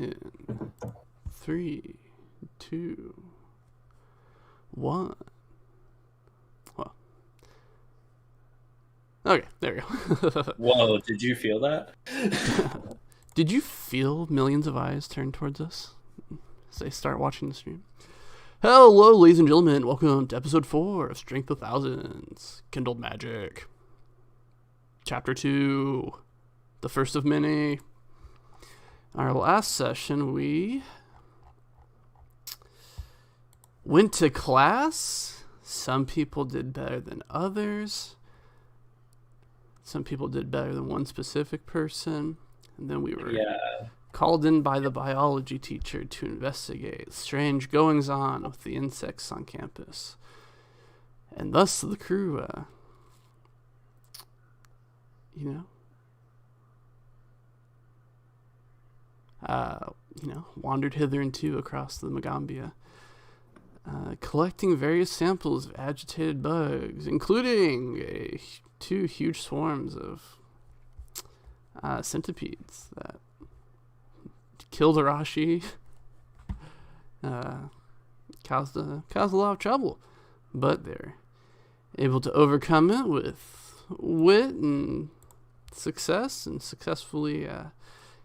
in 3, 2, 1. Well, okay, there we go. Whoa, did you feel that? Did you feel millions of eyes turn towards us as they start watching the stream? Hello, ladies and gentlemen. Welcome to episode 4 of Strength of Thousands, Kindled Magic. Chapter 2, the first of many. Our last session, we went to class. Some people did better than others. Some people did better than one specific person. And then we were called in by the biology teacher to investigate strange goings-on with the insects on campus. And thus the crew, wandered hither and to across the Magambia, collecting various samples of agitated bugs, including 2 huge swarms of centipedes that killed Arashi, caused a lot of trouble, but they're able to overcome it with wit and success, and successfully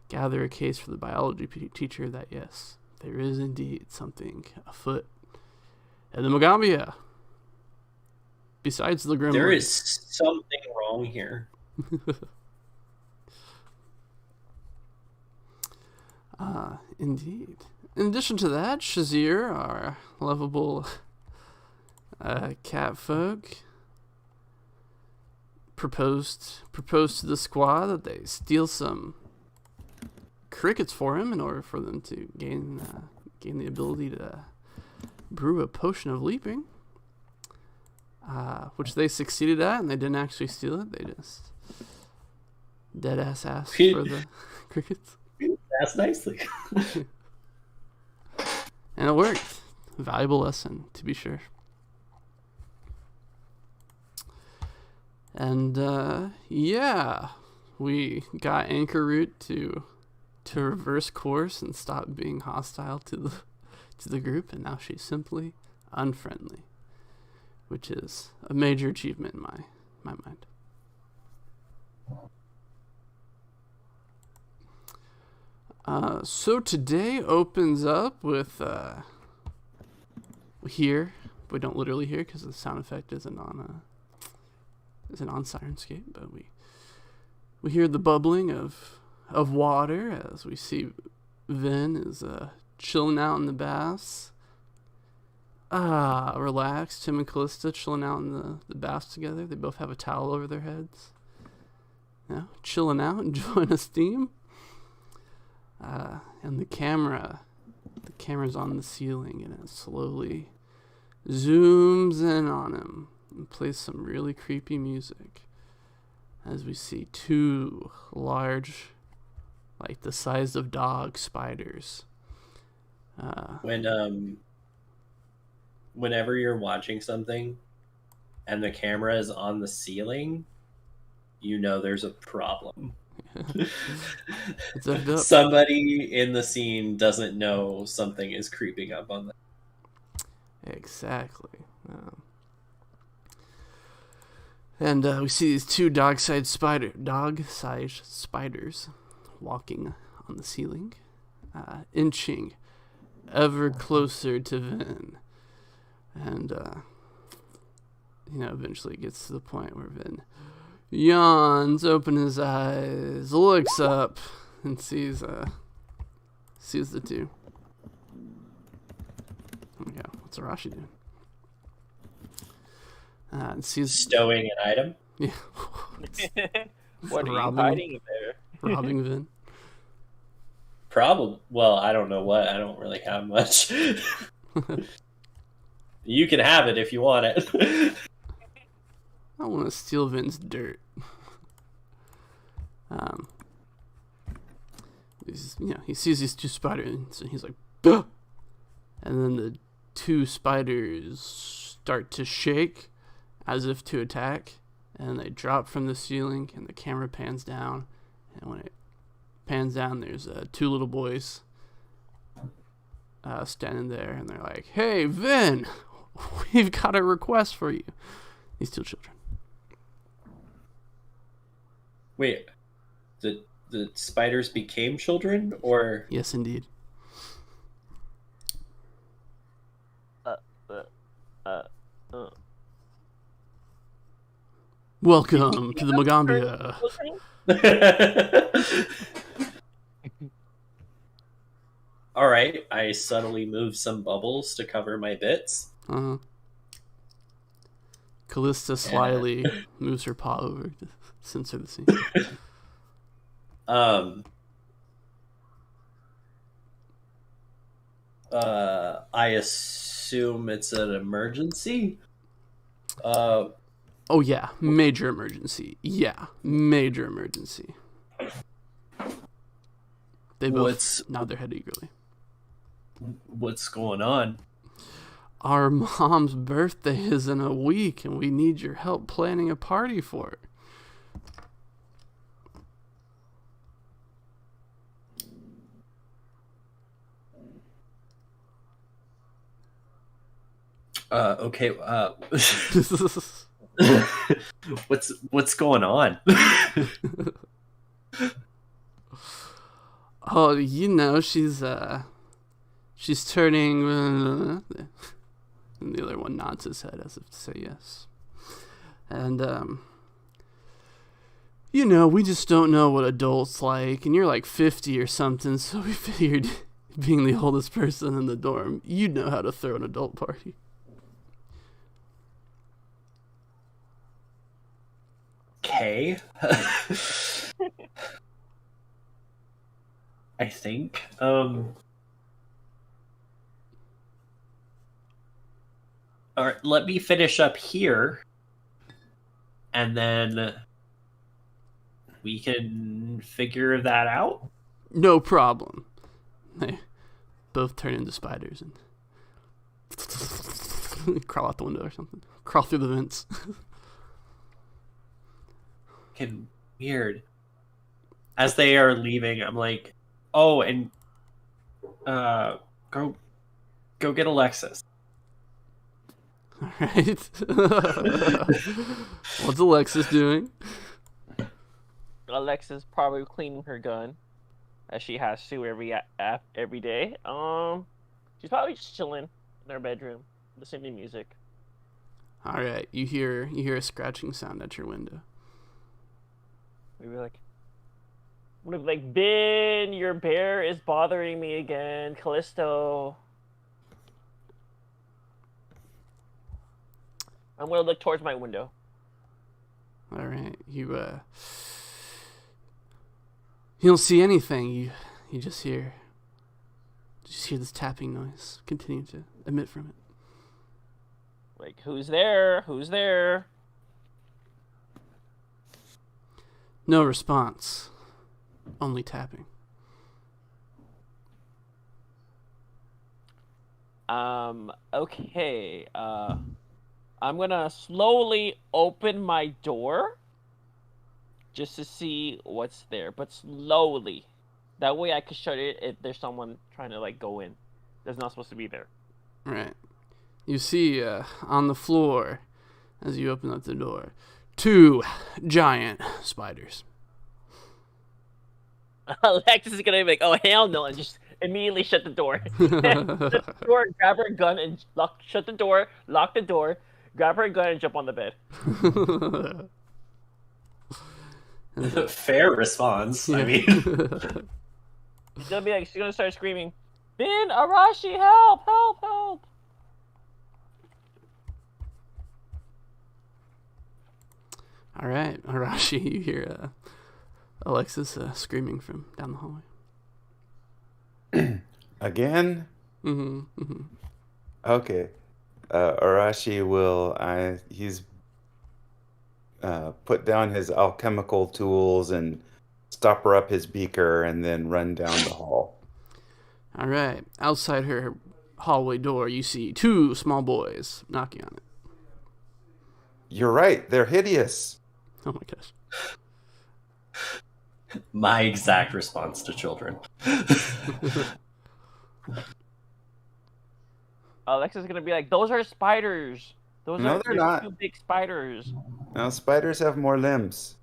gather a case for the biology teacher that yes, there is indeed something afoot in the Magambia. Besides the gremlin, there is something wrong here. Indeed. In addition to that, Shazir, our lovable cat folk, proposed to the squad that they steal some crickets for him in order for them to gain the ability to brew a potion of leaping, which they succeeded at, and they didn't actually steal it. They just dead ass asked for the crickets. That's nicely. And it worked. Valuable lesson, to be sure. And we got Anchor Root to reverse course and stop being hostile to the group, and now she's simply unfriendly, which is a major achievement in my mind. So today opens up with here. We don't literally hear because the sound effect isn't on Sirenscape, but we hear the bubbling of water as we see Vin is chilling out in the baths. Relaxed. Tim and Callista chilling out in the baths together. They both have a towel over their heads. Yeah, chilling out, enjoying a steam. And the camera's on the ceiling, and it slowly zooms in on him and plays some really creepy music as we see 2 large, like the size of dog spiders. Whenever you're watching something and the camera is on the ceiling, you know there's a problem. Somebody in the scene doesn't know something is creeping up on them. Exactly. And we see these 2 dog-sized spiders walking on the ceiling, inching ever closer to Vin. And eventually it gets to the point where Vin yawns, opens his eyes, looks up, and sees the 2. Yeah, what's Arashi doing? And sees stowing an item. Yeah. What are you hiding there? Robbing Vin. Probably. Well, I don't know what. I don't really have much. You can have it if you want it. I want to steal Vin's dirt. He sees these 2 spiders, and he's like, "Duh!" And then the 2 spiders start to shake as if to attack, and they drop from the ceiling, and the camera pans down, and when it pans down, there's 2 little boys standing there, and they're like, "Hey, Vin, we've got a request for you." These two children. Wait, the spiders became children, or? Yes, indeed. Welcome to the Magambia. All right, I subtly move some bubbles to cover my bits. Callista slyly moves her paw over to censor the scene. I assume it's an emergency. Oh yeah, major emergency. Yeah, major emergency. They both nod their head eagerly. What's going on? Our mom's birthday is in a week, and we need your help planning a party for it. Okay. What's going on? Oh, you know, she's turning. And the other one nods his head as if to say yes. And you know, we just don't know what adults like, and you're like 50 or something, so we figured, being the oldest person in the dorm, you'd know how to throw an adult party. Okay. I think. All right, let me finish up here, and then we can figure that out. No problem. They both turn into spiders and crawl out the window or something. Crawl through the vents. Fucking weird. As they are leaving, I'm like, oh, and go get Alexis. All right. What's Alexis doing? Alexis probably cleaning her gun, as she has to every day. She's probably just chilling in her bedroom, listening to music. All right. You hear a scratching sound at your window. We were like, Ben, your bear is bothering me again, Callisto. I'm gonna look towards my window. All right, you don't see anything. You just hear this tapping noise continue to emit from it. Like, who's there? Who's there? No response. Only tapping. Okay. I'm gonna slowly open my door just to see what's there, but slowly. That way I can shut it if there's someone trying to, like, go in. That's not supposed to be there. Right. You see on the floor, as you open up the door, 2 giant spiders. Alexis is gonna be like, oh, hell no, and just immediately shut the door. Shut the door, grab her gun, and shut the door, lock the door, grab her gun, and jump on the bed. Fair response. Yeah. I mean, she's gonna start screaming, Ben, Arashi, help, help, help. All right, Arashi, you hear Alexis screaming from down the hallway. Again? Mm-hmm. Mm-hmm. Okay. Arashi will, he's put down his alchemical tools and stopper up his beaker and then run down the hall. All right. Outside her hallway door, you see 2 small boys knocking on it. You're right. They're hideous. Oh my gosh. My exact response to children. Alexa's gonna be like, "Those are spiders. No, they're not. 2 big spiders." No, spiders have more limbs.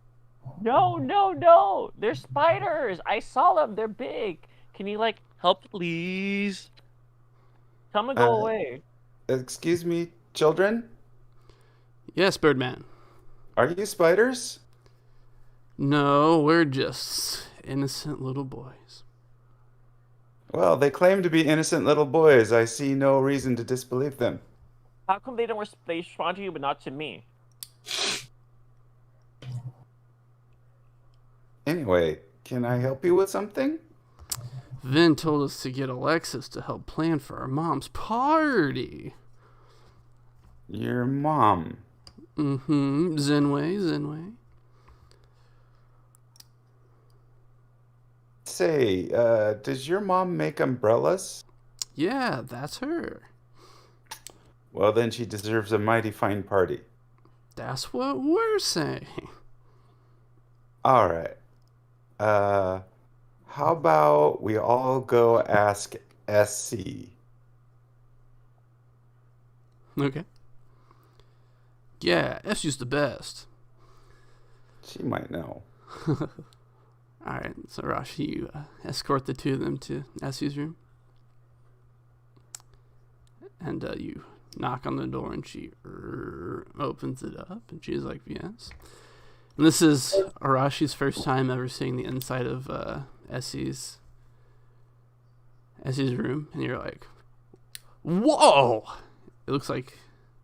No. They're spiders. I saw them. They're big. Can you like help, please? Come and go away. Excuse me, children? Yes, Birdman. Are you spiders? No, we're just innocent little boys. Well, they claim to be innocent little boys. I see no reason to disbelieve them. How come they respond to you but not to me? Anyway, can I help you with something? Vin told us to get Alexis to help plan for our mom's party. Your mom. Mm-hmm. Zenway. Say, does your mom make umbrellas? Yeah, that's her. Well, then she deserves a mighty fine party. That's what we're saying. All right. How about we all go ask SC? Okay. Yeah, SU's the best. She might know. Alright, so Rashi, you escort the two of them to SU's room. And you knock on the door and she opens it up and she's like, yes. And this is Arashi's first time ever seeing the inside of Essie's room, and you're like, whoa! It looks like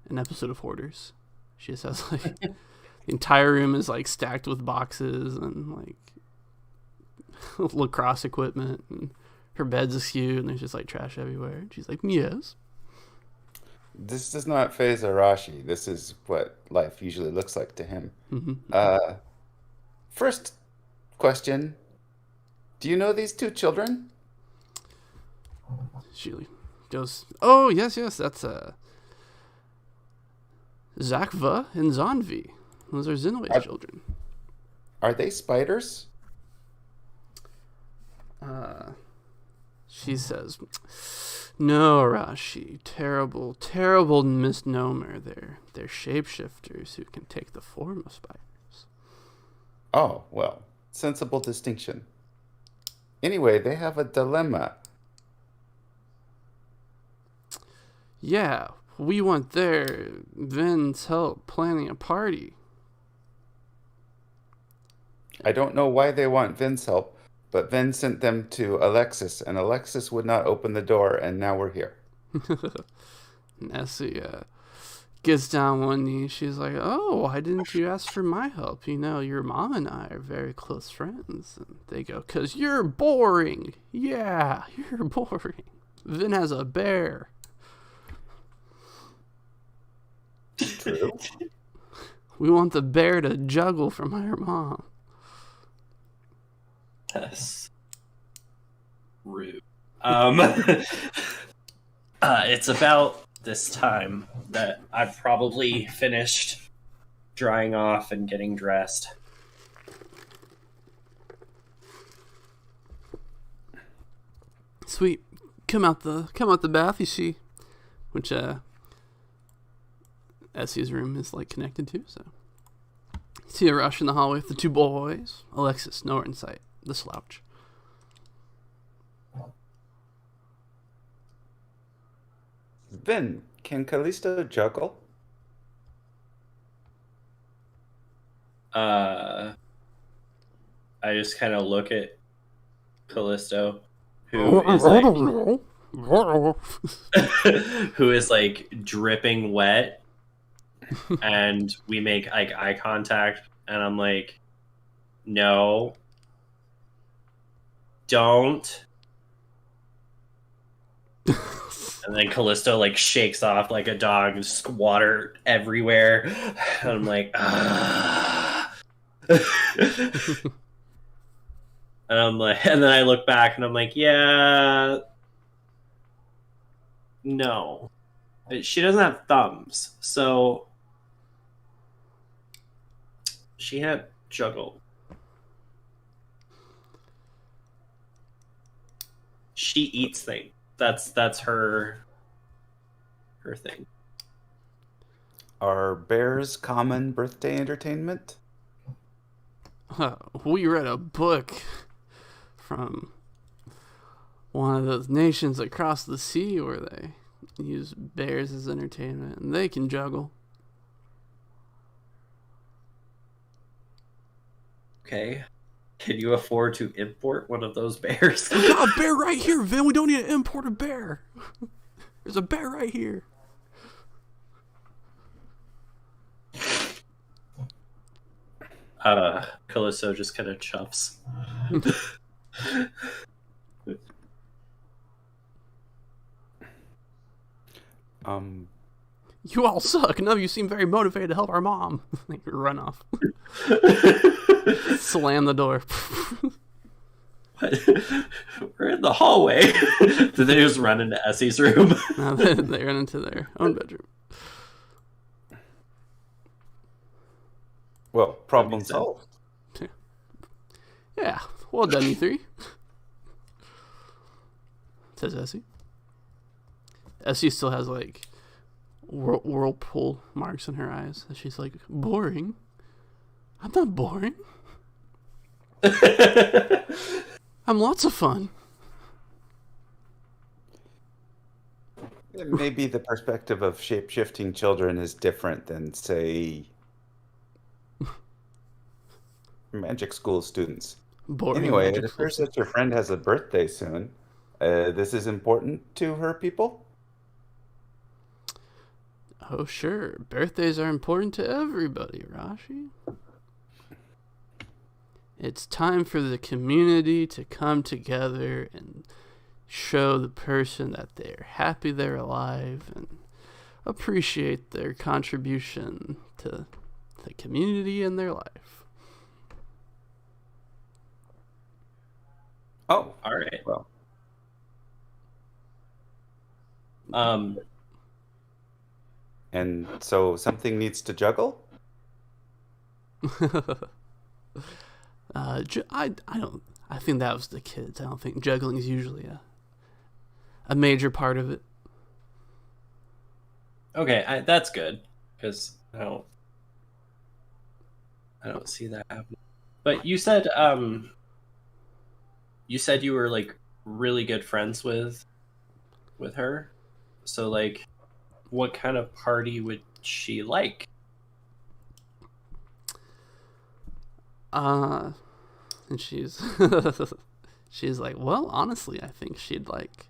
an episode of Hoarders. She just has like the entire room is like stacked with boxes and like lacrosse equipment, and her bed's askew and there's just like trash everywhere. And she's like, yes. This does not faze Arashi. This is what life usually looks like to him. Mm-hmm. First question. Do you know these two children? She goes, oh, yes, that's Zakva and Zanvi. Those are Zinway's children. Are they spiders? She says, no, Rashi, terrible misnomer. They're shapeshifters who can take the form of spiders. Oh, well, sensible distinction. Anyway, they have a dilemma. Yeah, we want Vin's help planning a party. I don't know why they want Vin's help, but Vin sent them to Alexis, and Alexis would not open the door, and now we're here. Nessie gets down one knee. She's like, oh, why didn't you ask for my help? You know, your mom and I are very close friends. And they go, 'cause you're boring. Yeah, you're boring. Vin has a bear. True. We want the bear to juggle for my mom. That's rude. It's about this time that I've probably finished drying off and getting dressed. Sweet. Come out the bath, you see. Which Essie's room is like connected to, so you see a rush in the hallway with the two boys. Alexis, nowhere in sight. The slouch. Vin, can Callisto juggle? I just kind of look at Callisto, who is like, who is like dripping wet, and we make like eye contact, and I'm like, no, don't. And then Callisto like shakes off like a dog, and just water everywhere. And I'm like, ah. And then I look back and I'm like, yeah, no. She doesn't have thumbs, so she had juggle. She eats things. That's her her thing. Are bears common birthday entertainment? We read a book from one of those nations across the sea where they use bears as entertainment, and they can juggle. Okay. Can you afford to import one of those bears? We got a bear right here, Vin. We don't need to import a bear. There's a bear right here. Callisto just kind of chuffs. You all suck. None of you seem very motivated to help our mom. Run off. Slam the door. We're in the hallway. Did they just run into Essie's room? No, they run into their own bedroom. Well, problem solved. Yeah, well done, you three. Says Essie. Essie still has like whirlpool marks in her eyes. She's like, boring? I'm not boring. I'm lots of fun. Maybe the perspective of shape-shifting children is different than, say, magic school students. Boring Anyway, it appears that your friend has a birthday soon. This is important to her people? Oh, sure. Birthdays are important to everybody, Rashi. It's time for the community to come together and show the person that they're happy they're alive and appreciate their contribution to the community and their life. Oh, all right. Well, and so something needs to juggle? I think that was the kids. I don't think juggling is usually a major part of it. Okay, that's good because I don't see that happening. But you said you were like really good friends with her. So like, what kind of party would she like? And she's she's like, well, honestly, I think she'd like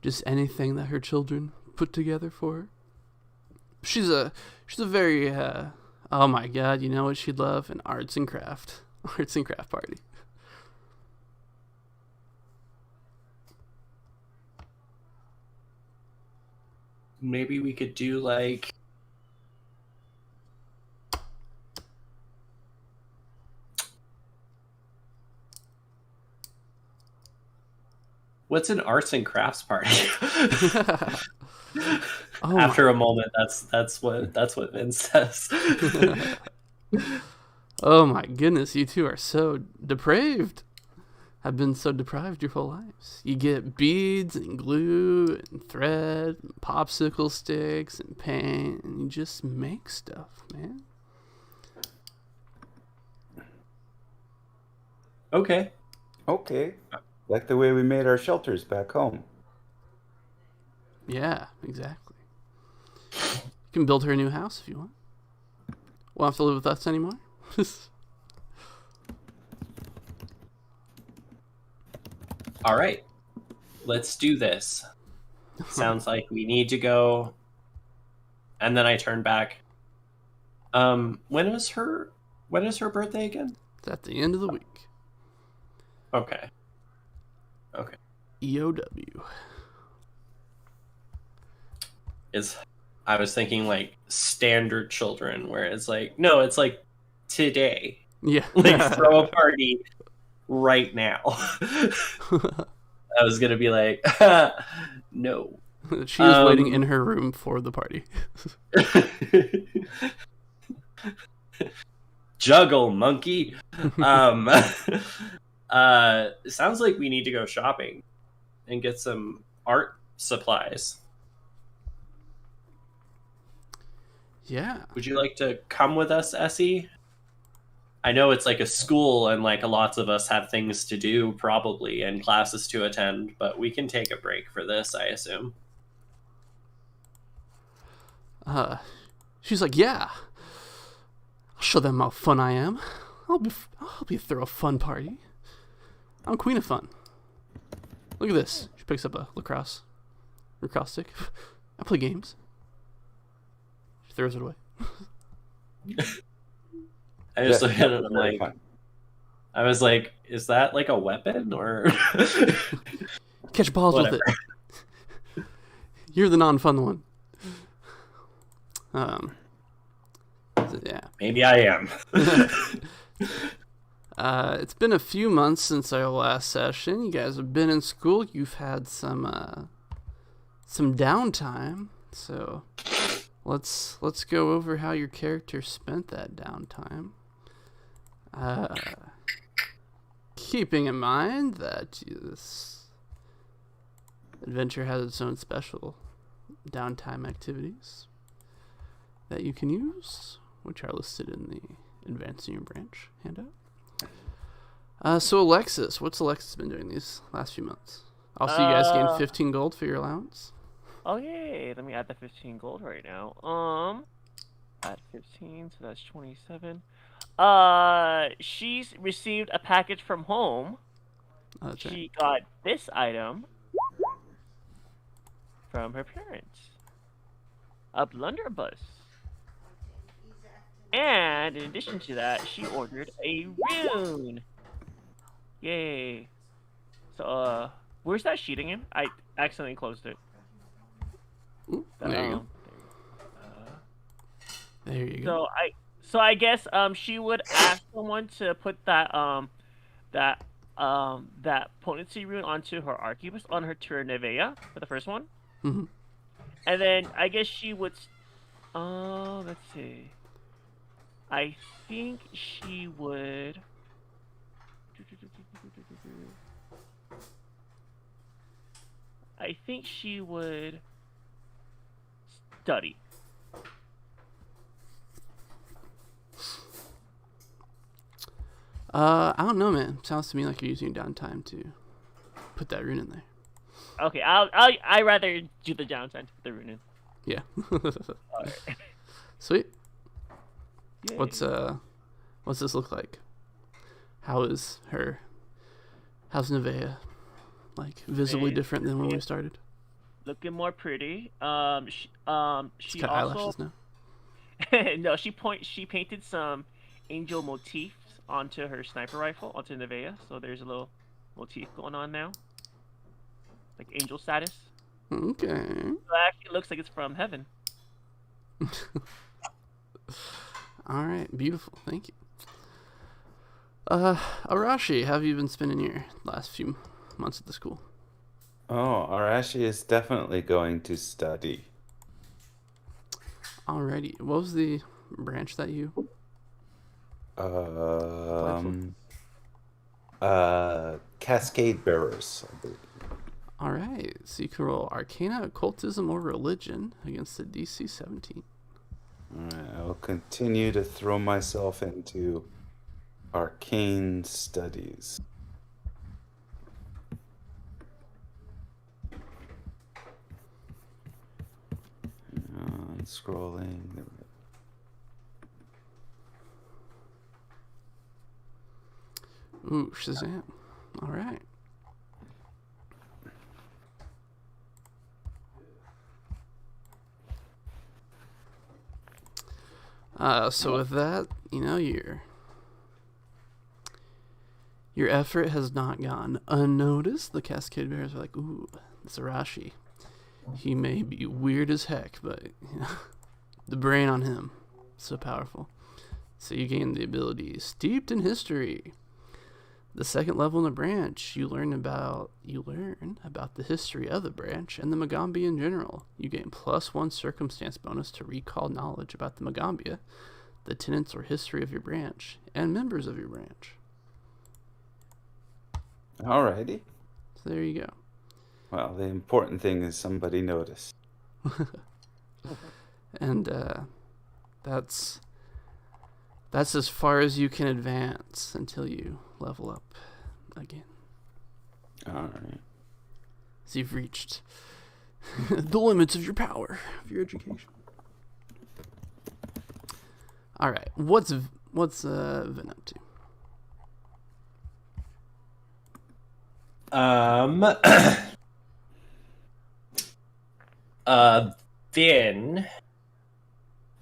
just anything that her children put together for her. She's a very oh my god, you know what she'd love? An arts and craft party. Maybe we could do like what's an arts and crafts party? After a moment, that's what Vince says. Oh my goodness, you two are so depraved. Have been so deprived your whole lives. You get beads and glue and thread and popsicle sticks and paint, and you just make stuff, man. Okay. Like the way we made our shelters back home. Yeah, exactly. You can build her a new house if you want. Won't have to live with us anymore. All right, let's do this. Sounds like we need to go. And then I turn back. When is her birthday again? It's at the end of the week. Okay. EOW. I was thinking like standard children, where it's like, no, it's like today. Yeah. Like throw a party right now. I was gonna be like, no. She was waiting in her room for the party. Juggle, monkey. Sounds like we need to go shopping and get some art supplies. Yeah. Would you like to come with us, Essie? I know it's like a school and like lots of us have things to do probably and classes to attend, but we can take a break for this, I assume. She's like, yeah. I'll show them how fun I am. I'll throw a fun party. I'm queen of fun. Look at this. She picks up a lacrosse stick. I play games. She throws it away. I just looked at it and I'm like, fun. I was like, is that like a weapon or catch balls with it? You're the non-fun one. Yeah. Maybe I am. It's been a few months since our last session. You guys have been in school. You've had some downtime. So let's go over how your character spent that downtime. Keeping in mind that this adventure has its own special downtime activities that you can use, which are listed in the Advancing Your Branch handout. So Alexis, what's Alexis been doing these last few months? Also, you guys gained 15 gold for your allowance. Oh yay! Let me add the 15 gold right now. Add 15, so that's 27. She's received a package from home. Oh, that's she right. got this item from her parents. A blunderbuss. And in addition to that, she ordered a rune. Yay. So, where's that sheet again? I accidentally closed it. Ooh, there you go. There you go. So I guess she would ask someone to put that potency rune onto her arquebus on her Nevea for the first one. Mm-hmm. And then I guess she would. Let's see. I think she would. I think she would study. I don't know, man. Sounds to me like you're using your downtime to put that rune in there. Okay, I rather do the downtime to put the rune in. Yeah. Right. Sweet. Yay. What's this look like? How's Nevea? Like visibly different than when we started? Looking more pretty. She got eyelashes now. No, she painted some angel motifs onto her sniper rifle, onto Nevea. So there's a little motif going on now, like angel status. Okay. So it actually looks like it's from heaven. All right, beautiful. Thank you. Arashi, how have you been spending your last few months at the school? Oh, Arashi is definitely going to study. Alrighty. What was the branch that you Cascade Bearers, I believe. Alright, so you can roll Arcana, Occultism, or Religion against the DC 17. Alright, I'll continue to throw myself into arcane studies. Scrolling. Ooh, Shazam. Alright. So with that, your effort has not gone unnoticed. The Cascade Bears are like, ooh, it's Arashi. He may be weird as heck, but the brain on him, so powerful. So you gain the ability Steeped in History. The second level in the branch, you learn about the history of the branch and the Magambia in general. You gain +1 circumstance bonus to recall knowledge about the Magambia, the tenets or history of your branch, and members of your branch. Alrighty. So there you go. Well, the important thing is somebody noticed. And That's as far as you can advance until you level up again. All right. So you've reached the limits of your power, of your education. All right, what's Vin up to? Vin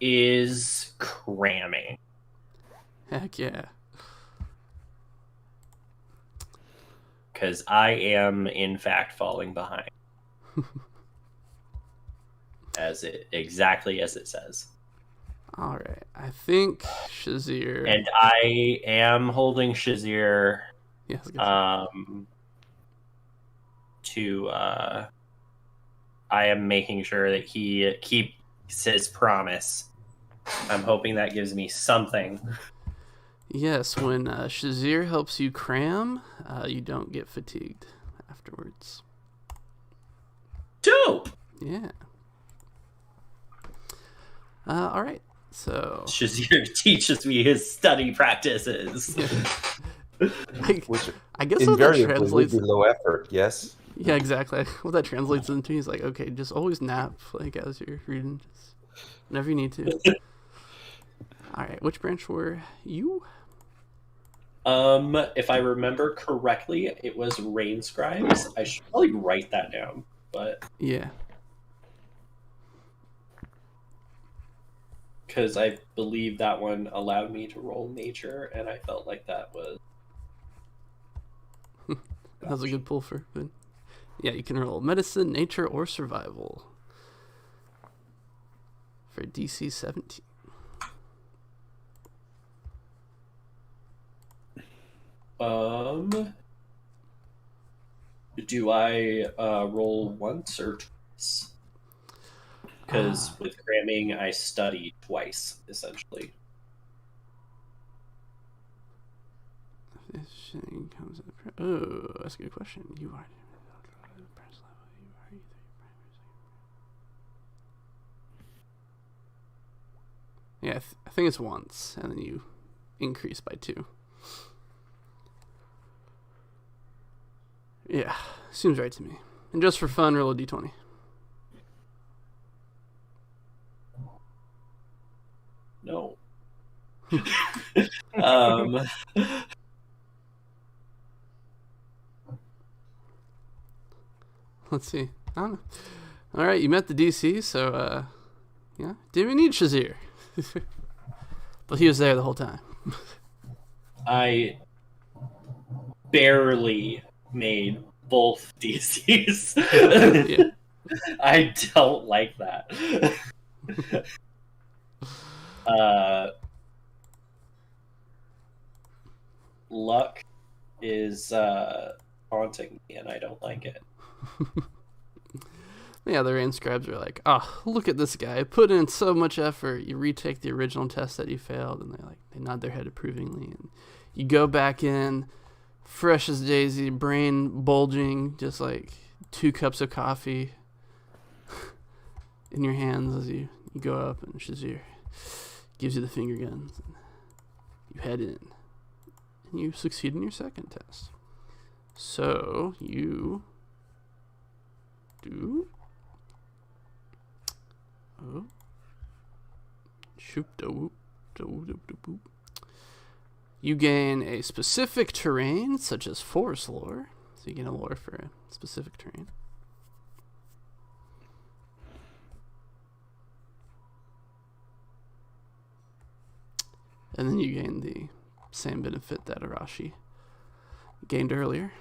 is cramming. Heck yeah. Because I am, in fact, falling behind. Exactly as it says. All right. I think Shazir... And I am holding Shazir yes, I am making sure that he keeps his promise. I'm hoping that gives me something. Yes, when Shazir helps you cram, you don't get fatigued afterwards. Dope! Yeah. All right, so... Shazir teaches me his study practices. I guess what that translates... would be low effort, yes? Yeah, exactly. What that translates into is like, okay, just always nap like as you're reading, just whenever you need to. All right, which branch were you? If I remember correctly, it was Rain Scribes. I should probably write that down, but yeah, because I believe that one allowed me to roll nature, and I felt like that was that was a good pull for good. Yeah, you can roll medicine, nature, or survival for DC 17. Do I roll once or twice? Because with cramming, I study twice, essentially. Oh, that's a good question. You are... Yeah, I think it's once, and then you increase by 2. Yeah, seems right to me. And just for fun, roll a d20. No. Let's see. I don't know. All right, you met the DC, so yeah, didn't we need Shazir? But he was there the whole time. I barely made both DCs. Yeah. I don't like that. Luck is haunting me, and I don't like it. Yeah, the Rain Scribes are like, oh, look at this guy. Put in so much effort. You retake the original test that you failed, and they nod their head approvingly. And you go back in, fresh as daisy, brain bulging, just like 2 cups of coffee in your hands as you go up, and Shazir gives you the finger guns. And you head in, and you succeed in your second test. So you do... Oh. You gain a specific terrain, such as forest lore. So you gain a lore for a specific terrain. And then you gain the same benefit that Arashi gained earlier.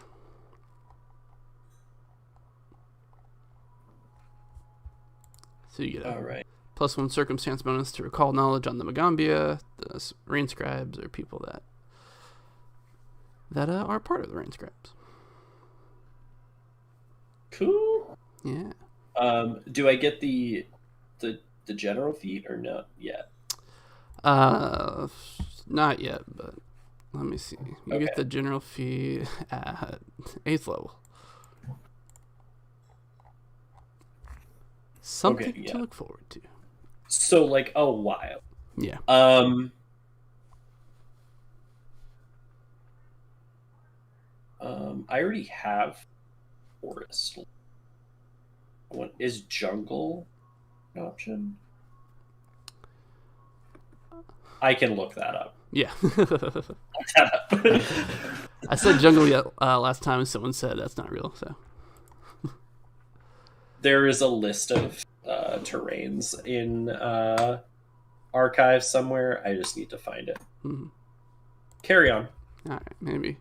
So you get a +1 circumstance bonus to recall knowledge on the Magambia. The Rain Scribes are people that are part of the Rain Scribes. Cool. Yeah. Do I get the general feat or not yet? Not yet, but let me see. You get the general feat at 8th level. Something to look forward to. So, like, a while. Yeah. I already have forest. What is jungle an option? I can look that up. Yeah. Look that up. I said jungle last time, and someone said that's not real. So there is a list of terrains in archives somewhere. I just need to find it. Mm-hmm. Carry on. All right, maybe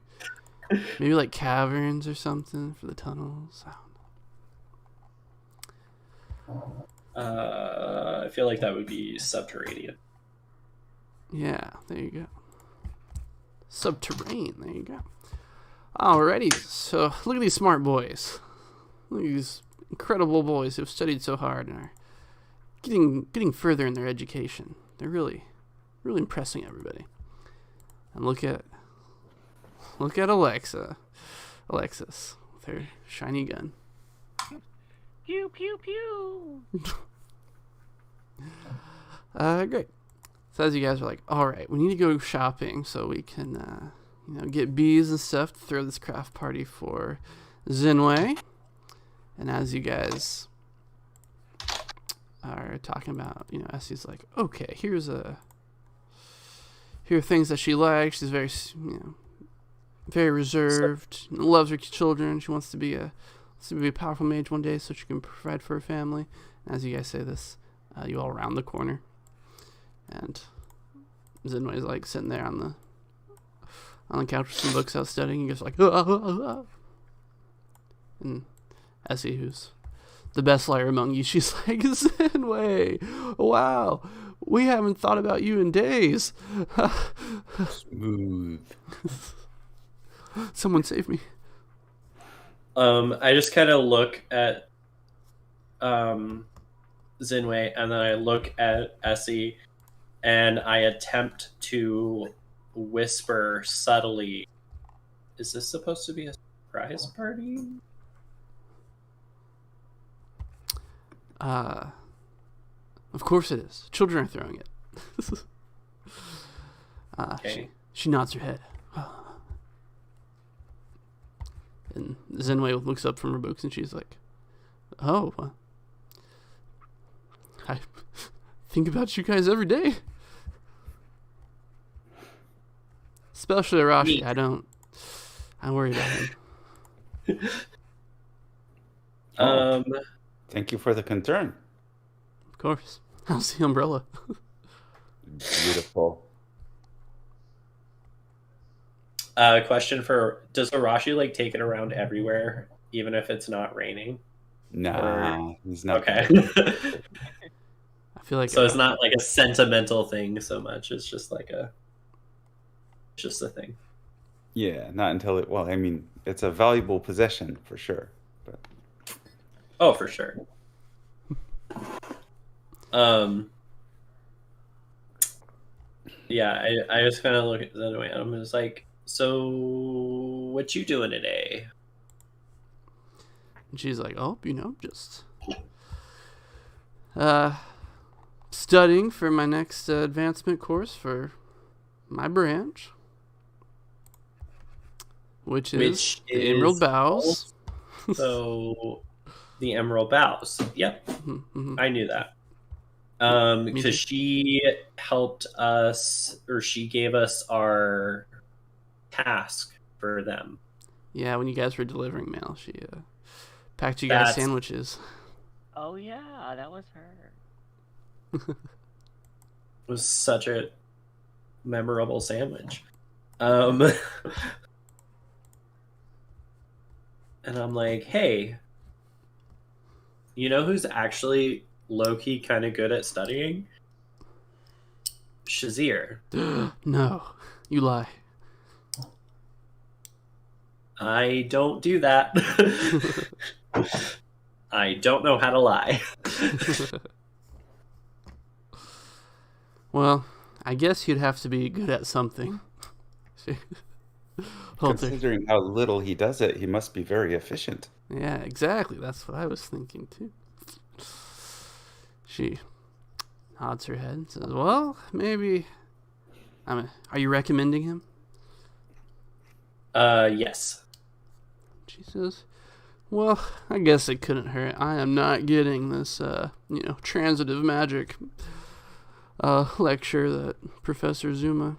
like caverns or something for the tunnels. I feel like that would be subterranean. Yeah, there you go. Subterranean, there you go. Alrighty, so look at these smart boys. Look at these incredible boys who've studied so hard and are getting further in their education. They're really impressing everybody. And look at Alexis with her shiny gun. Pew pew pew. Great. So as you guys are like, all right, we need to go shopping so we can, get bees and stuff to throw this craft party for Zinwei. And as you guys are talking about, Essie's like, okay, here are things that she likes. She's very, very reserved. Loves her children. She wants to be a powerful mage one day so she can provide for her family. And as you guys say this, you all round the corner. And Zinwei's like sitting there on the couch with some books out studying. He goes like, and Essie, who's the best liar among you, she's like, Zinwei, wow, we haven't thought about you in days. Smooth. Someone save me. I just kind of look at Zinwei, and then I look at Essie, and I attempt to whisper subtly, is this supposed to be a surprise party? Of course it is. Children are throwing it. Okay. She nods her head. And Zinwei looks up from her books and she's like, oh, I think about you guys every day. Especially Arashi. I worry about him. Thank you for the concern. Of course. How's the umbrella? Beautiful. Question does Arashi take it around everywhere, even if it's not raining? Nah, he's not. Okay. I feel like so it's not like a sentimental thing so much. It's just just a thing. Yeah, not until it's a valuable possession for sure. But oh, for sure. Yeah, I just kind of look at the way I'm just like, so what you doing today? And she's like, oh, just studying for my next advancement course for my branch, which is the Emerald Boughs. So the Emerald Boughs. Yep. Mm-hmm. I knew that. Because she helped us, or she gave us our task for them. Yeah, when you guys were delivering mail, she packed you guys sandwiches. Oh yeah, that was her. It was such a memorable sandwich. And I'm like, hey, you know who's actually low-key kind of good at studying? Shazir. No, you lie. I don't do that. I don't know how to lie. Well, I guess you'd have to be good at something. Considering how little he does it, he must be very efficient. Yeah, exactly. That's what I was thinking too. nods her head and says, well, maybe... are you recommending him? Yes. She says, well, I guess it couldn't hurt. I am not getting this, transitive magic lecture that Professor Zuma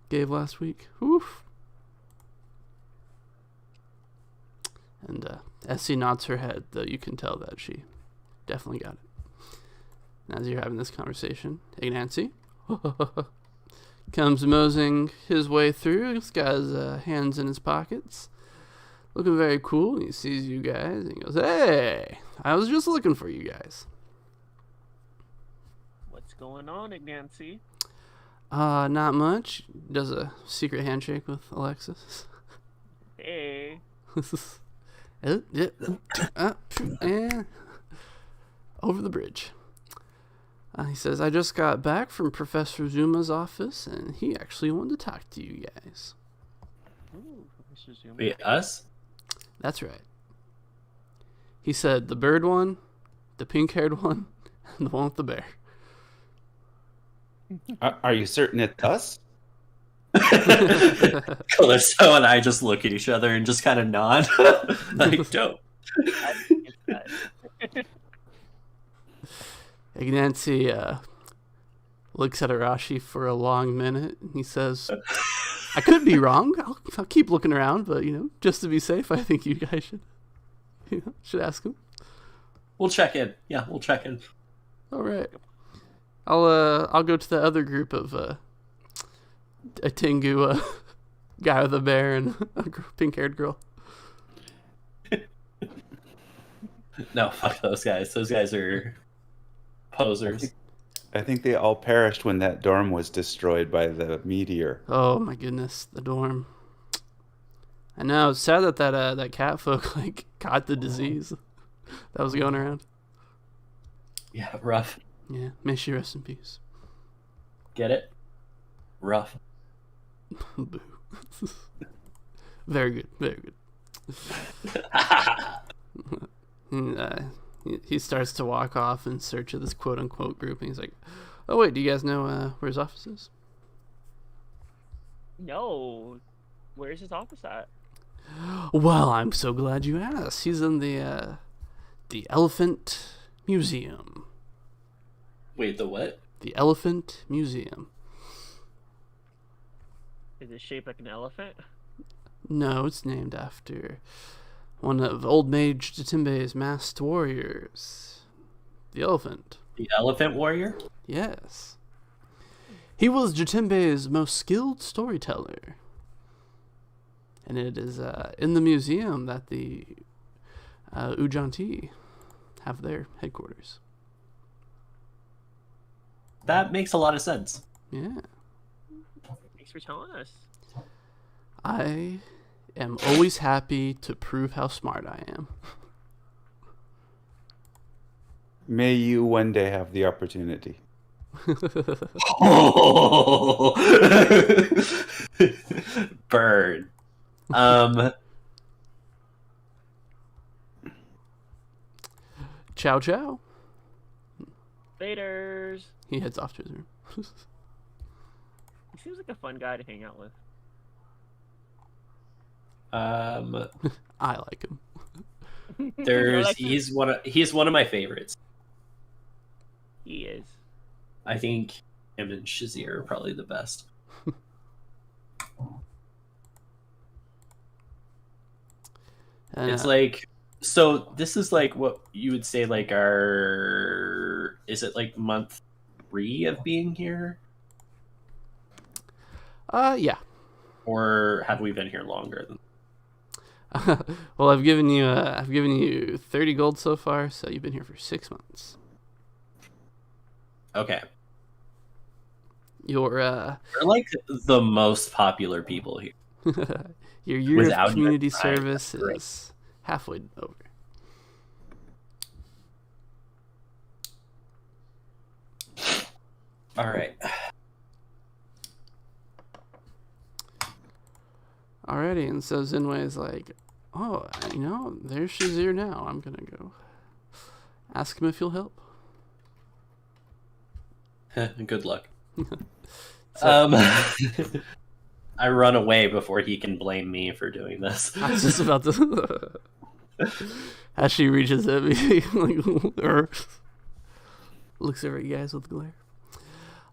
gave last week. Oof. And Essie nods her head, though you can tell that she definitely got it. And as you're having this conversation, Ignacy comes moseying his way through. He's got his hands in his pockets, looking very cool. He sees you guys and he goes, hey, I was just looking for you guys. What's going on, Ignacy? Not much. Does a secret handshake with Alexis. Hey. And over the bridge. He says, I just got back from Professor Zuma's office, and he actually wanted to talk to you guys. Ooh, Professor Zuma. Wait, us? That's right. He said the bird one, the pink-haired one, and the one with the bear. Are you certain it's us? Calypso and I just look at each other and just kind of nod. Like, dope. I think it's that. Ignacy looks at Arashi for a long minute, and he says, I could be wrong. I'll keep looking around, but, just to be safe, I think you guys should ask him. We'll check in. Yeah, we'll check in. All right. I'll go to the other group of a Tengu guy with a bear and a pink-haired girl. No, fuck those guys. Those guys are posers. I think they all perished when that dorm was destroyed by the meteor. Oh my goodness, the dorm. I know, it's sad that cat folk caught the disease that was going around. Yeah, rough. Yeah, may she rest in peace. Get it? Rough. Boo. Very good, very good. He starts to walk off in search of this quote-unquote group, and he's like, oh wait, do you guys know where his office is? No. Where's his office at? Well, I'm so glad you asked. He's in the Elephant Museum. Wait, the what? The Elephant Museum. Is it shaped like an elephant? No, it's named after one of Old Mage Jatimbe's masked warriors. The elephant. The elephant warrior? Yes. He was Jatimbe's most skilled storyteller. And it is in the museum that the Ujanti have their headquarters. That makes a lot of sense. Yeah. Thanks for telling us. I am always happy to prove how smart I am. May you one day have the opportunity. Oh, bird. Ciao, ciao. Laters. He heads off to his room. He seems like a fun guy to hang out with. I like him. He's one of my favorites. He is. I think him and Shazir are probably the best. It's like, so this is like what you would say like is it like month 3 of being here? Yeah. Or have we been here longer than? Well, I've given you 30 gold so far, so you've been here for 6 months. Okay. You're We're like the most popular people here. your year Without of community even trying, service that's great. is halfway over. All right. Alrighty, and so Zinwei is like, oh, there's Shazir now. I'm gonna go ask him if he'll help. Good luck. So, I run away before he can blame me for doing this. I was just about to. As she reaches at me, or looks over at you guys with glare.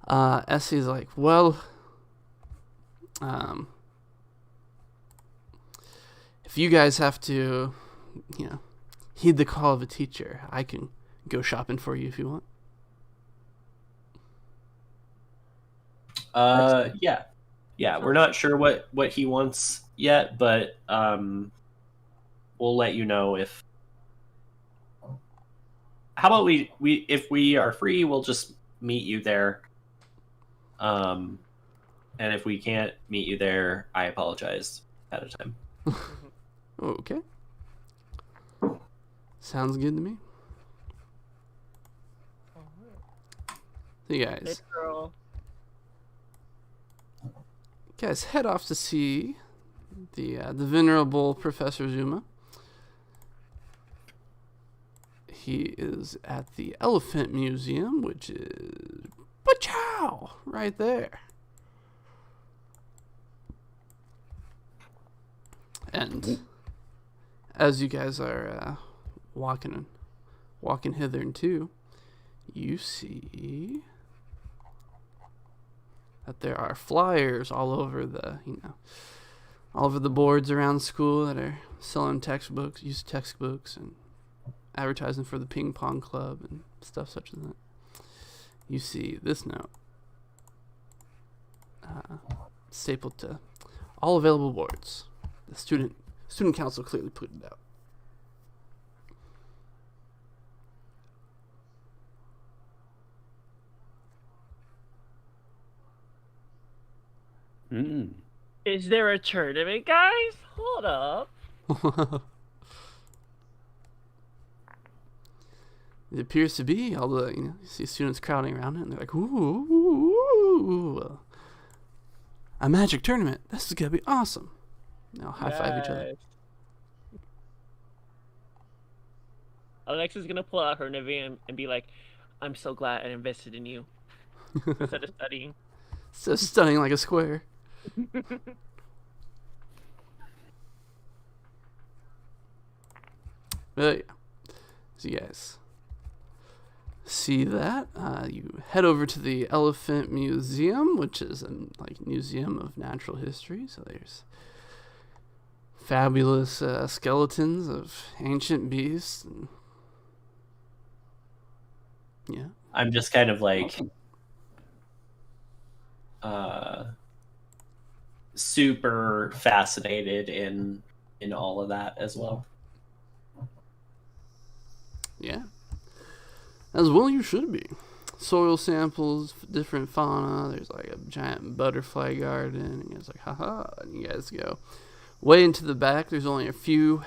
Essie's like, well, if you guys have to, heed the call of a teacher, I can go shopping for you if you want. Yeah. We're not sure what he wants yet, but we'll let you know if. How about we if we are free, we'll just meet you there. And if we can't meet you there, I apologize ahead of time. Okay. Sounds good to me. So you guys head off to see the venerable Professor Zuma. He is at the Elephant Museum, which is Pachow right there. And as you guys are walking hither and too, you see that there are flyers all over all over the boards around school that are selling textbooks, used textbooks, and advertising for the ping pong club and stuff such as that. You see this note stapled to all available boards. The student council clearly put it out. Is there a tournament, guys? Hold up. It appears to be, although you see students crowding around it, and they're like, "Ooh, a magic tournament! This is gonna be awesome!" Now high five each other. Alexa's gonna pull out her Nivea and be like, "I'm so glad I invested in you instead of studying." So stunning like a square. But yeah, so you guys see that, you head over to the Elephant Museum, which is a museum of natural history. So there's fabulous skeletons of ancient beasts. And, yeah, I'm just kind of like super fascinated in all of that as well. Yeah. As well you should be. Soil samples, different fauna. There's like a giant butterfly garden. And it's like, haha. And you guys go way into the back. There's only a few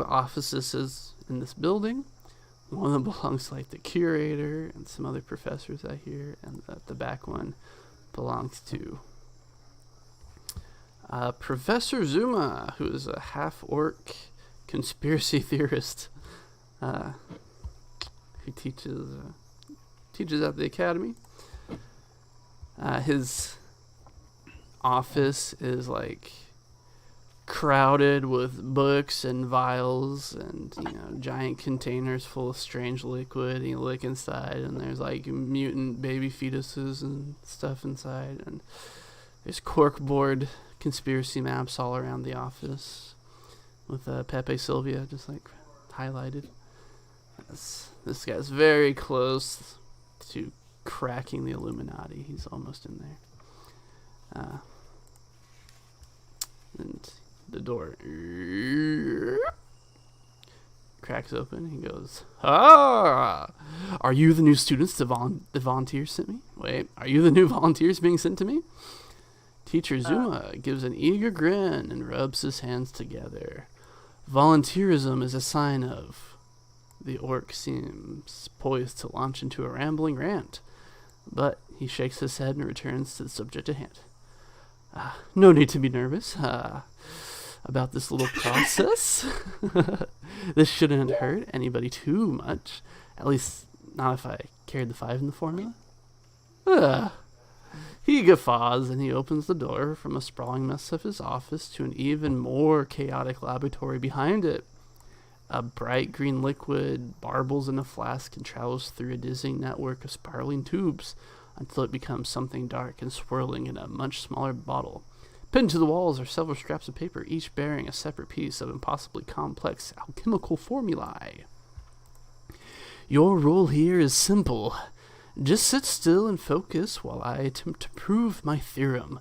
offices in this building. One of them belongs to the curator and some other professors out here. And the back one belongs to Professor Zuma, who is a half-orc conspiracy theorist who teaches at the academy. His office is crowded with books and vials and giant containers full of strange liquid, and you look inside and there's mutant baby fetuses and stuff inside, and there's corkboard conspiracy maps all around the office with Pepe Sylvia just highlighted. This guy's very close to cracking the Illuminati. He's almost in there. And the door cracks open. He goes, "Ah, are you the new students the volunteers sent me? Wait, are you the new volunteers being sent to me?" Teacher Zuma gives an eager grin and rubs his hands together. Volunteerism is a sign of... The orc seems poised to launch into a rambling rant, but he shakes his head and returns to the subject at hand. No need to be nervous about this little process. This shouldn't hurt anybody too much. At least Not if I carried the 5 in the formula. Ugh. He guffaws and he opens the door from a sprawling mess of his office to an even more chaotic laboratory behind it. A bright green liquid barbles in a flask and travels through a dizzying network of spiraling tubes until it becomes something dark and swirling in a much smaller bottle. Pinned to the walls are several scraps of paper, each bearing a separate piece of impossibly complex alchemical formulae. Your role here is simple. Just sit still and focus while I attempt to prove my theorem.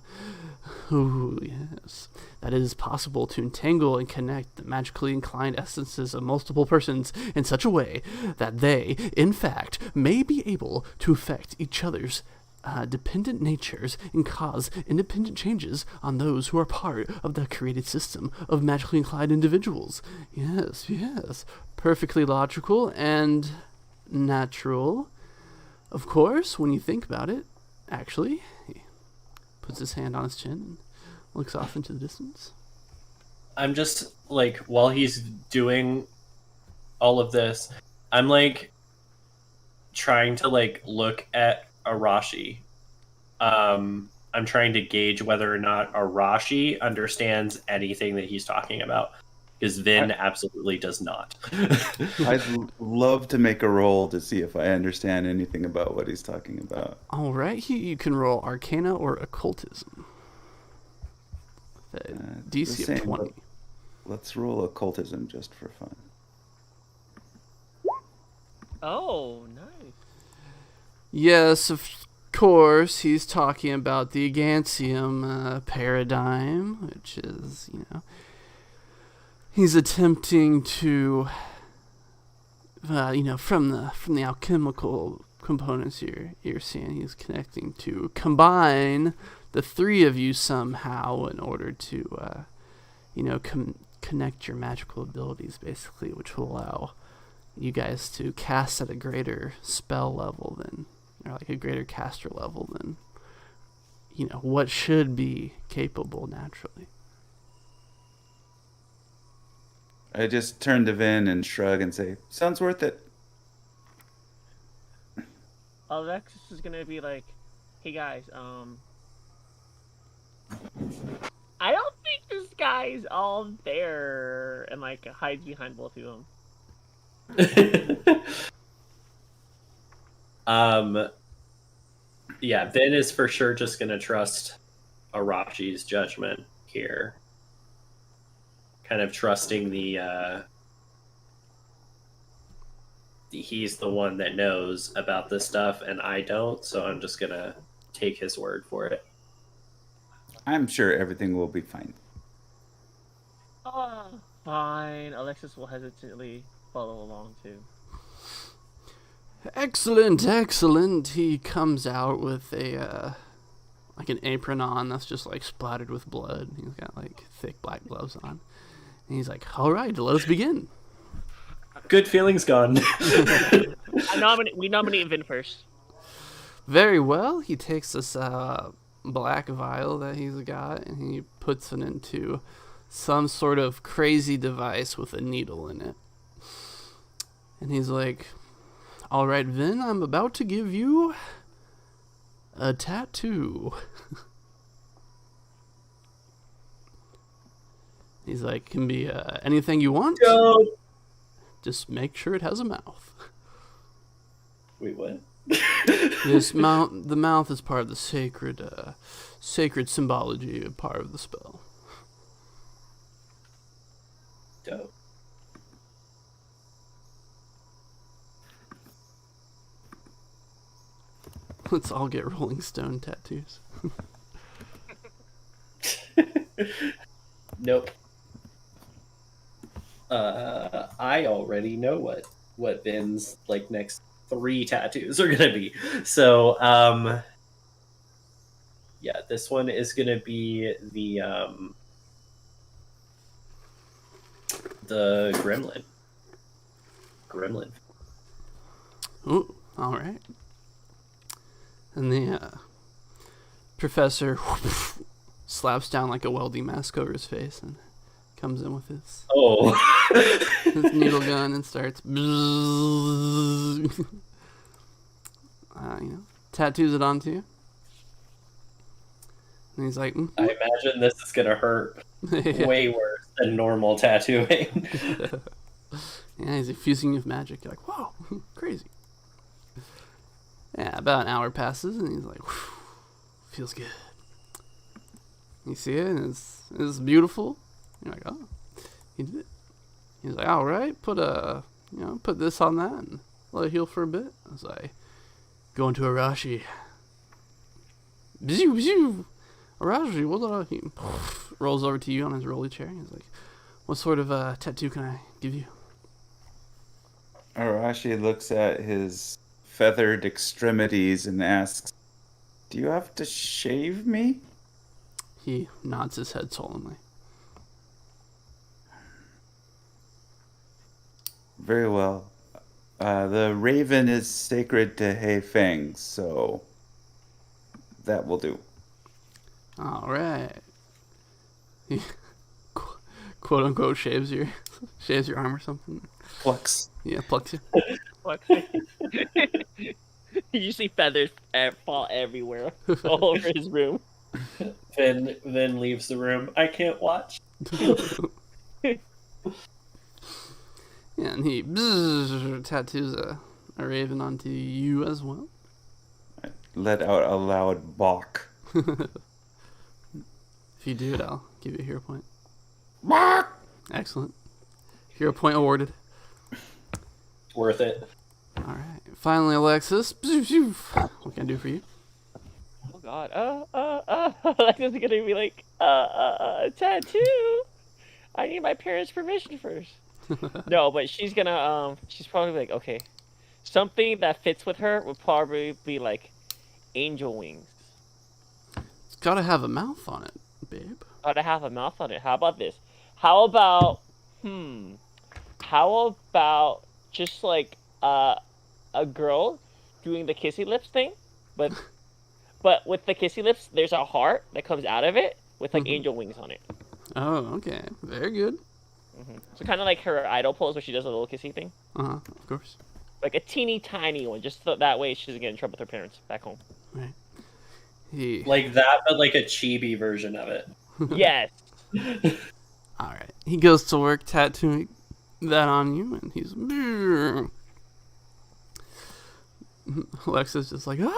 Oh, yes. That it is possible to entangle and connect the magically inclined essences of multiple persons in such a way that they, in fact, may be able to affect each other's dependent natures and cause independent changes on those who are part of the created system of magically inclined individuals. Yes, yes. Perfectly logical and natural. Of course, when you think about it, actually, he puts his hand on his chin and looks off into the distance. I'm just, like, while he's doing all of this, I'm, like, trying to, like, look at Arashi. I'm trying to gauge whether or not Arashi understands anything that he's talking about. Because Vin absolutely does not. I'd love to make a roll to see if I understand anything about what he's talking about. All right, you can roll Arcana or Occultism. DC of 20. Let's roll Occultism just for fun. Oh, nice. Yes, of course, he's talking about the Agantium paradigm, which is, he's attempting to, from the alchemical components you're seeing, he's connecting to combine the 3 of you somehow in order to, connect your magical abilities, basically, which will allow you guys to cast at a greater spell level or like a greater caster level than, what should be capable naturally. I just turn to Vin and shrug and say, sounds worth it. Alexis is gonna be like, hey guys, I don't think this guy's all there, and like hides behind both of them. Yeah, Vin is for sure just gonna trust Arashi's judgment here. Kind of trusting he's the one that knows about this stuff and I don't, so I'm just gonna take his word for it. I'm sure everything will be fine. Fine. Alexis will hesitantly follow along too. Excellent. He comes out with a like an apron on that's just like splattered with blood. He's got like thick black gloves on. And he's like, all right, let us begin. Good feelings gone. We nominate Vin first. Very well. He takes this black vial that he's got and he puts it into some sort of crazy device with a needle in it. And he's like, all right, Vin, I'm about to give you a tattoo. He's like, can be anything you want. Dope. Just make sure it has a mouth. Wait, what? The mouth is part of the sacred symbology, part of the spell. Dope. Let's all get Rolling Stone tattoos. Nope. I already know what Vin's like next 3 tattoos are gonna be. So yeah, this one is gonna be the gremlin. Ooh, all right. And the professor slaps down like a welding mask over his face and comes in with his his needle gun and starts. tattoos it onto you. And he's like, I imagine this is gonna hurt way worse than normal tattooing. Yeah, he's infusing you with magic. You're like, whoa, crazy. Yeah, about an hour passes, and he's like, feels good. You see it, and it's beautiful. You're like, oh, he did it. He's like, all right, put this on that and let it heal for a bit. I was like, going to Arashi. Bzoo. Arashi, what he rolls over to you on his rolly chair. He's like, what sort of tattoo can I give you? Arashi looks at his feathered extremities and asks, do you have to shave me? He nods his head solemnly. Very well. The raven is sacred to Hei Feng, so that will do. All right. He quote unquote shaves your arm or something. Plucks. Yeah, plucks you. You see feathers fall everywhere, all over his room. Then leaves the room. I can't watch. Yeah, and he tattoos a raven onto you as well. I let out a loud balk. If you do it, I'll give you a hero point. Bark! Excellent. Hero point awarded. Worth it. All right. Finally, Alexis. What can I do for you? Oh God. Alexis is gonna be like, tattoo. I need my parents' permission first. No, but she's gonna she's probably like, okay, something that fits with her would probably be like angel wings. It's gotta have a mouth on it, babe. Gotta have a mouth on it. How about this? How about just like a girl doing the kissy lips thing, but with the kissy lips, there's a heart that comes out of it with like angel wings on it. Oh, okay. Very good. So kind of like her idol pose where she does a little kissy thing. Of course. Like a teeny tiny one, just so that way she doesn't get in trouble with her parents back home. Right. Like that, but like a chibi version of it. Yes. All right. He goes to work tattooing that on you, and he's Alexa's just like, no.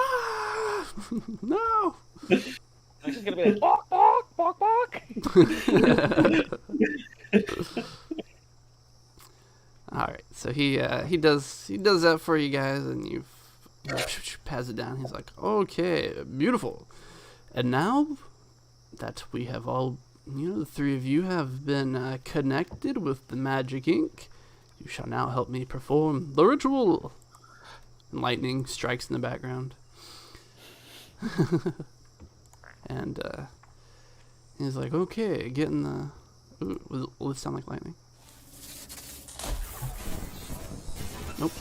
I'm just gonna be like, bark, bark, bark, bark. All right, so he does that for you guys, and you pass it down. He's like, okay, beautiful. And now that we have all, the three of you have been connected with the magic ink, you shall now help me perform the ritual. And lightning strikes in the background. And he's like, okay, get in the... Ooh, will it sound like lightning? Nope.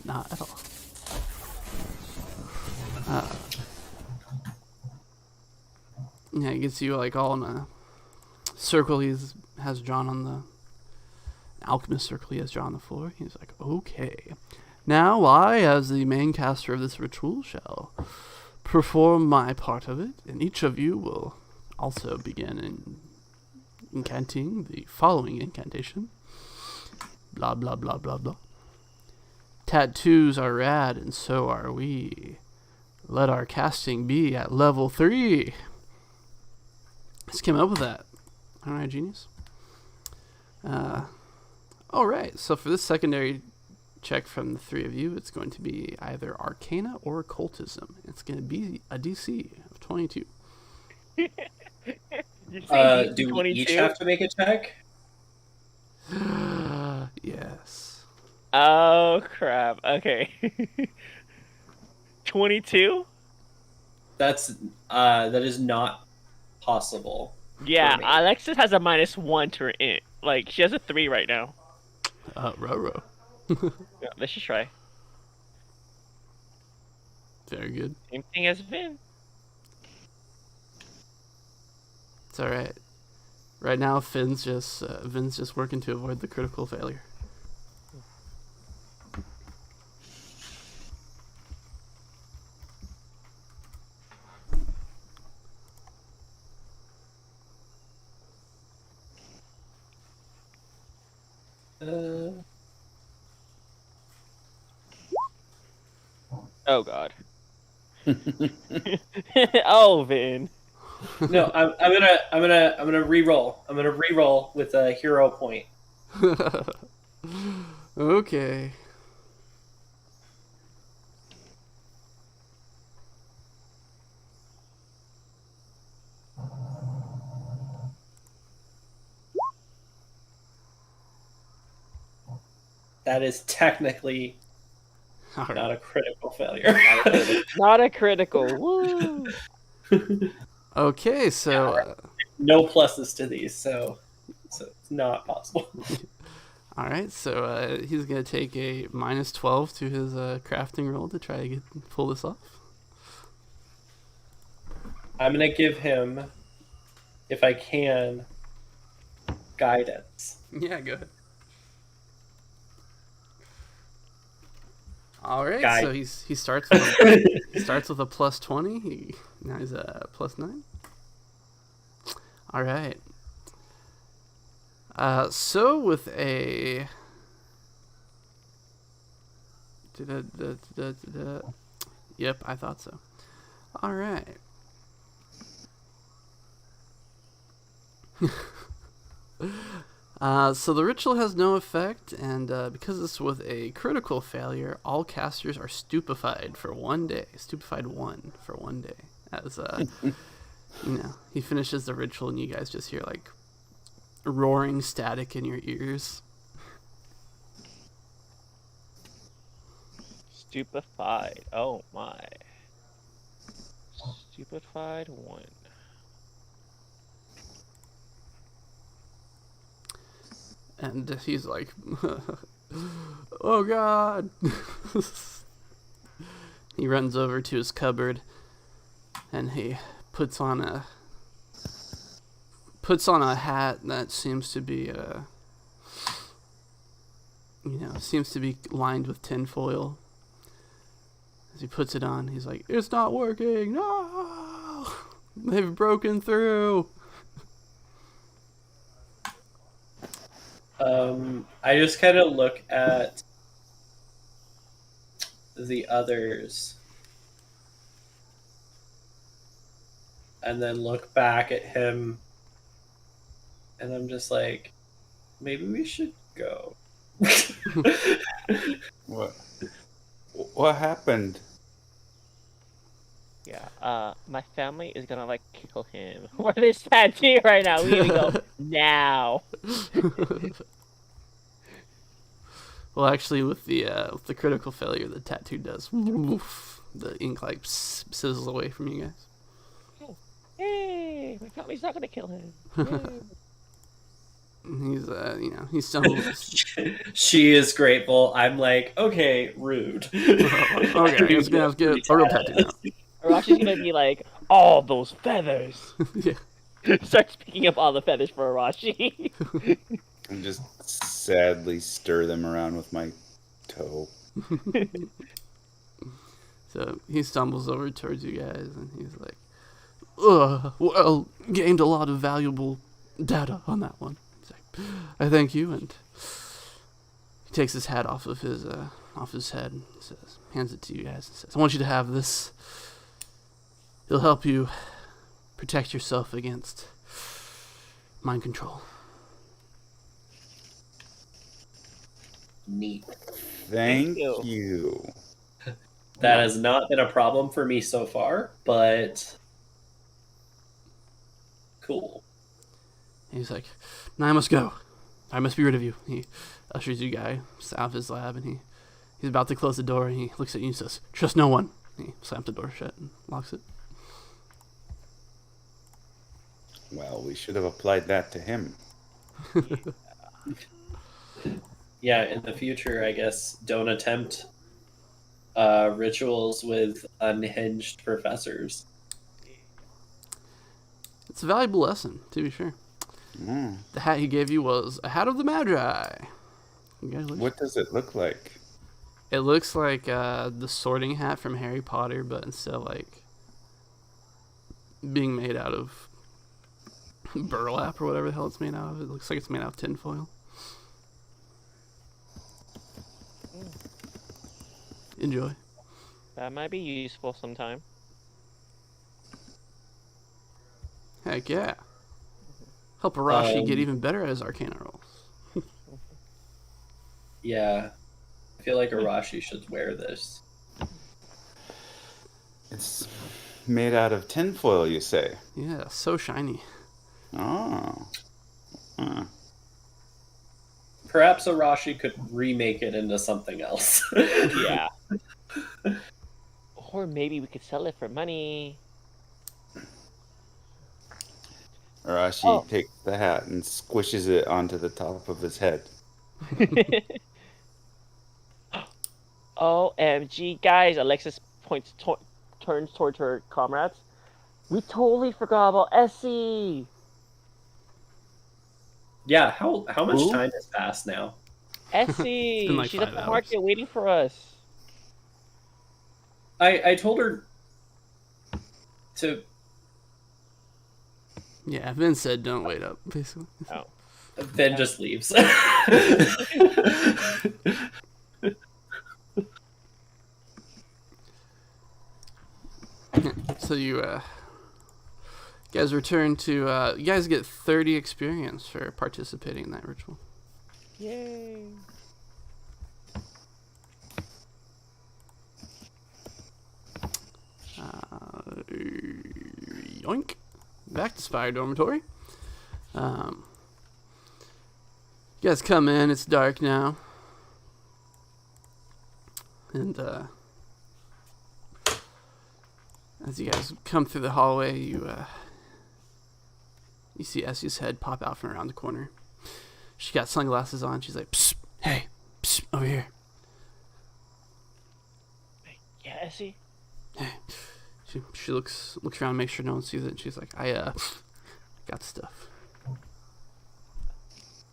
Not at all. Yeah, he gets you like all in a circle has drawn on the... alchemist circle he has drawn on the floor. He's like, okay. Now I, as the main caster of this ritual, shall perform my part of it, and each of you will also begin incanting the following incantation. Blah, blah, blah, blah, blah. Tattoos are rad, and so are we. Let our casting be at level 3. Just came up with that. Alright, genius. Alright, so for this secondary check from the three of you, it's going to be either Arcana or Occultism. It's going to be a DC of 22. Do we each have to make a check? Yes. Oh, crap. Okay. 22? That is not possible. Yeah, Alexis has a -1 to her int. Like, she has a 3 right now. Roro. Yeah, let's just try. Very good. Same thing as Vin. It's alright. Right now, Vin's just working to avoid the critical failure. Oh God. Oh, Vin. No, I'm gonna re-roll. I'm gonna re-roll with a hero point. Okay. That is technically All not right. a critical failure. Not a critical. Woo. Okay, so No pluses to these, so it's not possible. all right, so he's gonna take a -12 to his crafting roll to try to pull this off. I'm gonna give him, if I can, guidance. Yeah, go ahead. All right, Guide. so he starts with a +20. Now he's a +9. All right. So with a yep, I thought so. All right. So the ritual has no effect, and because it's with a critical failure, all casters are stupefied for 1 day. Stupefied 1 for 1 day. As he finishes the ritual, and you guys just hear like roaring static in your ears. Stupefied. Oh my. Stupefied 1. And he's like, oh God. He runs over to his cupboard and he puts on a hat that seems to be lined with tinfoil. As he puts it on, he's like, it's not working. No, they've broken through. I just kind of look at the others and then look back at him, and I'm just like, maybe we should go. What happened? Yeah, my family is gonna like kill him. What is tattoo right now? We need to go now. Well, actually, with the critical failure, the tattoo does. The ink like sizzles away from you guys. Hey, my family's not gonna kill him. He's he stumbles. She is grateful. I'm like, okay, rude. Okay, let's get a real tattoo now. Arashi's gonna be like, all those feathers. Yeah. Starts picking up all the feathers for Arashi. And just sadly stir them around with my toe. So he stumbles over towards you guys and he's like, well, gained a lot of valuable data on that one. He's like, I thank you. And he takes his hat off of his head and hands it to you guys and says, I want you to have this. It'll help you protect yourself against mind control. Neat. Thank you. That has not been a problem for me so far, but cool. And he's like, now I must go. I must be rid of you. He ushers you guys out of his lab, and he's about to close the door, and he looks at you and says, trust no one. And he slams the door shut and locks it. Well, we should have applied that to him. Yeah, in the future, I guess, don't attempt rituals with unhinged professors. It's a valuable lesson, to be sure. Mm. The hat he gave you was a hat of the Magi. What does it look like? It looks like the sorting hat from Harry Potter, but instead of like being made out of burlap or whatever the hell it's made out of, it looks like it's made out of tinfoil. enjoy. That might be useful sometime. Heck yeah. Help Arashi get even better at his Arcana rolls. Yeah. I feel like Arashi should wear this. It's made out of tinfoil, you say? Yeah, so shiny. Oh. Perhaps Arashi could remake it into something else. Yeah. Or maybe we could sell it for money. Arashi takes the hat and squishes it onto the top of his head. OMG, guys! Alexis turns towards her comrades. We totally forgot about Essie. Yeah, how much time has passed now? Essie, been like she's at 5 the hours. market waiting for us. I told her to. Yeah, Vince said don't wait up, basically. Oh. Then just leaves. So you guys return to you guys get 30 experience for participating in that ritual. Yay! Yoink. Back to Spire Dormitory. You guys come in, it's dark now. And as you guys come through the hallway, you see Essie's head pop out from around the corner. She got sunglasses on. She's like, psst, hey, psst, over here. Yeah, Essie? Hey. She looks around, makes sure no one sees it, and she's like, I got stuff.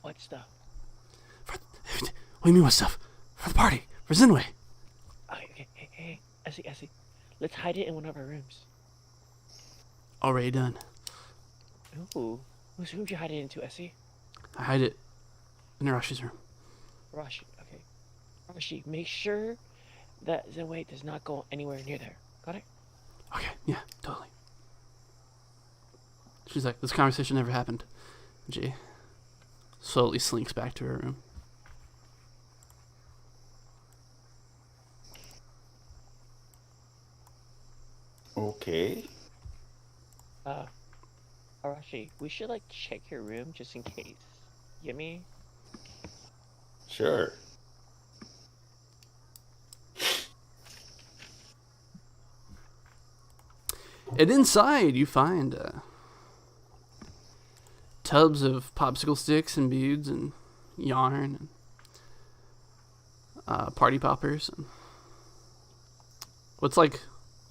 What stuff? What do you mean what stuff? For the party, for Zinwei. Hey, Essie, let's hide it in one of our rooms. Already done. Ooh, whose room did you hide it into, Essie? I hide it in Arashi's room. Arashi, okay. Arashi, make sure that Zenwei does not go anywhere near there. Got it? Okay, yeah, totally. She's like, this conversation never happened. She slowly slinks back to her room. Okay. Arashi, we should check your room just in case. You get me? Sure. And inside, you find tubs of popsicle sticks and beads and yarn and party poppers. And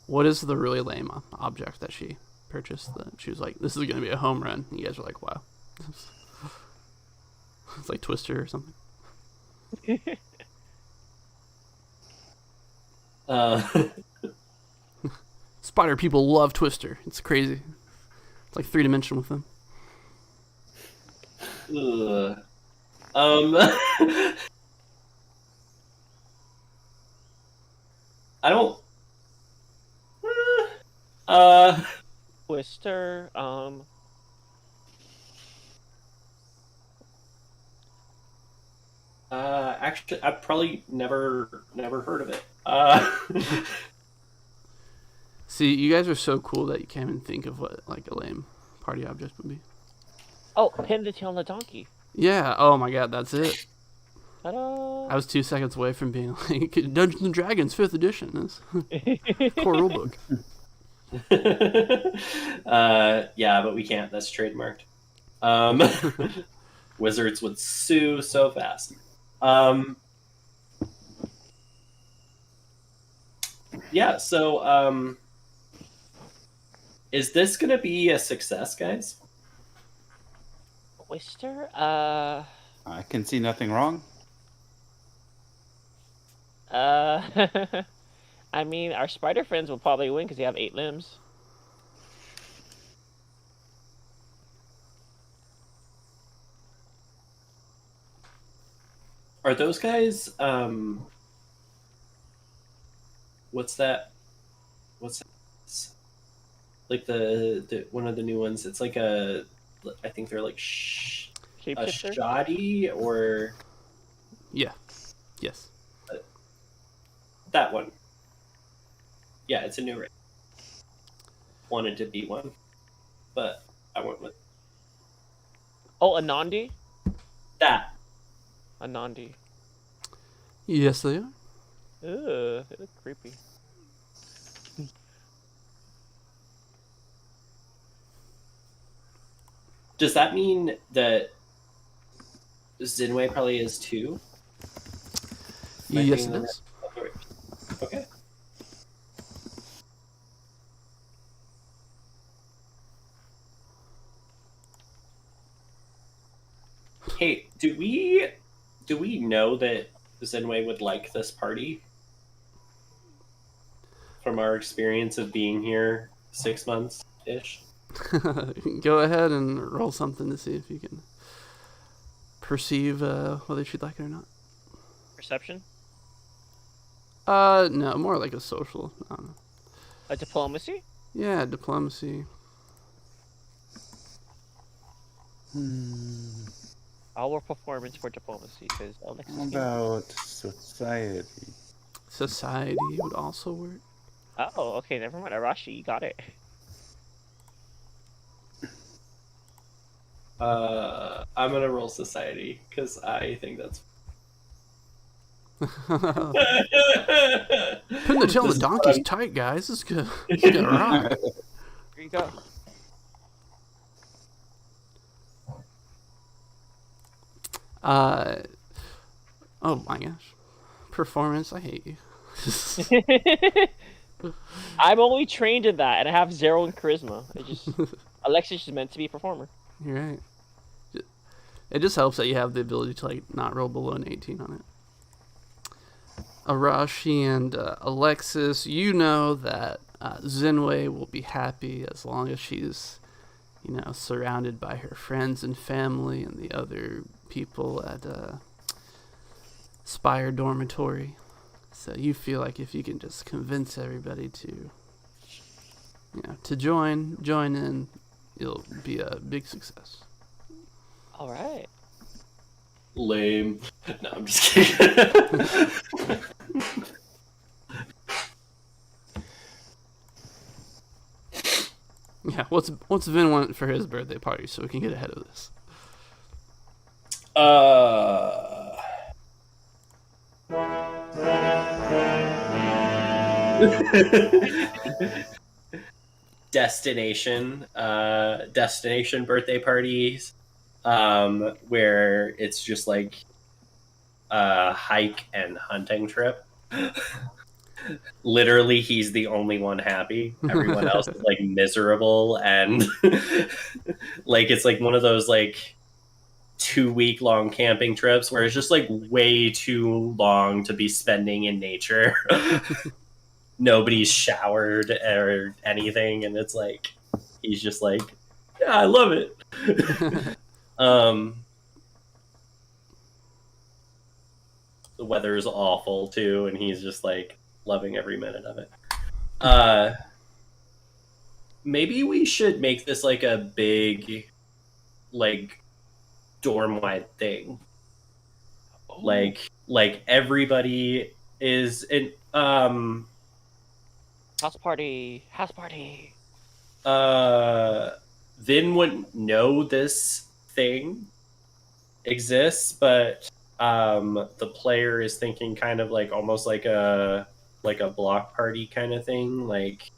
what is the really lame object that she purchased? That she was like, this is going to be a home run. And you guys were like, wow. It's like Twister or something. Spider people love Twister. It's crazy. It's like 3-dimensional with them. I don't. Twister, Actually, I've probably never heard of it. See, you guys are so cool that you can't even think of what a lame party object would be. Oh, pin the tail on the donkey. Yeah. Oh my God, that's it. Ta-da! I was 2 seconds away from being like Dungeons and Dragons 5th edition. That's core rulebook. Yeah, but we can't. That's trademarked. Wizards would sue so fast. Yeah, so is this gonna be a success, guys? Twister? I can see nothing wrong. I mean, our spider friends will probably win because they have 8 limbs. Are those guys what's that? What's that? Like the one of the new ones. It's like I think they're like a shoddy or yeah, yes, that one. Yeah, it's a new race. Wanted to be one, but I went with Anandi. That. Anandi. Yes, they are. Ugh, they look creepy. Does that mean that Zinwei probably is too? Yes, it does. Okay. Hey, do we know that Zenwei would like this party? From our experience of being here 6 months ish. Go ahead and roll something to see if you can perceive whether she'd like it or not. Perception? No, more like a social. I don't know. A diplomacy? Yeah, diplomacy. Our performance for diplomacy, because Alexis. How about society? Society would also work. Oh, okay, never mind. Arashi, you got it. I'm gonna roll society because I think that's. Putting the tail of the donkey's tight, guys. This is good. It's gonna rock. Here you go. Oh my gosh. Performance, I hate you. I'm only trained in that, and I have 0 in charisma. Alexis is meant to be a performer. You're right. It just helps that you have the ability to like not roll below an 18 on it. Arashi and Alexis, you know that Zinwei will be happy as long as she's, surrounded by her friends and family and the other people at Spire Dormitory. So you feel like if you can just convince everybody to join in, it'll be a big success. All right. Lame. No, I'm just kidding. Yeah, what's Vin want for his birthday party so we can get ahead of this? Destination birthday parties, where it's just like a hike and hunting trip. Literally, he's the only one happy. Everyone else is like miserable, and like it's like one of those like 2-week long camping trips where it's just like way too long to be spending in nature. Nobody's showered or anything, and it's like he's just like, yeah, I love it. The weather is awful too, and he's just like loving every minute of it. Maybe we should make this like a big, like, dorm-wide thing. Like everybody is in house party. Vin wouldn't know this thing exists, but the player is thinking kind of like almost like a block party kind of thing. Like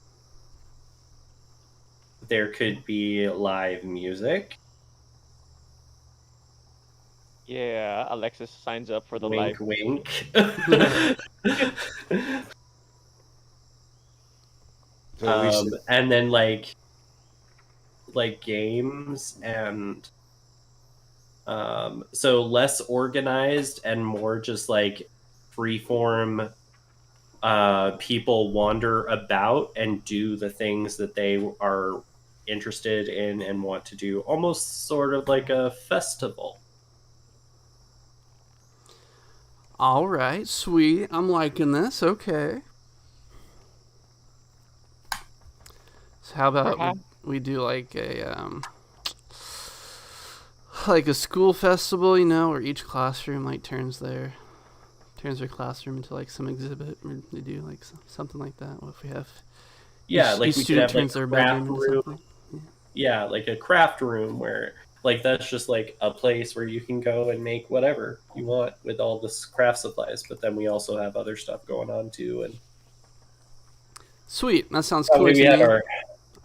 there could be live music. Yeah, Alexis signs up for the wink, live. Wink. And then like games and so less organized and more just like freeform. People wander about and do the things that they are interested in and want to do, almost sort of like a festival. All right, sweet. I'm liking this. Okay. How about we do like a school festival, where each classroom like turns their classroom into like some exhibit, or they do like something like that. What if we have each we student could have turns their bedroom into something? Yeah, like a craft room where like that's just like a place where you can go and make whatever you want with all this craft supplies. But then we also have other stuff going on too, and sweet. That sounds cool to me.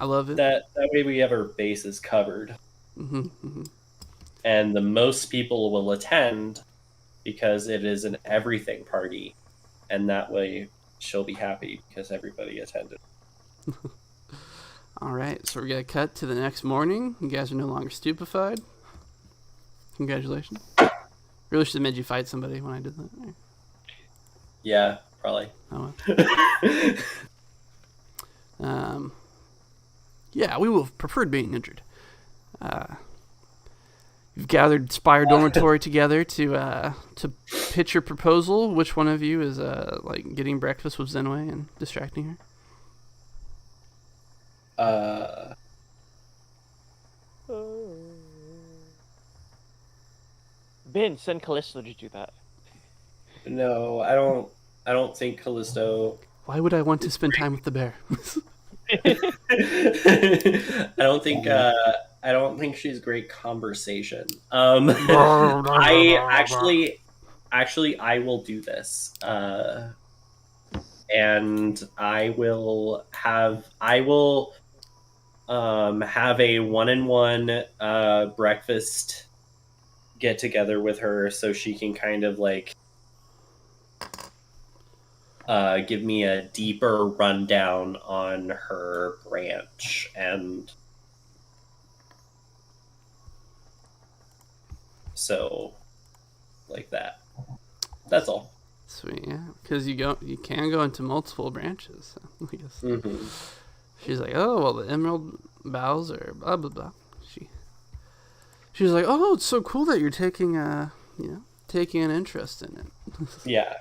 I love it. That way we have our bases covered. And the most people will attend because it is an everything party, and that way she'll be happy because everybody attended. All right, so we're gonna cut to the next morning. You guys are no longer stupefied. Congratulations. Really should have made you fight somebody when I did that. Yeah, probably. Oh well. Yeah, we would have preferred being injured. You've gathered Spire Dormitory together to pitch your proposal. Which one of you is like getting breakfast with Zenway and distracting her? Ben, send Callisto to do that. No, I don't think Callisto. Why would I want to spend time with the bear? I don't think she's great conversation. I will do this. And I will have a 1-on-1 breakfast get together with her so she can kind of like give me a deeper rundown on her branch and so like that. That's all. Sweet, yeah, because you can go into multiple branches. So I guess. She's like, oh well, the emerald boughs are blah blah blah. She was like, oh, it's so cool that you're taking an interest in it. Yeah,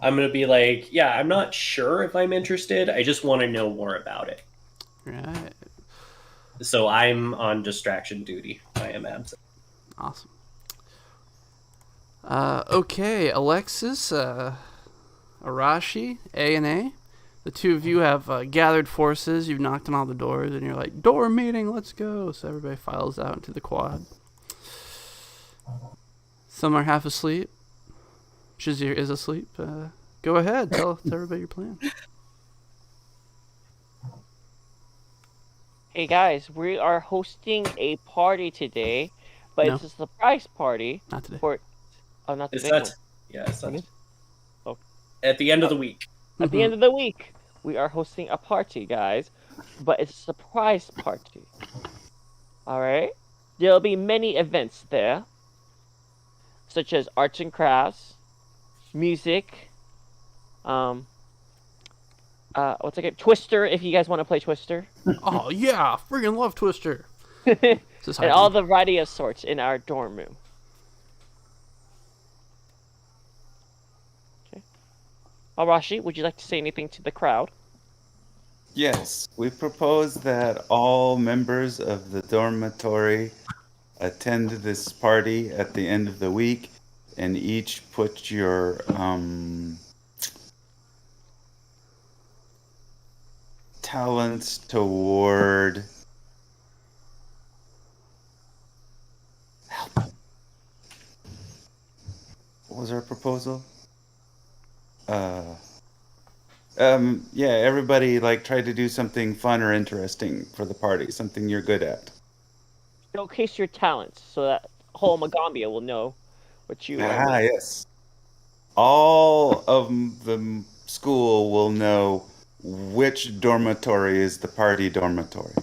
I'm gonna be like, yeah, I'm not sure if I'm interested. I just want to know more about it. Right. So I'm on distraction duty. I am absent. Awesome. Okay, Alexis, Arashi, A and A. The two of you have gathered forces. You've knocked on all the doors, and you're like, door meeting, let's go. So everybody files out into the quad. Some are half asleep. Shazir is asleep. Go ahead, tell everybody your plan. Hey guys, we are hosting a party today, but it's a surprise party. Not today. Not today. It's not. Oh. At the end of the week. At the end of the week, we are hosting a party, guys, but it's a surprise party. All right? There'll be many events there, such as arts and crafts, music, what's it? Twister, if you guys want to play Twister. Oh yeah, friggin' love Twister. And all the variety of sorts in our dorm room. Okay. Arashi, would you like to say anything to the crowd? Yes, we propose that all members of the dormitory attend this party at the end of the week and each put your talents toward help. What was our proposal? Yeah, everybody like try to do something fun or interesting for the party, something you're good at. Showcase your talents so that whole Magambia will know what you are. Yes. All of the school will know which dormitory is the party dormitory.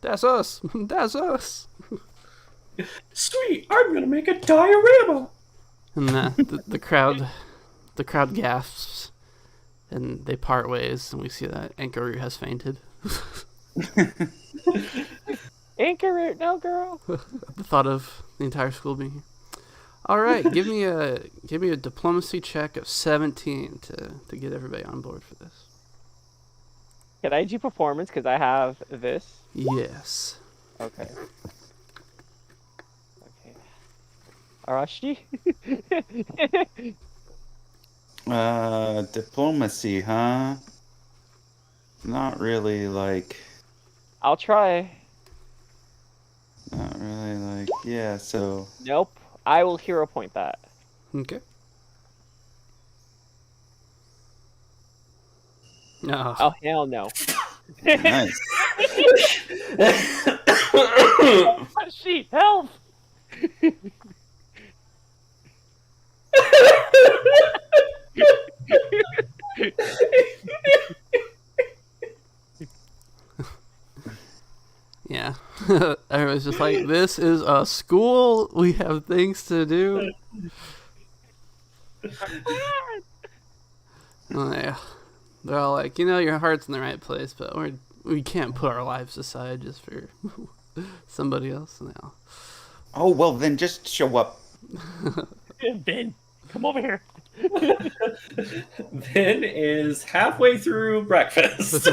That's us. That's us. Sweet, I'm gonna make a diorama. And the crowd gasps, and they part ways, and we see that Anchor has fainted. Anchor, no girl. The thought of the entire school being here. All right, give me a diplomacy check of 17 to get everybody on board for this. Can I do performance because I have this? Yes. Okay. Okay. Arashi? Diplomacy, huh? Not really like. I'll try. Not really like. Yeah. So. Nope. I will hero point that. Okay. Oh. Oh, hell no. Nice. Arashi, help! Yeah. Everyone's just like, this is a school. We have things to do. Oh, yeah. They're all like, your heart's in the right place, but we can't put our lives aside just for somebody else now. Oh, well, then just show up. Ben, come over here. Ben is halfway through breakfast.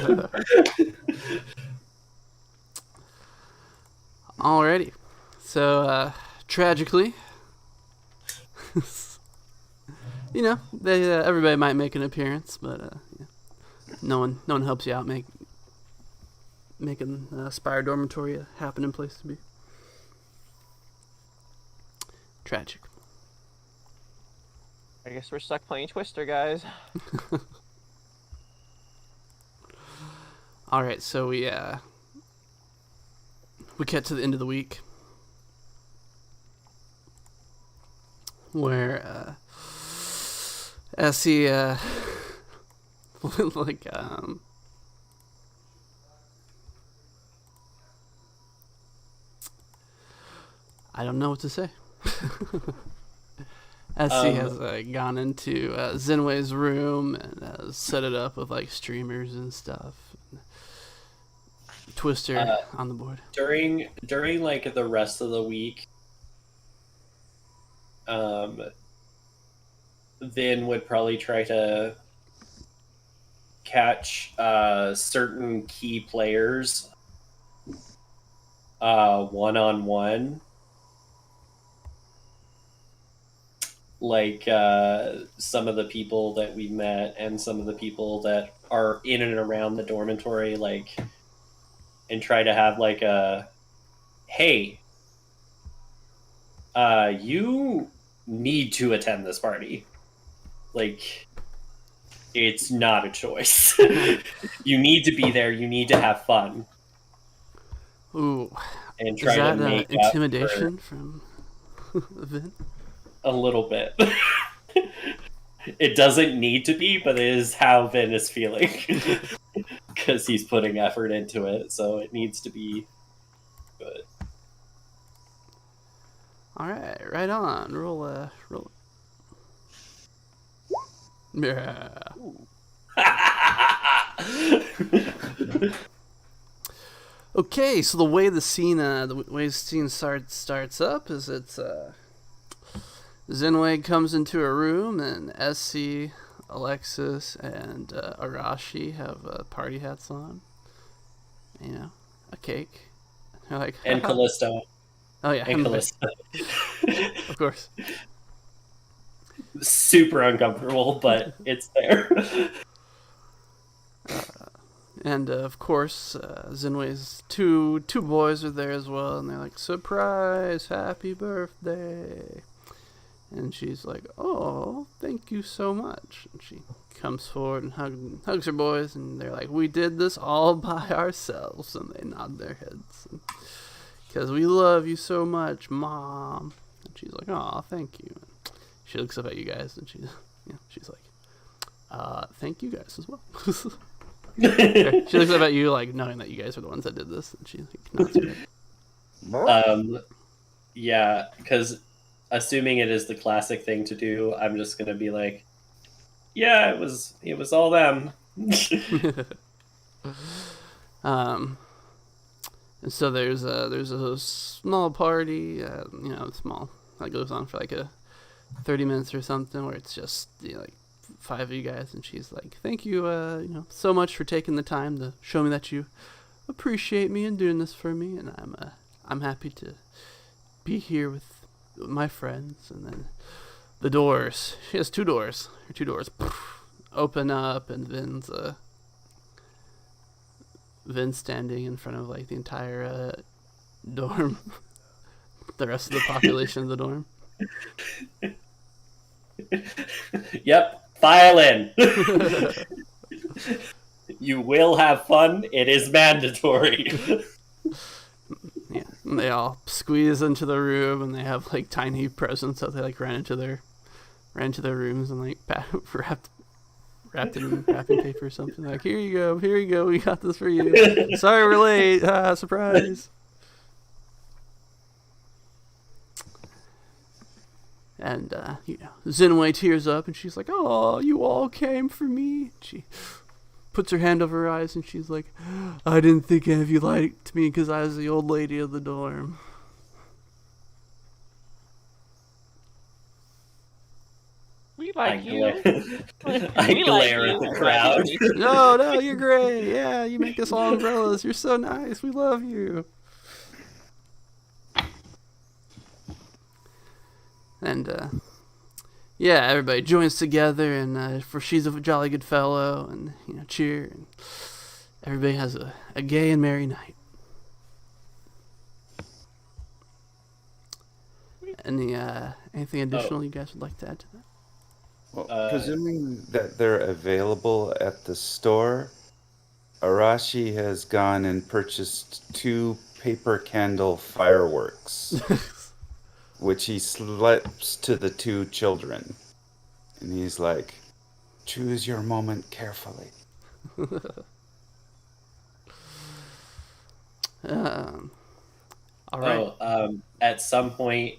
Alrighty. So, tragically, everybody might make an appearance, but yeah. no one helps you out making Spire Dormitory a happening place to be. Tragic. I guess we're stuck playing Twister, guys. All right, so we get to the end of the week where Essie like I don't know what to say. Essie has gone into Zenwei's room and set it up with like streamers and stuff. Twister on the board. During like the rest of the week, Vin would probably try to catch certain key players one-on-one. Like some of the people that we met and some of the people that are in and around the dormitory, like, and try to have like a, hey, you need to attend this party. Like, it's not a choice. You need to be there. You need to have fun. Ooh. And try to make intimidation from Vin? A little bit. It doesn't need to be, but it is how Vin is feeling. Because he's putting effort into it, so it needs to be good. Alright, right on. Roll. Yeah. Okay, so the way the scene starts up is it's Zenwei comes into a room and SC, Alexis, and Arashi have party hats on. A cake. They're like, and Callisto. Oh yeah, and Callisto. Of course. Super uncomfortable, but it's there. And of course, Zenwei's two boys are there as well, and they're like, surprise, happy birthday. And she's like, oh, thank you so much. And she comes forward and hugs her boys, and they're like, we did this all by ourselves. And they nod their heads. Because we love you so much, Mom. And she's like, oh, thank you. And she looks up at you guys, and she's like, thank you guys as well. She looks up at you, like, knowing that you guys are the ones that did this. And she's like, no, it's okay. Yeah, because assuming it is the classic thing to do, I'm just gonna be like, yeah, it was all them. And so there's a small party, small, that goes on for like 30 minutes or something, where it's just like 5 of you guys, and she's like, "Thank you, so much for taking the time to show me that you appreciate me and doing this for me, and I'm happy to be here with my friends." And then the doors. She has 2 doors. Her 2 doors open up, and Vin's standing in front of like the entire dorm, the rest of the population of the dorm. Yep, file in. You will have fun. It is mandatory. Yeah, and they all squeeze into the room, and they have like tiny presents that they like ran into their rooms and like wrapped in wrapping paper or something. Like, here you go, we got this for you. Sorry we're late. Surprise. And Zenwei tears up, and she's like, "Oh, you all came for me." She puts her hand over her eyes, and she's like, "I didn't think any of you liked me because I was the old lady of the dorm." We like you. I glare at the crowd. No, you're great. Yeah, you make us all umbrellas. You're so nice. We love you. And everybody joins together, and for she's a jolly good fellow, and cheer, and everybody has a gay and merry night. Anything additional you guys would like to add to that? Well, presuming that they're available at the store, Arashi has gone and purchased 2 paper candle fireworks, which he slips to the 2 children. And he's like, "Choose your moment carefully." All right. At some point,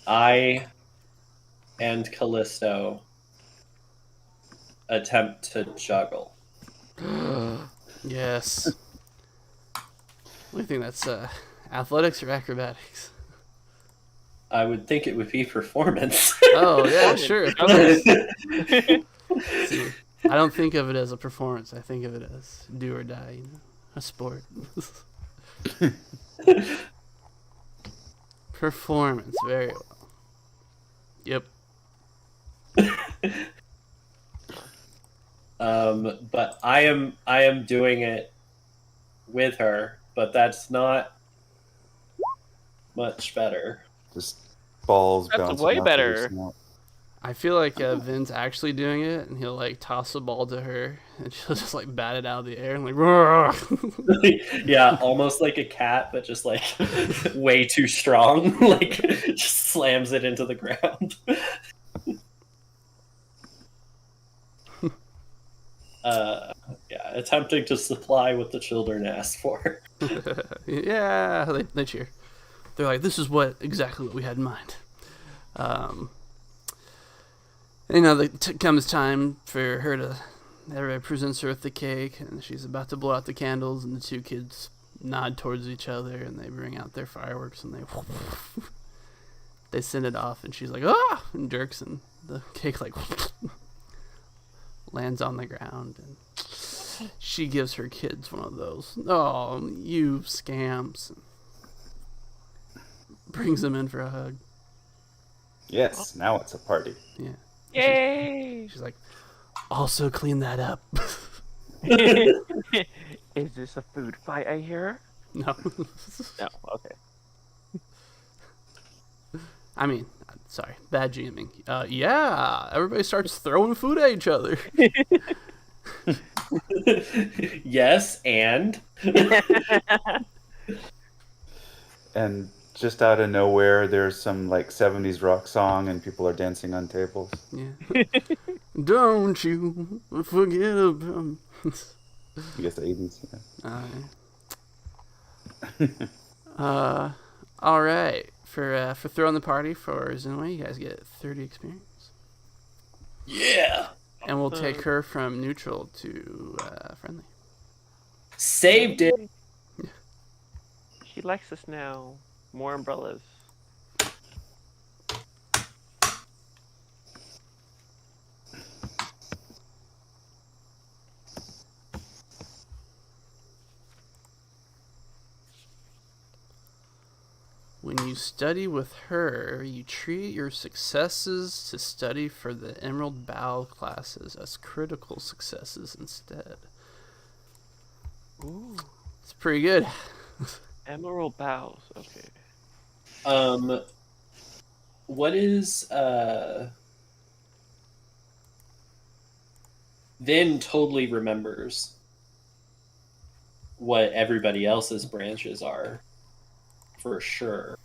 I and Callisto attempt to juggle. Yes. What do you think that's athletics or acrobatics? I would think it would be performance. Oh yeah, sure. See, I don't think of it as a performance. I think of it as do or die, a sport. Performance, very well. Yep. But I am doing it with her, but that's not much better. Just balls That's bouncing way off better. of your snout. I feel like Vin's actually doing it, and he'll like toss a ball to her, and she'll just like bat it out of the air and like. Yeah, almost like a cat, but just like way too strong. Like just slams it into the ground. Attempting to supply what the children asked for. Yeah, they cheer. They're like, "This is exactly what we had in mind." Comes time for her to. Everybody presents her with the cake, and she's about to blow out the candles, and the 2 kids nod towards each other, and they bring out their fireworks, and they send it off, and she's like, "Ah!" and jerks, and the cake like lands on the ground, and she gives her kids one of those. "Oh, you scamps!" and brings them in for a hug. Yes, now it's a party. Yeah. Yay! She's like, "Also clean that up." Is this a food fight I hear? No. No, okay. I mean, sorry, bad GMing. Yeah, everybody starts throwing food at each other. Yes, and And just out of nowhere, there's some like 70s rock song, and people are dancing on tables. Yeah. Don't you forget about. I guess 80s. Yeah. All right. For throwing the party for Zenwei, you guys get 30 experience. yeah. And we'll take her from neutral to friendly. Saved it. She likes us now. More umbrellas. When you study with her, you treat your successes to study for the Emerald Bow classes as critical successes instead. Ooh. It's pretty good. Emerald bows. Okay. What is Vin totally remembers what everybody else's branches are, for sure.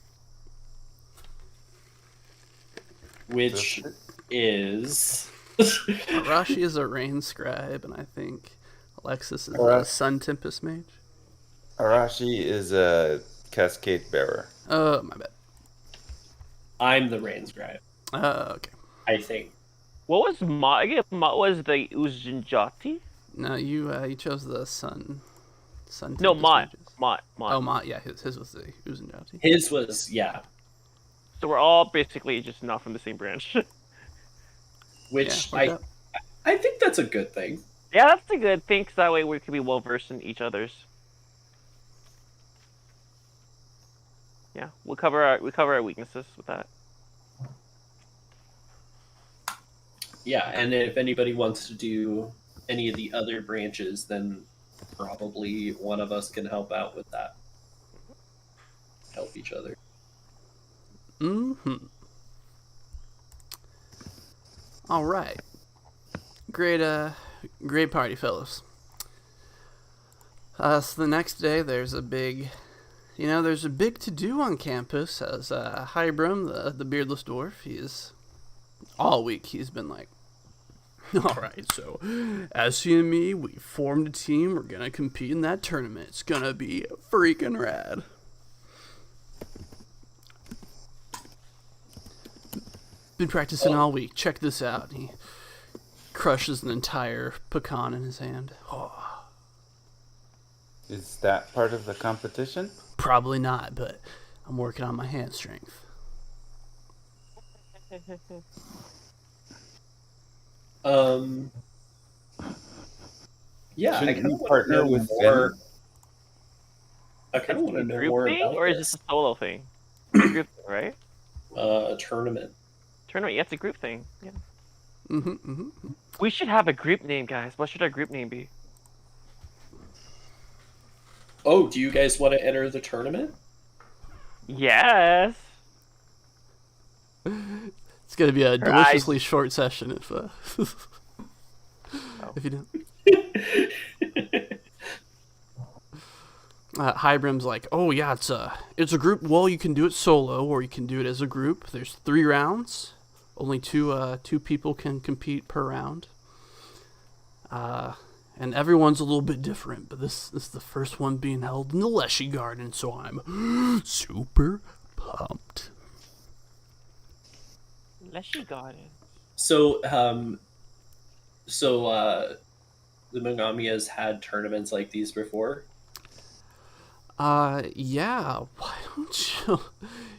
Which is Arashi is a rain scribe, and I think Alexis is a sun tempest mage. Arashi is a cascade bearer. Oh, my bad. I'm the rain scribe. Okay. I think. What was What was the Uzunjati? No, you chose the sun. Sun No, tempest mages. Mott. Oh, Mott. Yeah, his was the Uzunjati. His was, yeah. So we're all basically just not from the same branch. Which Yeah, I think that's a good thing. Yeah, that's a good thing, because that way we can be well versed in each other's. Yeah, we cover our weaknesses with that. Yeah, and if anybody wants to do any of the other branches, then probably one of us can help out with that. Help each other. Mm-hmm. All right. Great party, fellas. So the next day, there's a big to-do on campus as Hybrim, the beardless dwarf, all week he's been like, all right, so Essie and me, we formed a team. We're going to compete in that tournament. It's going to be freaking rad. Been practicing all week. Check this out. He crushes an entire pecan in his hand. Oh. Is that part of the competition? Probably not, but I'm working on my hand strength. Yeah, Shouldn't I kind you of want to partner know with more. Finn? I kind of want to know Group more thing, about or is this. this a solo thing? It's a group thing, right? Tournament. Tournament, yeah, it's a group thing. Yeah. Mm-hmm. We should have a group name, guys. What should our group name be? Oh, do you guys want to enter the tournament? Yes. It's gonna be a deliciously short session if if you don't. Hybrim's like, oh yeah, it's a group. Well, you can do it solo or you can do it as a group. There's 3 rounds. Only two people can compete per round. And everyone's a little bit different, but this is the first one being held in the Leshy Garden, so I'm super pumped. Leshy Garden. So, the Mogamias had tournaments like these before? Yeah, why don't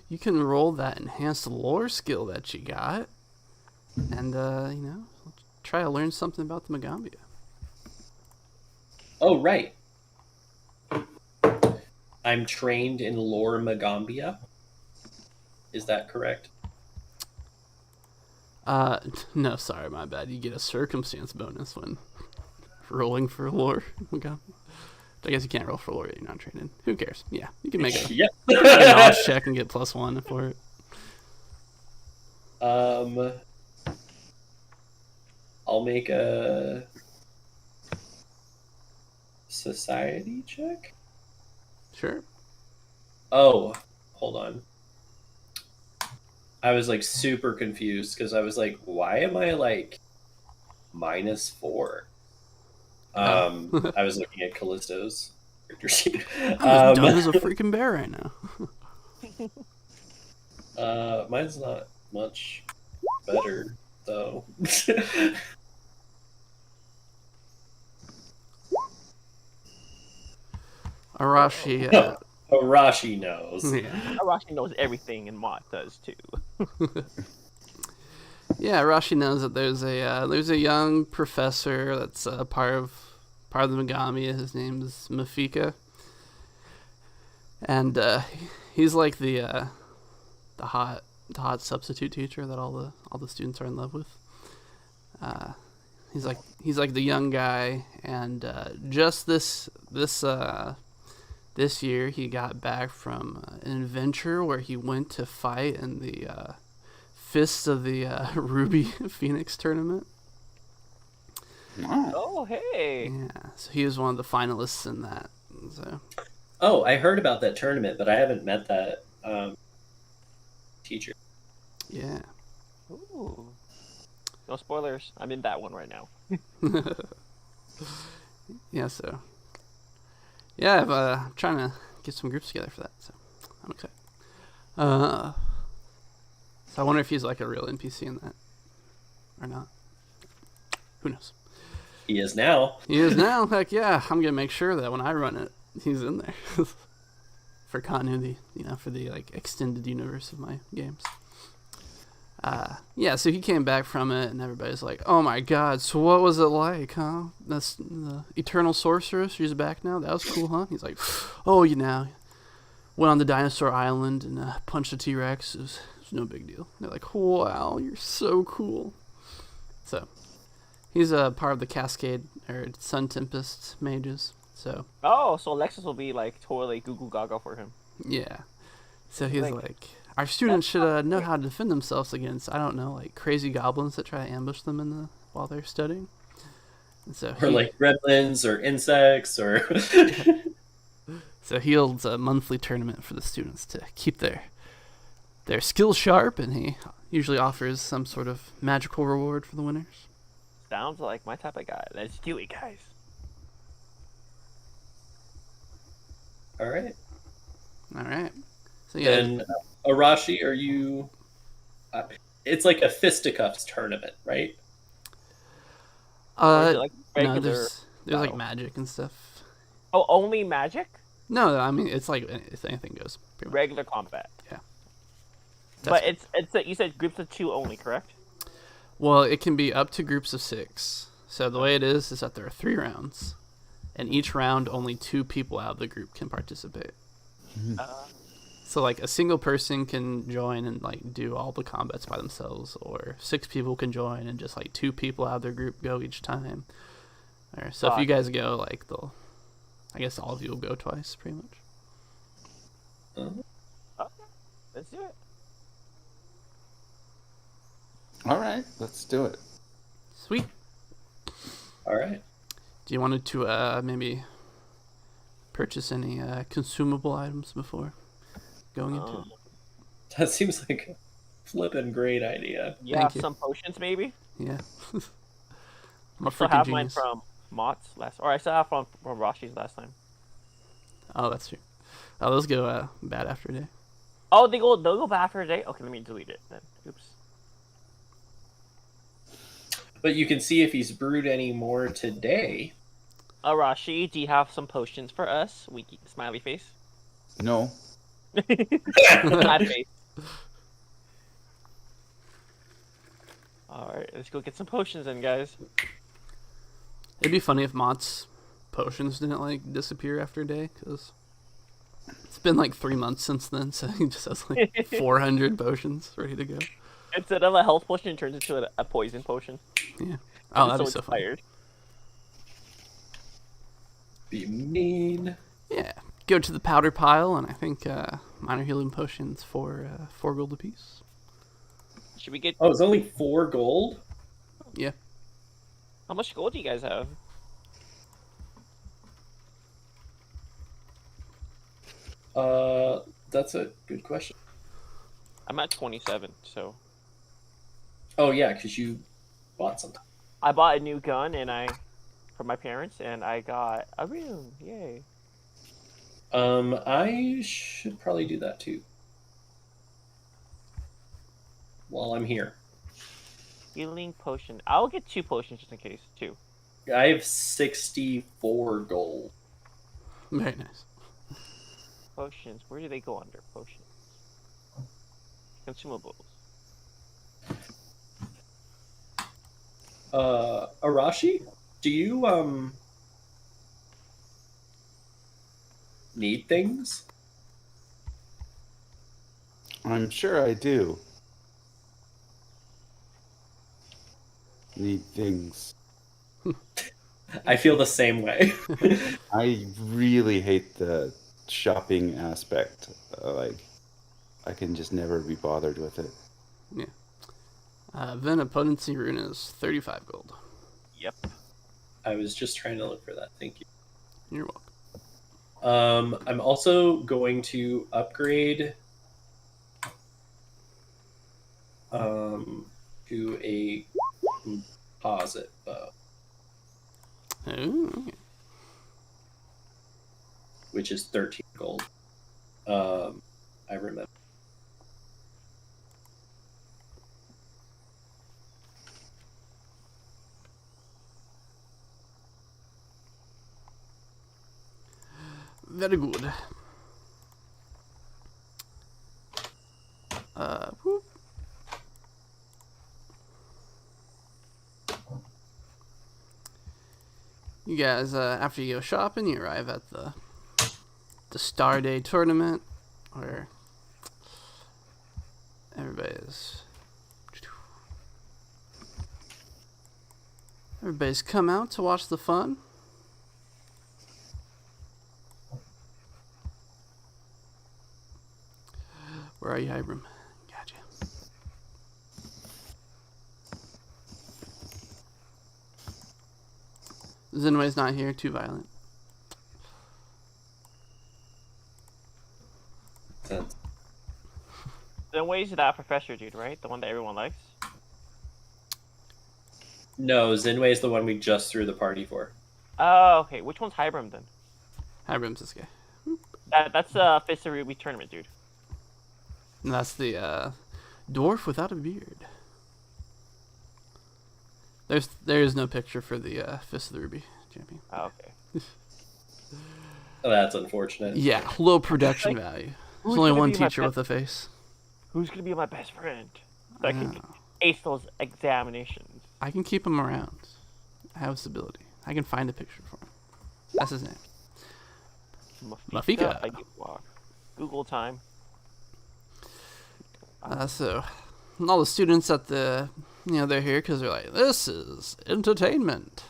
you can roll that enhanced lore skill that you got, and, try to learn something about the Mogambia. Oh, right. I'm trained in lore Mogambia. Is that correct? No, sorry, my bad. You get a circumstance bonus when rolling for lore Mogambia. I guess you can't roll for lore that you're not trained in. Who cares? Yeah, you can make a, make a knowledge check and get +1 for it. I'll make a society check. Sure. Oh, hold on. I was like super confused because I was like, why am I like -4? I was looking at Callisto's character sheet. I'm as dumb as a freaking bear right now. Mine's not much better though. Arashi. Arashi knows. Yeah. Arashi knows everything, and Mott does too. Yeah, Arashi knows that there's a young professor that's part of the Megami. His name is Mafika, and he's like the hot substitute teacher that all the students are in love with. He's like the young guy, and just this year he got back from an adventure where he went to fight in the Fists of the Ruby Phoenix tournament. Oh, hey! Yeah, so he was one of the finalists in that. So. Oh, I heard about that tournament, but I haven't met that teacher. Yeah. Ooh. No spoilers. I'm in that one right now. Yeah, so. Yeah, I'm trying to get some groups together for that, so I'm excited. So I wonder if he's like a real NPC in that. Or not. Who knows? He is now. He is now. Heck yeah, I'm going to make sure that when I run it, he's in there. For continuity, for the like extended universe of my games. Yeah, so he came back from it, and everybody's like, "Oh my god! So what was it like, huh? That's the Eternal Sorceress. She's back now. That was cool, huh?" He's like, "Oh, went on the dinosaur island and punched a T-Rex. It was no big deal." And they're like, "Wow, you're so cool." So he's a part of the Cascade or Sun Tempest mages. So. Oh, so Alexis will be like totally goo goo gaga for him. Yeah. So he's like our students should know how to defend themselves against, I don't know, like crazy goblins that try to ambush them while they're studying. And so or like gremlins or insects or. So he holds a monthly tournament for the students to keep their skills sharp, and he usually offers some sort of magical reward for the winners. Sounds like my type of guy. Let's do it, guys. All right. So yeah. And Arashi, are you? It's like a fisticuffs tournament, right? Like no, there's like magic and stuff. Oh, only magic? No, I mean it's like if anything goes. Regular combat. Yeah. But it's you said groups of 2 only, correct? Well, it can be up to groups of 6. So the way it is that there are 3 rounds, and each round only 2 people out of the group can participate. So like a single person can join and like do all the combats by themselves, or 6 people can join and just like 2 people out of their group go each time. Or so if you guys go, like I guess all of you will go twice, pretty much. Okay, let's do it. All right, let's do it. Sweet. All right. Do you wanted to maybe purchase any consumable items before going into it? That seems like a flippin' great idea. You have some potions, maybe? Yeah. I still have mine from Mott's I still have from Rashi's last time. Oh, that's true. Oh, those go bad after a day. Oh, they'll go bad after a day? Okay, let me delete it then. Oops. But you can see if he's brewed any more today. Arashi, do you have some potions for us? Smiley face. No. Sad face. Alright, let's go get some potions then, guys. It'd be funny if Mott's potions didn't like disappear after a day, because it's been like 3 months since then, so he just has like 400 potions ready to go. Instead of a health potion, it turns into a poison potion. Yeah. Oh, that'd be so fun. Be mean. Yeah. Go to the powder pile, and I think minor healing potions for 4 gold apiece. Should we get? Oh, it's only 4 gold. Yeah. How much gold do you guys have? That's a good question. I'm at 27, so. Oh yeah, because you bought something. I bought a new gun for my parents, and I got a room. Yay! I should probably do that too. While I'm here. Healing potion. I'll get 2 potions just in case. 2. I have 64 gold. Very nice. Potions. Where do they go under? Potions. Consumables. Arashi, do you need things? I'm sure I do. Need things. I feel the same way. I really hate the shopping aspect. I can just never be bothered with it. Yeah. Then potency rune is 35 gold. Yep. I was just trying to look for that. Thank you. You're welcome. I'm also going to upgrade to a composite bow, Ooh. which is 13 gold. I remember. Very good. Whoop. You guys, after you go shopping, you arrive at the Star Day tournament, where everybody's come out to watch the fun. Where are you, Hybrim? Gotcha. Zenway's not here. Too violent. Zenway's that professor dude, right? The one that everyone likes? No, Zinwei is the one we just threw the party for. Oh, okay. Which one's Hybrim then? Hybrim's this guy. That's Fist of Ruby tournament, dude. And that's the dwarf without a beard. There is no picture for the Fist of the Ruby champion. Oh, okay. Oh, that's unfortunate. Yeah, low production value. There's only one teacher with a face. Who's gonna be my best friend? So I can ace those examinations. I can keep him around. I have this ability. I can find a picture for him. That's his name. Mafika. I get walk. Google time. So, all the students at the, they're here because they're like, this is entertainment.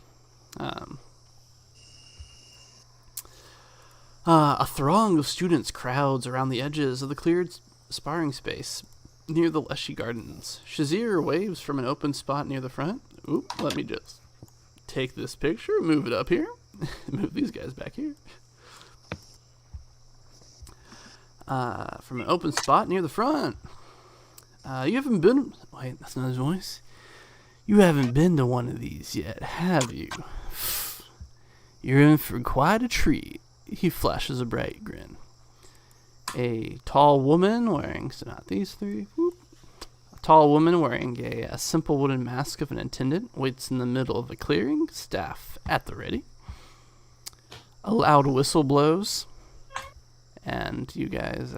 A throng of students crowds around the edges of the cleared sparring space near the Leshy Gardens. Shazir waves from an open spot near the front. Oop, let me just take this picture, move it up here, move these guys back here. From an open spot near the front. You haven't been... Wait, that's not his voice. You haven't been to one of these yet, have you? You're in for quite a treat. He flashes a bright grin. A tall woman wearing... So not these three. Whoop. A tall woman wearing a simple wooden mask of an attendant waits in the middle of the clearing, staff at the ready. A loud whistle blows. And you guys...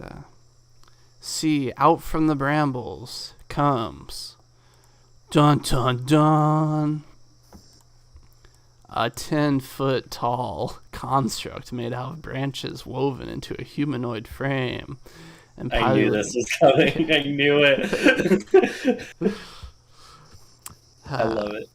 see, out from the brambles comes, dun dun dun, a 10-foot tall construct made out of branches woven into a humanoid frame. And I knew this was coming. I knew it. I love it.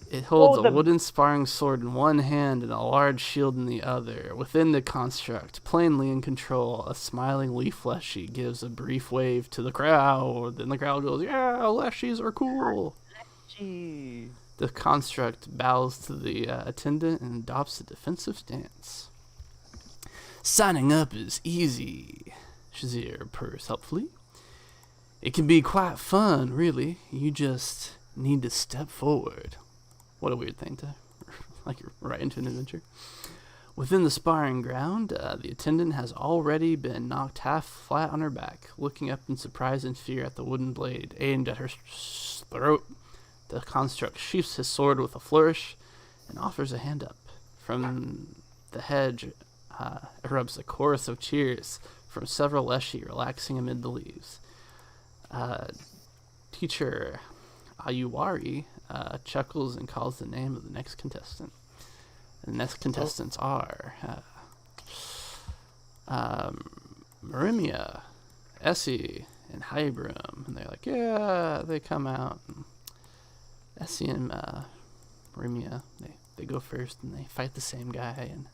It holds a wooden sparring sword in one hand and a large shield in the other. Within the construct, plainly in control, a smiling Leaf Leshy gives a brief wave to the crowd. Then the crowd goes, yeah, Leshies are cool. Leshy. The construct bows to the attendant and adopts a defensive stance. Signing up is easy, Shazir purrs helpfully. It can be quite fun, really. You just need to step forward. What a weird thing to, like, right into an adventure. Within the sparring ground, the attendant has already been knocked half flat on her back, looking up in surprise and fear at the wooden blade aimed at her throat. The construct sheaths his sword with a flourish and offers a hand up. From the hedge erupts a chorus of cheers from several Leshy relaxing amid the leaves. Teacher Ayuwari chuckles and calls the name of the next contestant. The next contestants are Marimia, Essie, and Hybrim. And they're like, yeah, they come out. And Essie and Marimia, they go first and they fight the same guy. And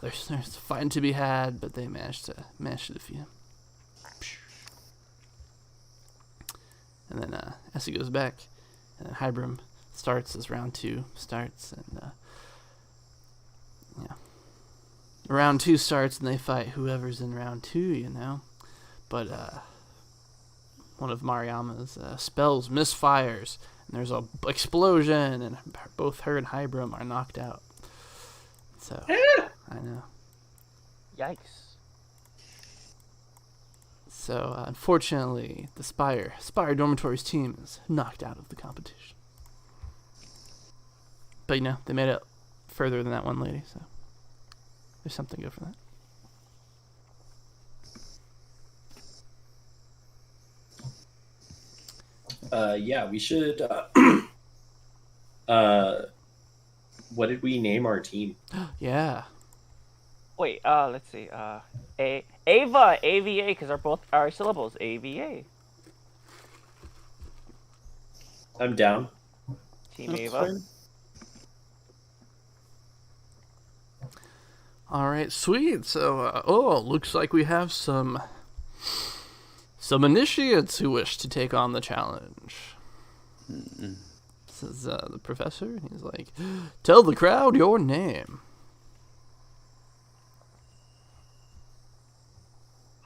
there's fighting to be had, but they manage to defeat him. And then Essie goes back, and then Hybrim starts as round 2 starts, and round 2 starts, and they fight whoever's in round 2, But one of Mariama's spells misfires, and there's a explosion, and both her and Hybrim are knocked out. So I know. Yikes. So, unfortunately, the Spire Dormitories team is knocked out of the competition. But, they made it further than that one lady, so there's something good for that. Yeah, we should... what did we name our team? Yeah. Wait, let's see. Ava, AVA, because our syllables, AVA. I'm down. Team Ava. All right, sweet. So, looks like we have some initiates who wish to take on the challenge. This is the professor. He's like, tell the crowd your name.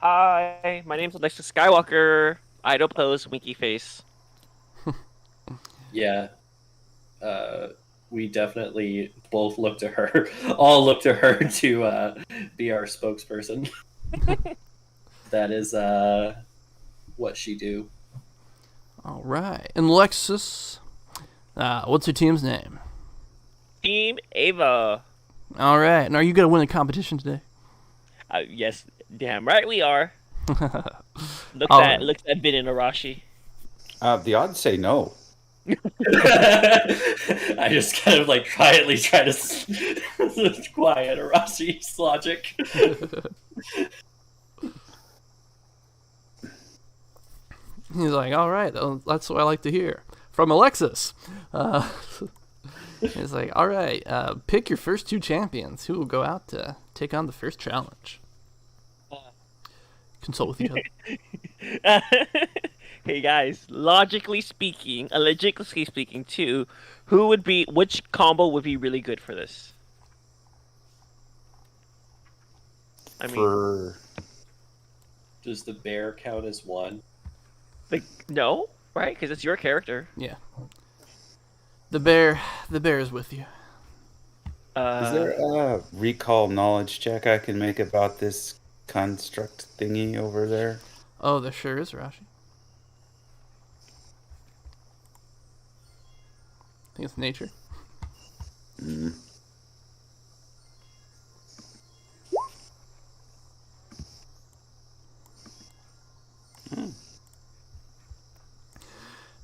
Hi, my name's Alexis Skywalker. Idol pose, winky face. Yeah. We definitely both look to her, all look to her to be our spokesperson. That is what she do. All right. And Alexis, what's your team's name? Team Ava. All right. And are you going to win the competition today? Yes, damn right we are. Look that bit in Arashi. The odds say no. I just kind of quietly try to quiet Arashi's logic. He's like, all right, that's what I like to hear. From Alexis. He's like, all right, pick your first 2 champions who will go out to take on the first challenge. Consult with each other. Hey guys, logically speaking too, which combo would be really good for this? Does the bear count as one? No, right? Because it's your character. Yeah. The bear is with you. Is there a recall knowledge check I can make about this construct thingy over there? Oh, there sure is, Rashi. I think it's nature.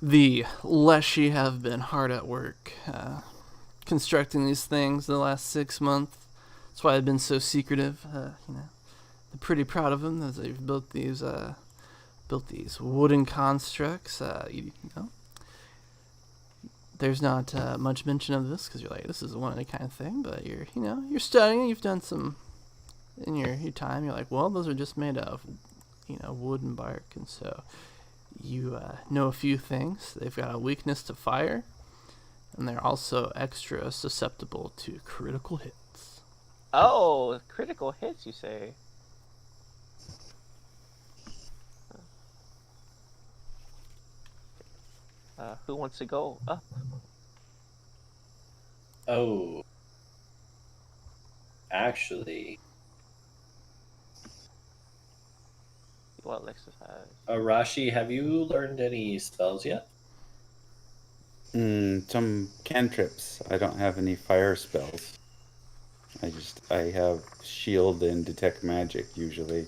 The Leshy have been hard at work constructing these things the last 6 months. That's why I've been so secretive. They're pretty proud of them as they've built these wooden constructs. There's not much mention of this because you're like, this is a one of a kind of thing. But you're studying. You've done some in your time. You're like, well, those are just made of wood and bark, and so you know a few things. They've got a weakness to fire, and they're also extra susceptible to critical hits. Oh, critical hits, you say? Who wants to go up? Oh. Actually. What Alexis has. Arashi, have you learned any spells yet? Some cantrips. I don't have any fire spells. I have shield and detect magic usually.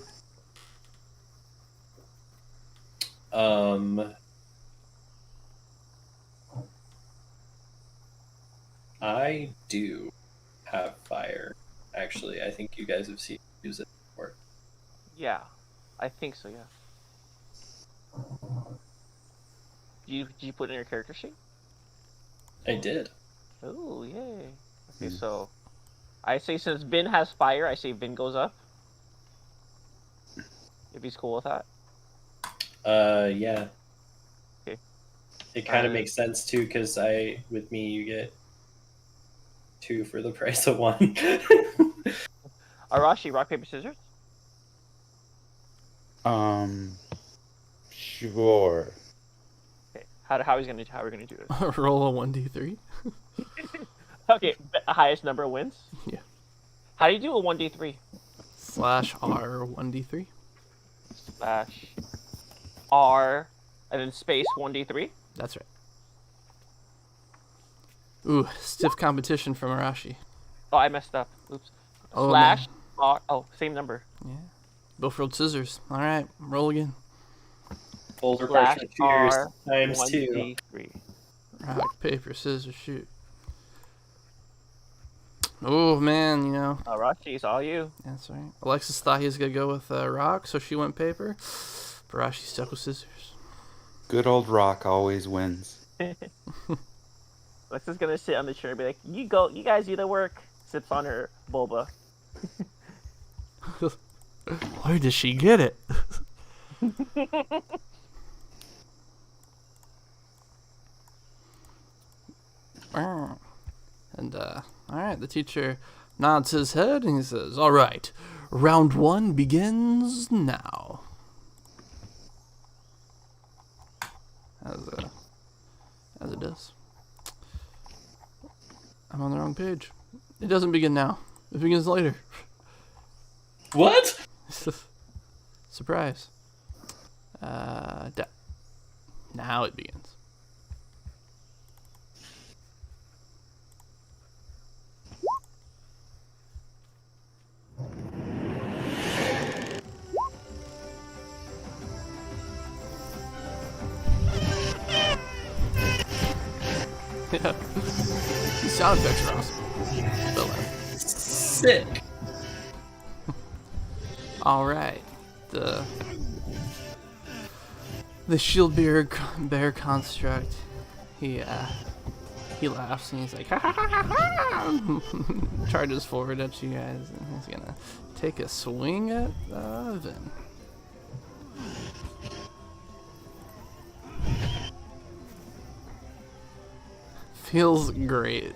I do have fire. Actually, I think you guys have seen me use it before. Yeah, I think so. Yeah. Did you put in your character sheet? I did. Oh, yay. Okay, so I say since Vin has fire, I say Vin goes up. If he's cool with that. Yeah. Okay. It kind of makes sense too, because with me you get 2 for the price of 1. Arashi, rock paper scissors. Sure. Okay. How are we gonna do it? Roll a 1d3. Okay, highest number wins. Yeah. How do you do a 1d3? /R 1d3. /R and then space 1d3. That's right. Ooh, stiff competition from Arashi. Oh, I messed up. Oops. Oh, /R. man. Oh, same number. Yeah. Both rolled scissors. All right, roll again. Boulder /R cheers times 2. 1d3. Rock, paper, scissors, shoot. Oh man, you know. Arashi, it's all you. That's right. Alexis thought he was gonna go with rock, so she went paper. Arashi stuck with scissors. Good old rock always wins. Alexis gonna sit on the chair and be like, you guys do the work. Sips on her boba. Where does she get it? And all right, the teacher nods his head and he says, "All right, round 1 begins now." As it does. I'm on the wrong page. It doesn't begin now. It begins later. What? Surprise. Now it begins. Yeah. These sound effects are awesome. But like, Sick. all right. The shield bear construct. He laughs and he's like, ha ha ha ha ha! Charges forward at you guys and he's gonna take a swing at Vin. Feels great.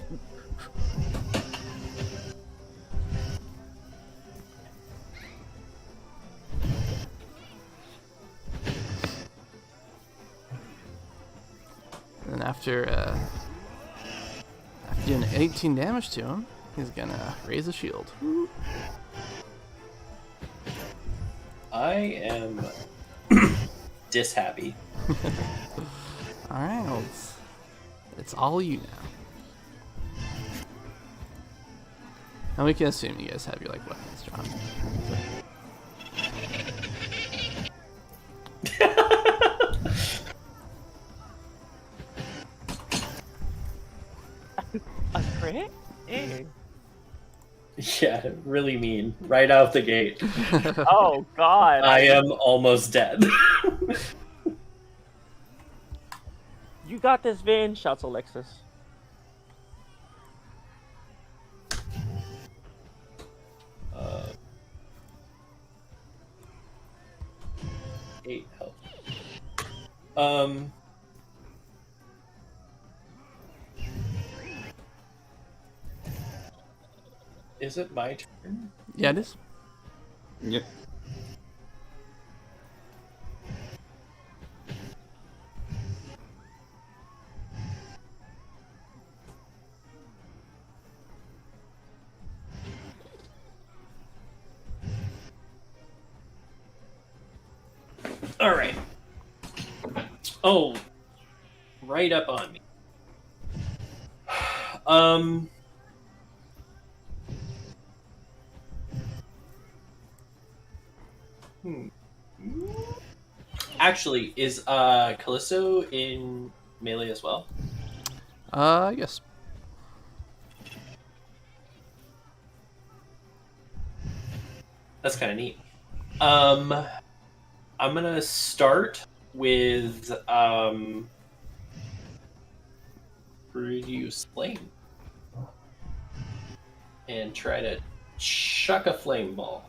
And after doing 18 damage to him, he's gonna raise a shield. I am dishappy. Alright, well, it's all you now. And we can assume you guys have your like weapons drawn. A crit? Ew. Yeah, really mean. Right out the gate. Oh god. I am almost dead. You got this, Vin, shouts Alexis. Eight health. Is it my turn? Yeah, it is. Yep. All right. Oh, right up on me. Actually, is Callisto in melee as well? Yes. That's kind of neat. I'm gonna start with reduce flame and try to chuck a flame ball.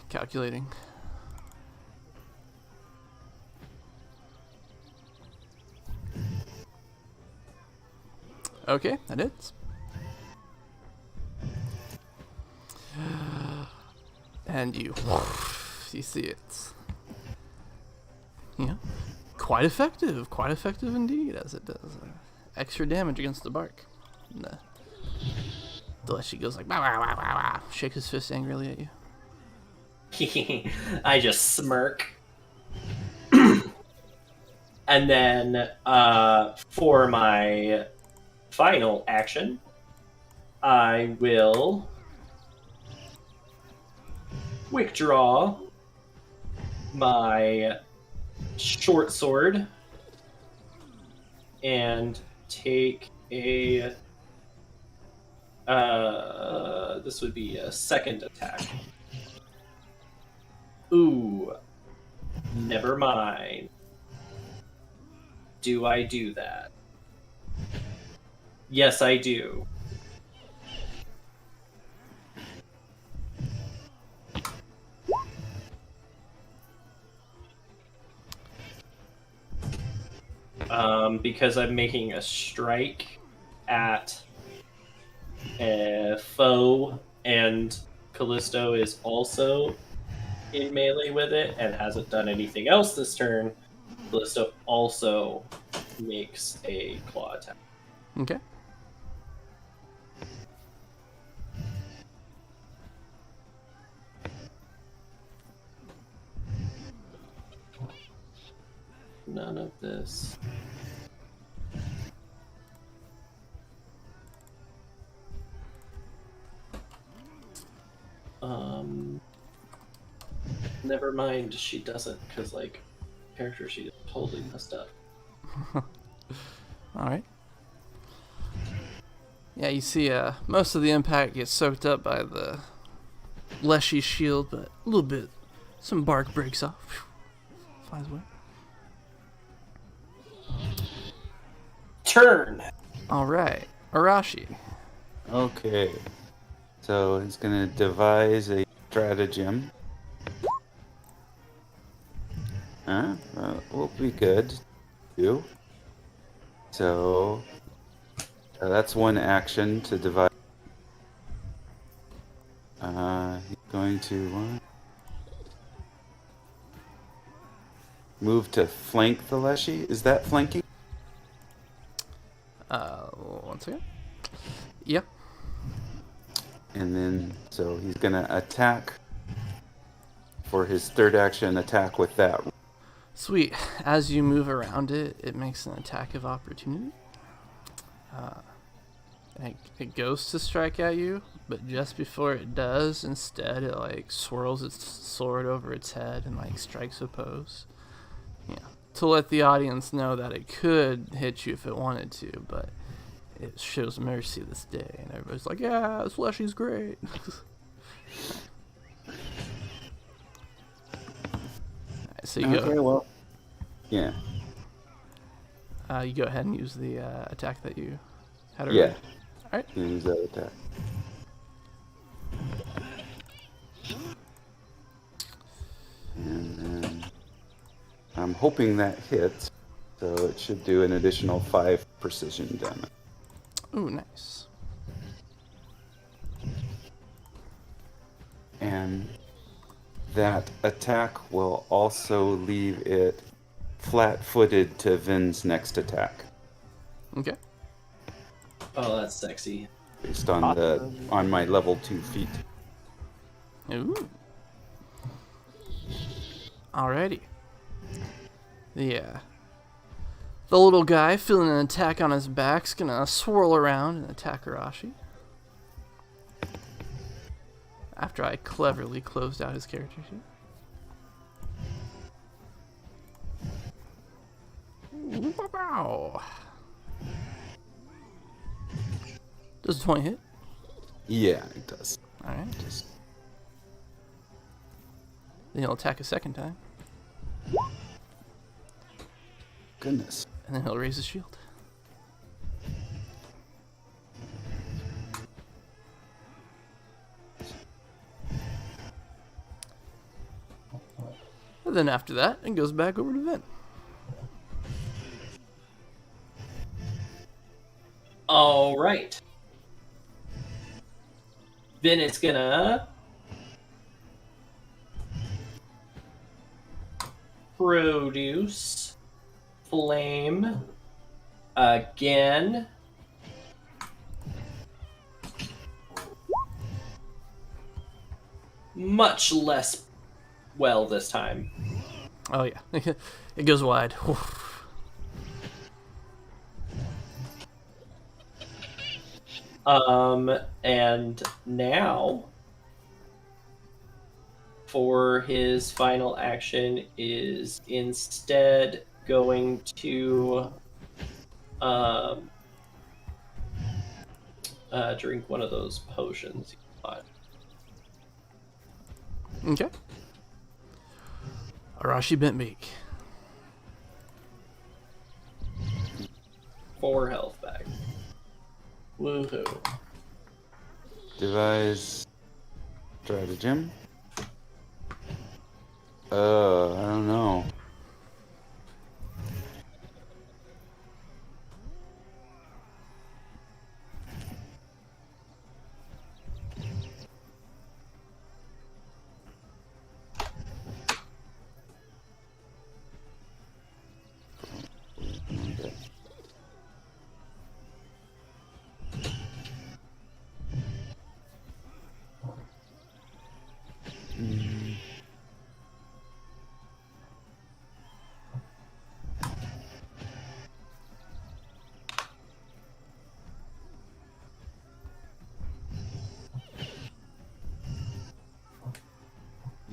Calculating. Okay, that is. And you see it. Yeah, quite effective indeed, as it does extra damage against the bark. And the Leshy goes like, "Bah, bah, bah, bah, bah," shakes his fist angrily at you. I just smirk. And then for my final action, I will withdraw my short sword and take a this would be a second attack. Ooh, never mind. Do I do that? Yes, I do. Because I'm making a strike at a foe, and Callisto is also in melee with it and hasn't done anything else this turn. Callisto also makes a claw attack. Okay. None of this. Never mind, she doesn't, because, like, character sheet is totally messed up. Alright. Yeah, you see most of the impact gets soaked up by the Leshy's shield, but a little bit, some bark breaks off. Flies away. Turn! Alright, Arashi. Okay. So he's going to devise a stratagem. Will be good. Too. So that's one action to devise. He's going to move to flank the Leshy. Is that flanking? One second. Yep. And then, so he's going to attack for his third action, attack with that. Sweet. As you move around it, it makes an attack of opportunity. It goes to strike at you, but just before it does, instead it like swirls its sword over its head and like strikes a pose. Yeah, to let the audience know that it could hit you if it wanted to, but it shows mercy this day, and everybody's like, "Yeah, Leshy's great." So you Okay, go. well, yeah. You go ahead and use the attack that you had Yeah. already. All right. Use that attack. And then I'm hoping that hits, so it should do an additional 5 precision damage. Ooh, nice. And that attack will also leave it flat-footed to Vin's next attack, Okay. Oh, that's sexy. based on my level 2 feat. Ooh. Alrighty. The little guy feeling an attack on his back's gonna swirl around and attack Arashi. After I cleverly closed out his character sheet. Wow. Does a 20 hit? Yeah, it does. Alright. Then he'll attack a second time. Goodness. And then he'll raise his shield. And then after that, it goes back over to Vin. All right. Then it's gonna produce flame again. Much less well this time. Oh yeah, it goes wide. And now for his final action is instead going to drink one of those potions. Okay. Arashi Bentbeak. 4 health back. Woohoo. Devise stratagem. I don't know.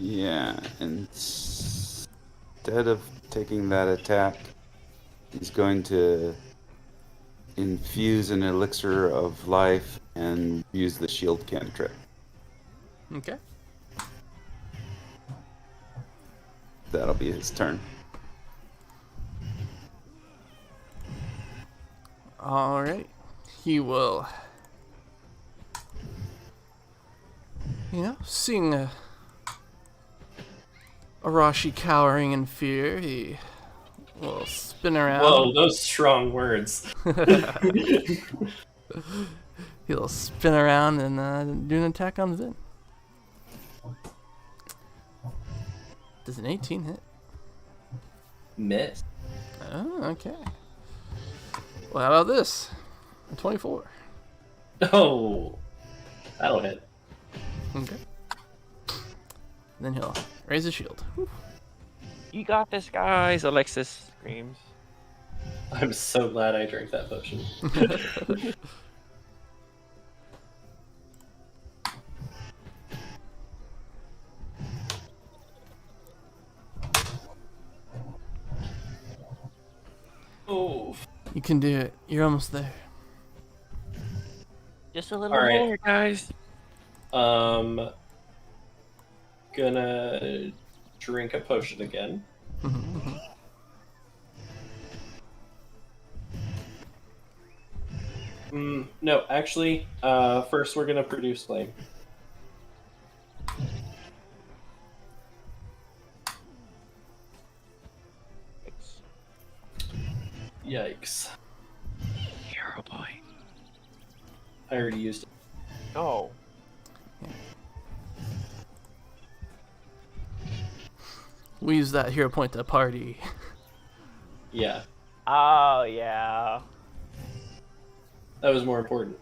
Yeah, instead of taking that attack, he's going to infuse an elixir of life and use the shield cantrip. Okay. That'll be his turn. All right. He will, seeing Arashi cowering in fear, he will spin around. Whoa, those strong words. He'll spin around and do an attack on Vin. Does an 18 hit? Miss. Oh, okay. Well, how about this? A 24. Oh, that'll hit. Okay. Then he'll raise his shield. Whew. You got this, guys, Alexis screams. I'm so glad I drank that potion. Oh. You can do it. You're almost there. Just a little All right. more, guys. Gonna drink a potion again. No, actually, first we're gonna produce flame. Yikes. Hero boy. I already used it. Oh. We use that hero point to party. Yeah, Oh, yeah. that was more important.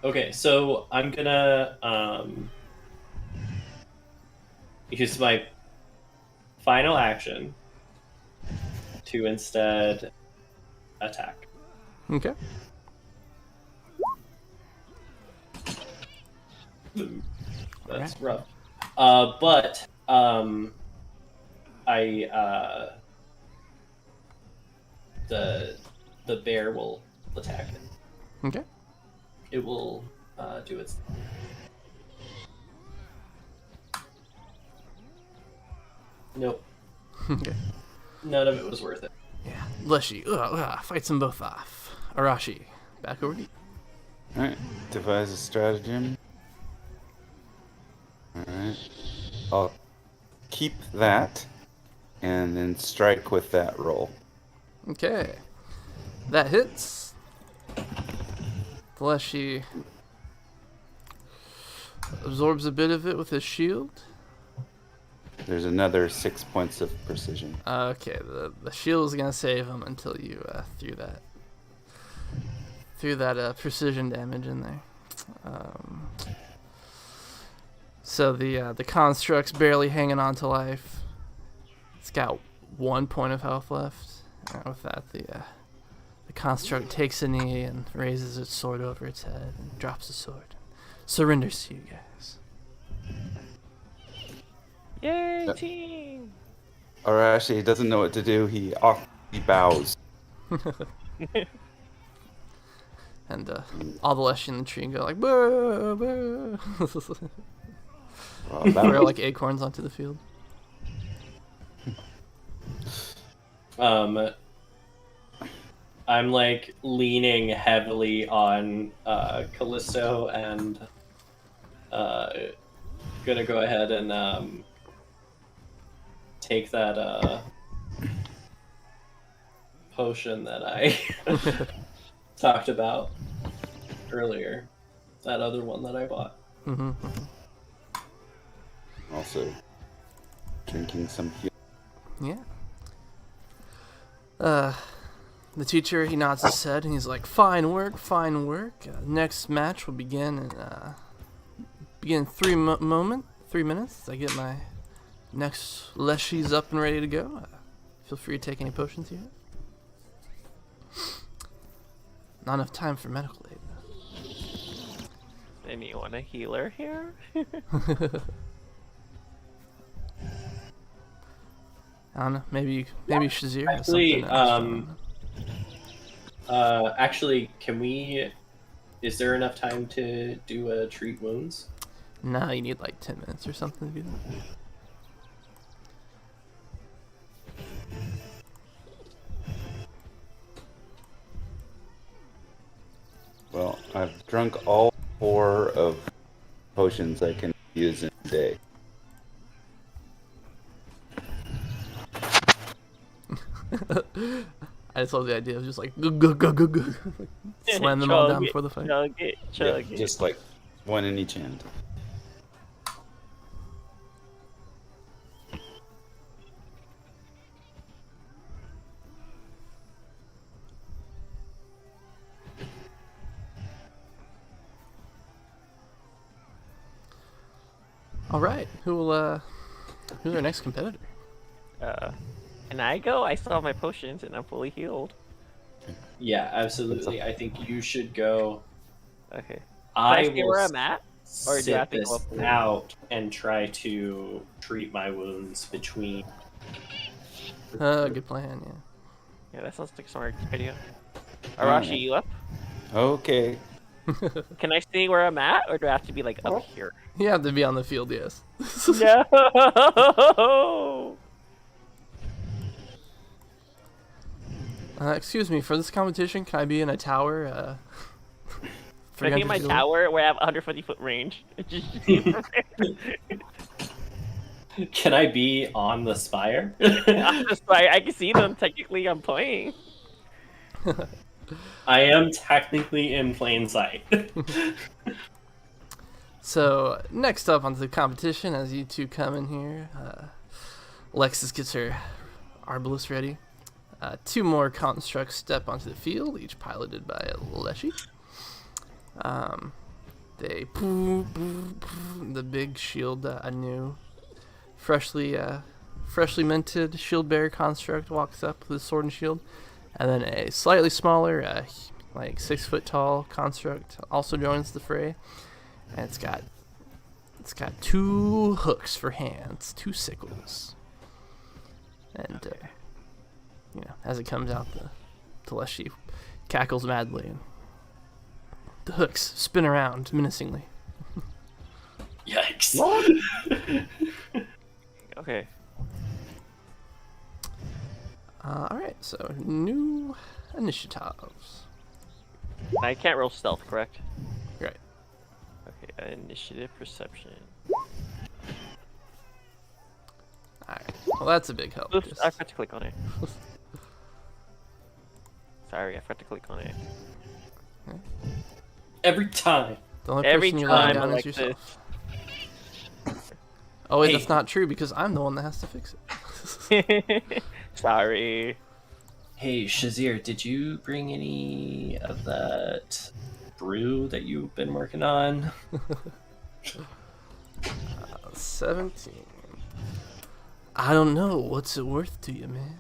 Okay, so I'm gonna use my final action to instead attack. Okay. That's Alright. rough. But the bear will attack it. Okay. It will do its. Nope. Okay. None of it was worth it. Yeah. Leshy fights them both off. Arashi, back over to you. Alright, devise a stratagem. Alright. I'll keep that and then strike with that roll. Okay. That hits. Leshy absorbs a bit of it with his shield. There's another 6 points of precision. Okay, the shield is gonna save him until you threw that precision damage in there. So the construct's barely hanging on to life. It's got 1 point of health left. And with that, the construct takes a knee and raises its sword over its head and drops the sword. Surrenders to you guys. Yay, team! Arashi doesn't know what to do. He awkwardly bows. And all the Leshy in the tree go like, boo, boo. Well, Throw like acorns onto the field. I'm like leaning heavily on Callisto and gonna go ahead and take that potion that I talked about earlier. That other one that I bought. Mm-hmm. Also, drinking some heal. Yeah. The teacher, he nods his head and he's like, fine work, fine work. Next match will begin in 3 minutes. I get my next Leshies up and ready to go. Feel free to take any potions here. Not enough time for medical aid. Anyone a healer here? I don't know. Maybe Shazir has Actually, something extra. actually, can we? Is there enough time to do a treat wounds? No, you need like 10 minutes or something to do that. Well, I've drunk all 4 of potions I can use in a day. I just love the idea of just like go. Slam them all down before the fight. Chug it. Just like one in each hand. All right, who's our next competitor? Can I go? I still have my potions and I'm fully healed. Yeah, absolutely. I think you should go. Okay. I Can I see will where I'm at? Or do I have sit to go this up? out and try to treat my wounds between. Good plan, yeah. Yeah, that sounds like a smart idea. Arashi, you up? Okay. Can I see where I'm at, or do I have to be like up here? You have to be on the field, yes. No. Excuse me, for this competition, can I be in a tower? Can I be in my 300 feet away? tower where I have 150-foot range? Can I be on the spire? I'm just like, I can see them. Technically, I'm playing. I am technically in plain sight. So, next up onto the competition, as you two come in here, Alexis gets her Arbalest ready. 2 more constructs step onto the field, each piloted by Leshy. They the big shield that I knew, freshly minted shield bearer construct walks up with his sword and shield, and then a slightly smaller, like 6 foot tall construct also joins the fray, and it's got 2 hooks for hands, 2 sickles, and as it comes out, the Leshy cackles madly, and the hooks spin around menacingly. Yikes! Okay. All right, so new initiatives. I can't roll stealth, correct? Right. Okay, initiative, perception. Alright. Well, that's a big help. Oops, I forgot to click on it. Sorry, I forgot to click on it. Every time. The only Every person you're laying time down is yourself. Oh wait, that's not true because I'm the one that has to fix it. Sorry. Hey, Shazir, did you bring any of that brew that you've been working on? 17. I don't know. What's it worth to you, man?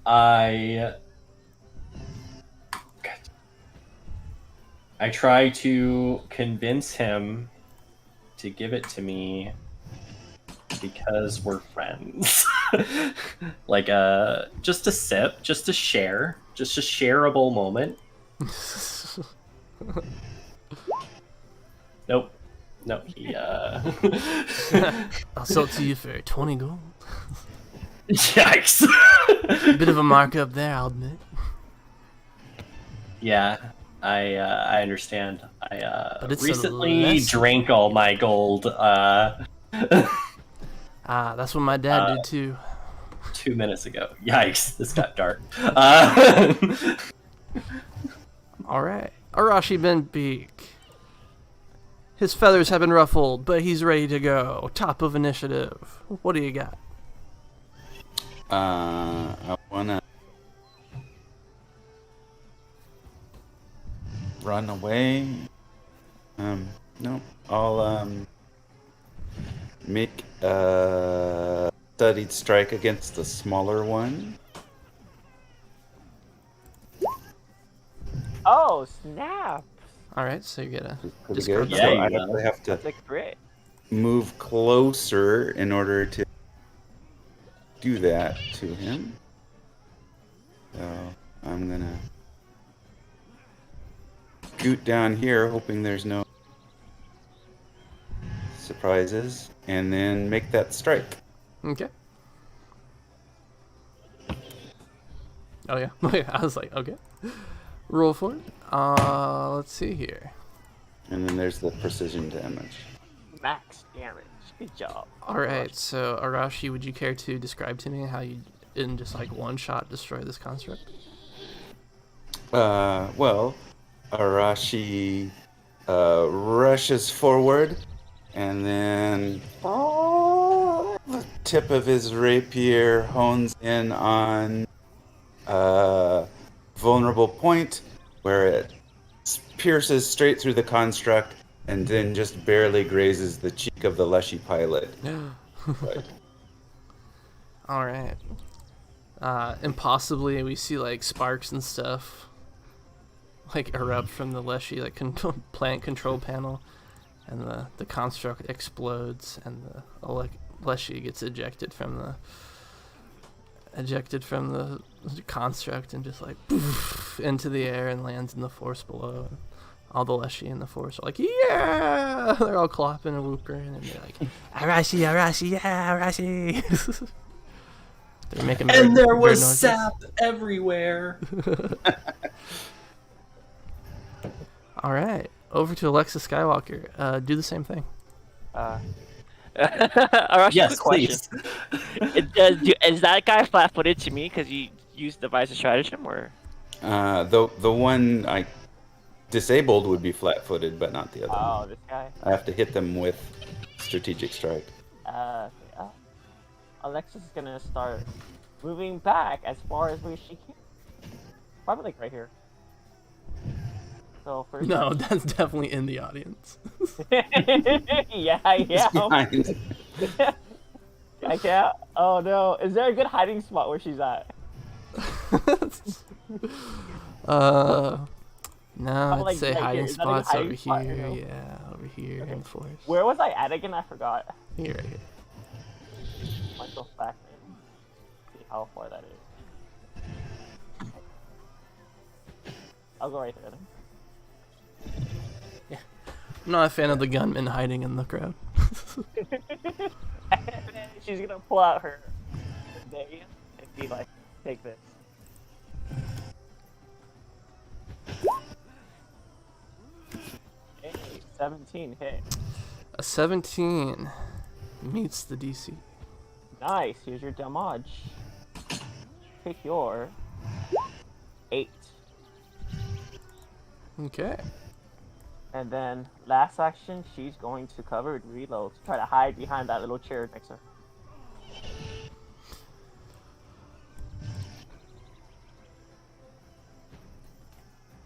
I try to convince him to give it to me because we're friends. Like just a sip, just a share, just a shareable moment. Nope. No, he I'll sell it to you for 20 gold. Yikes. Bit of a markup there, I'll admit. Yeah, I understand. I But it's recently less- drank all my gold That's what my dad did too. 2 minutes ago. Yikes, this got dark. Alright. Arashi Benbeak. His feathers have been ruffled, but he's ready to go. Top of initiative. What do you got? I wanna run away. No, I'll make a studied strike against the smaller one. Oh, snap! Alright, so you get a Pretty discard good. Yeah, So you I know. actually have to That's a crit. move closer in order to do that to him. So I'm gonna scoot down here, hoping there's no surprises, and then make that strike. Okay. Oh yeah. Oh yeah. I was like, okay. Roll for it. Let's see here. And then there's the precision damage. Max damage. Good job. Alright, so Arashi, would you care to describe to me how you, in just like one shot, destroy this construct? Well, Arashi rushes forward, and then the tip of his rapier hones in on a vulnerable point where it pierces straight through the construct and then just barely grazes the cheek of the Leshy pilot. Right. Alright. Impossibly, we see like sparks and stuff like erupt from the Leshy like plant control panel, and the construct explodes, and the Leshy gets ejected from the construct and just like poof, into the air and lands in the forest below. And all the Leshy in the forest are like, yeah! They're all clopping and whooping, and they're like, Arashi, Arashi, yeah, Arashi! They're making And there bird was noises. sap everywhere. Alright, over to Alexa Skywalker. Do the same thing. Arashi, Yes, quick question. please. Is that guy flat-footed to me because you used device stratagem, or? The one I disabled would be flat-footed, but not the other Oh, one. this guy. I have to hit them with strategic strike. Okay. Alexa's gonna start moving back as far as where she can. Probably like right here. So first. No, that's definitely in the audience. Yeah, I am. Behind. I can't. Oh no! Is there a good hiding spot where she's at? No, I'd like, say right hiding here. Is that a good spots over hiding spot here. or no? Yeah, over here in the forest. Where was I at again? I forgot. Here, right here. Might go back and see how far that is. I'll go right there then. I'm not a fan of the gunman hiding in the crowd. And then she's gonna pull out her day and be like, "Take this." Hey, 17 hit. A 17 meets the DC. Nice. Here's your damage. Take your 8. Okay. And then last action, she's going to cover and reload to try to hide behind that little chair next to her.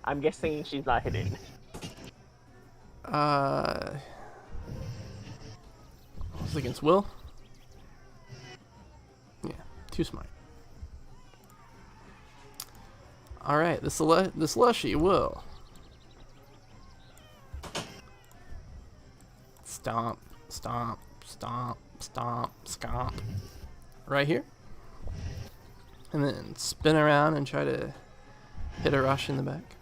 I'm guessing she's not hitting. Was against Will? Yeah, too smart. Alright, this Lushy will stomp, stomp, stomp, stomp, stomp. Right here. And then spin around and try to hit a rush in the back.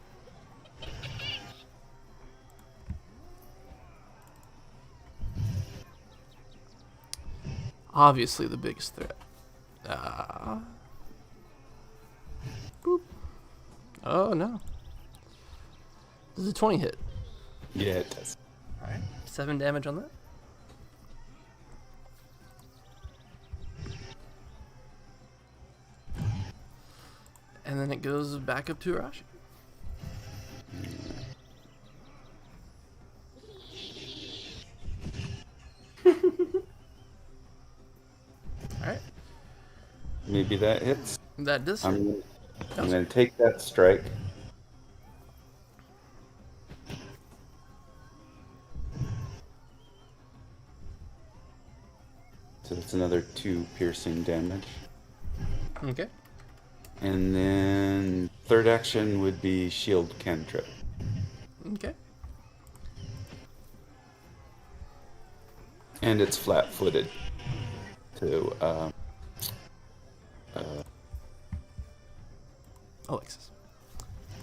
Obviously the biggest threat. Boop. Oh no. Does a 20 hit? Yeah, it does. Alright. 7 damage on that. And then it goes back up to Arashi. Alright. Maybe that hits. That does hit. I'm going to take that strike. So it's another 2 piercing damage. Okay. And then third action would be shield cantrip. Okay. And it's flat-footed to Alexis.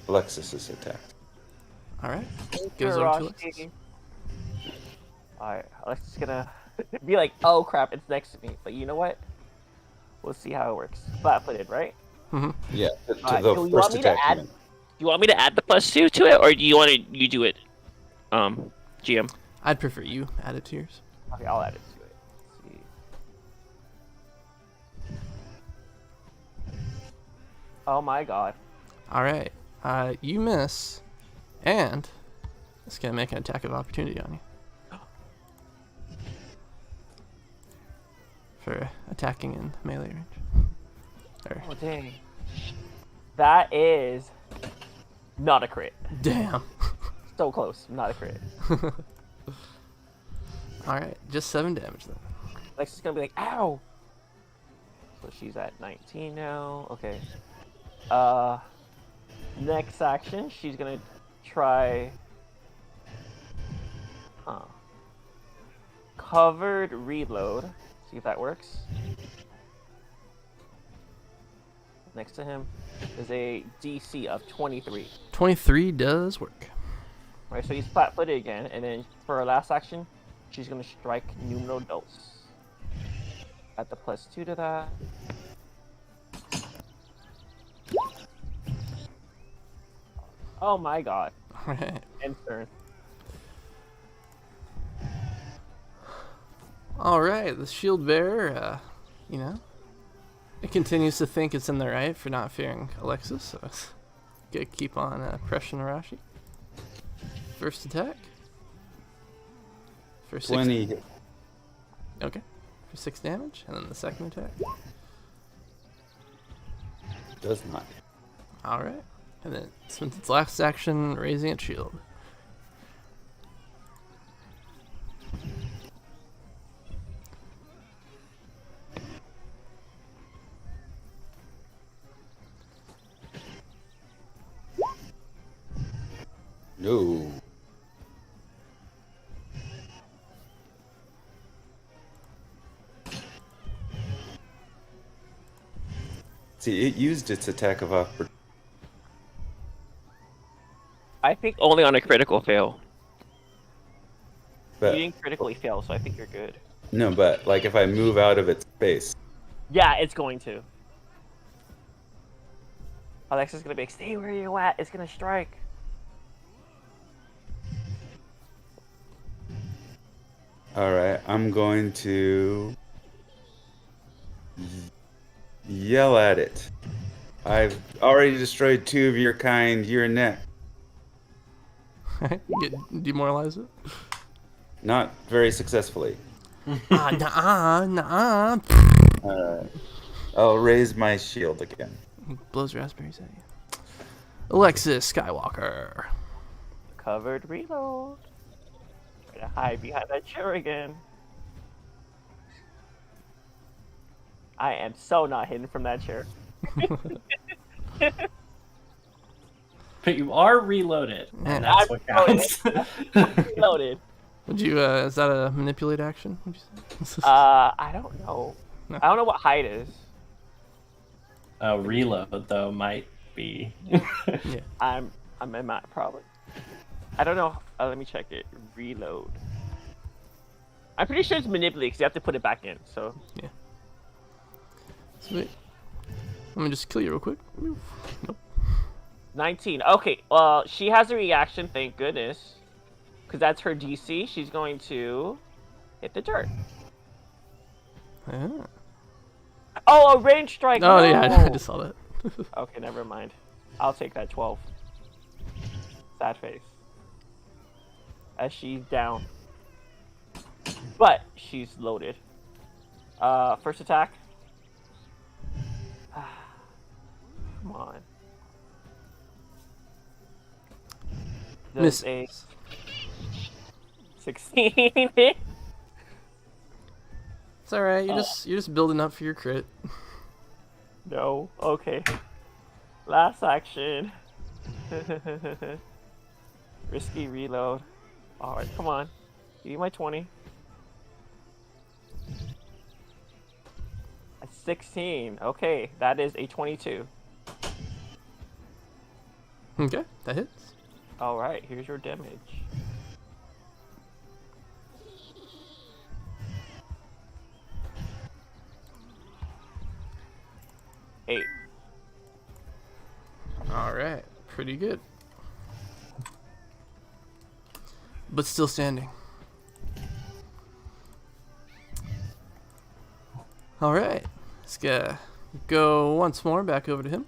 Alexis's attack. Alright. Goes over to Alexis. Alright, Alexis is gonna be like, oh crap, it's next to me. But you know what? We'll see how it works. Flat-footed, right? Mm-hmm. Yeah, to Alright, the do you first want me to attack. add? Do you want me to add the +2 to it, or do you want to you do it, GM? I'd prefer you add it to yours. Okay, I'll add it to it. Let's see. Oh my god. Alright. You miss, and it's gonna make an attack of opportunity on you. For attacking in melee range. Oh dang. That is not a crit. Damn. So close, not a crit. Alright, just 7 damage then. Lex is gonna be like, ow! So she's at 19 now. Okay. Next action, she's gonna try covered reload. See if that works. Next to him is a DC of 23. 23 does work. Right, so he's flat-footed again, and then for her last action, she's gonna strike Numero Dos. Add the +2 to that. Oh my god. Alright. End turn. Alright, the shield bearer, it continues to think it's in the right for not fearing Alexis, so it's gonna keep on pressuring Arashi. First attack. For 6 20. Okay. For 6 damage, and then the second attack. Does not. Alright. And then spends its last action raising its shield. No. See, it used its attack of opportunity. I think only on a critical fail. But You didn't critically fail, so I think you're good. no, but like if I move out of its space. Yeah, it's going to. Alexa's gonna be like, stay where you at. It's gonna strike. All right, I'm going to yell at it. I've already destroyed 2 of your kind. You're next. Demoralize it. Not very successfully. Nah. I'll raise my shield again. Blows raspberries at you. Alexis Skywalker. Covered reload. Gonna hide behind that chair again. I am so not hidden from that chair. But you are reloaded, and that's I'm what counts. Reloaded. Would you? Is that a manipulate action? Would you say? I don't know. No. I don't know what hide is. Reload though might be. Yeah. I'm in my probably. I don't know. Let me check it. Reload. I'm pretty sure it's manipulate because you have to put it back in. So. Yeah. Sweet. Let me just kill you real quick. Nope. 19. Okay. Well, she has a reaction. Thank goodness. Because that's her DC. She's going to hit the dirt. Yeah. Oh, a range strike. Oh no! yeah, I just saw that. Okay, never mind. I'll take that 12. Sad face. As she's down. But she's loaded. First attack. Come on. Does Miss. a 16 hit? It's all right. You're just building up for your crit. No. Okay. Last action. Risky reload. Alright, come on. Give me my 20. A 16. Okay, that is a 22. Okay, that hits. Alright, here's your damage. Eight. All right, pretty good. But still standing. All right, let's go once more back over to him.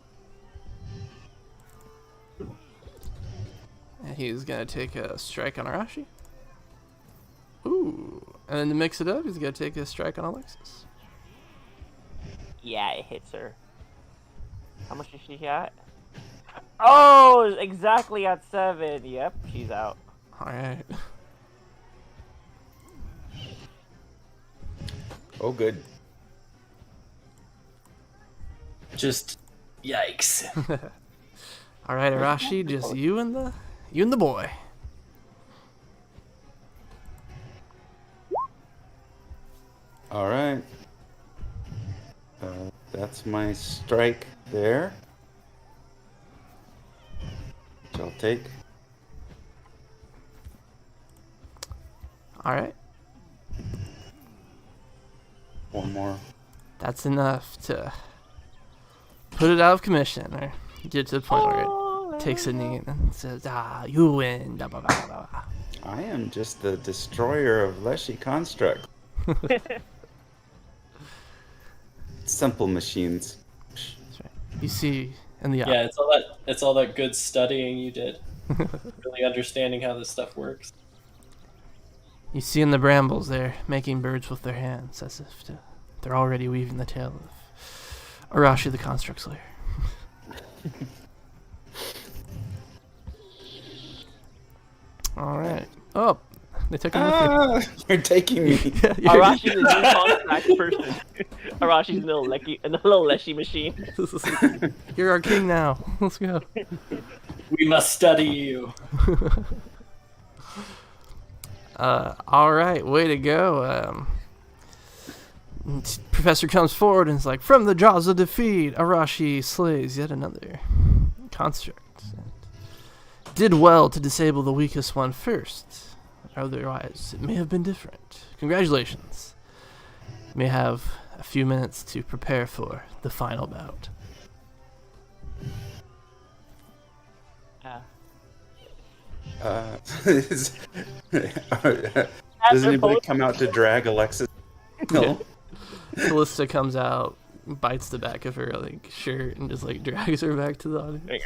And he's gonna take a strike on Arashi. Ooh, and then to mix it up, he's gonna take a strike on Alexis. Yeah, it hits her. How much is she at? Oh, exactly at 7. Yep, she's out. All right. Oh, good. Just yikes. All right, Arashi, just you and the boy. All right. That's my strike there. Which I'll take. All right. One more. That's enough to put it out of commission, or get to the point where it takes a knee and says, you win. Blah, blah, blah, blah, blah. I am just the destroyer of Leshy constructs. Simple machines. That's right. You see in the Yeah, it's all that good studying you did. Really understanding how this stuff works. You see in the brambles there, making birds with their hands, as if they're already weaving the tale of Arashi the Construct Slayer. All right. Oh, they took him with you. You're taking me. Arashi's a new contract person. Arashi's a little leshy machine. You're our king now. Let's go. We must study you. All right, way to go. Professor comes forward and is like, from the jaws of defeat, Arashi slays yet another construct. Did well to disable the weakest one first. Otherwise, it may have been different. Congratulations. You may have a few minutes to prepare for the final bout. Does anybody come out to drag Alexis? No. Yeah. Callista comes out, bites the back of her shirt, and just drags her back to the audience.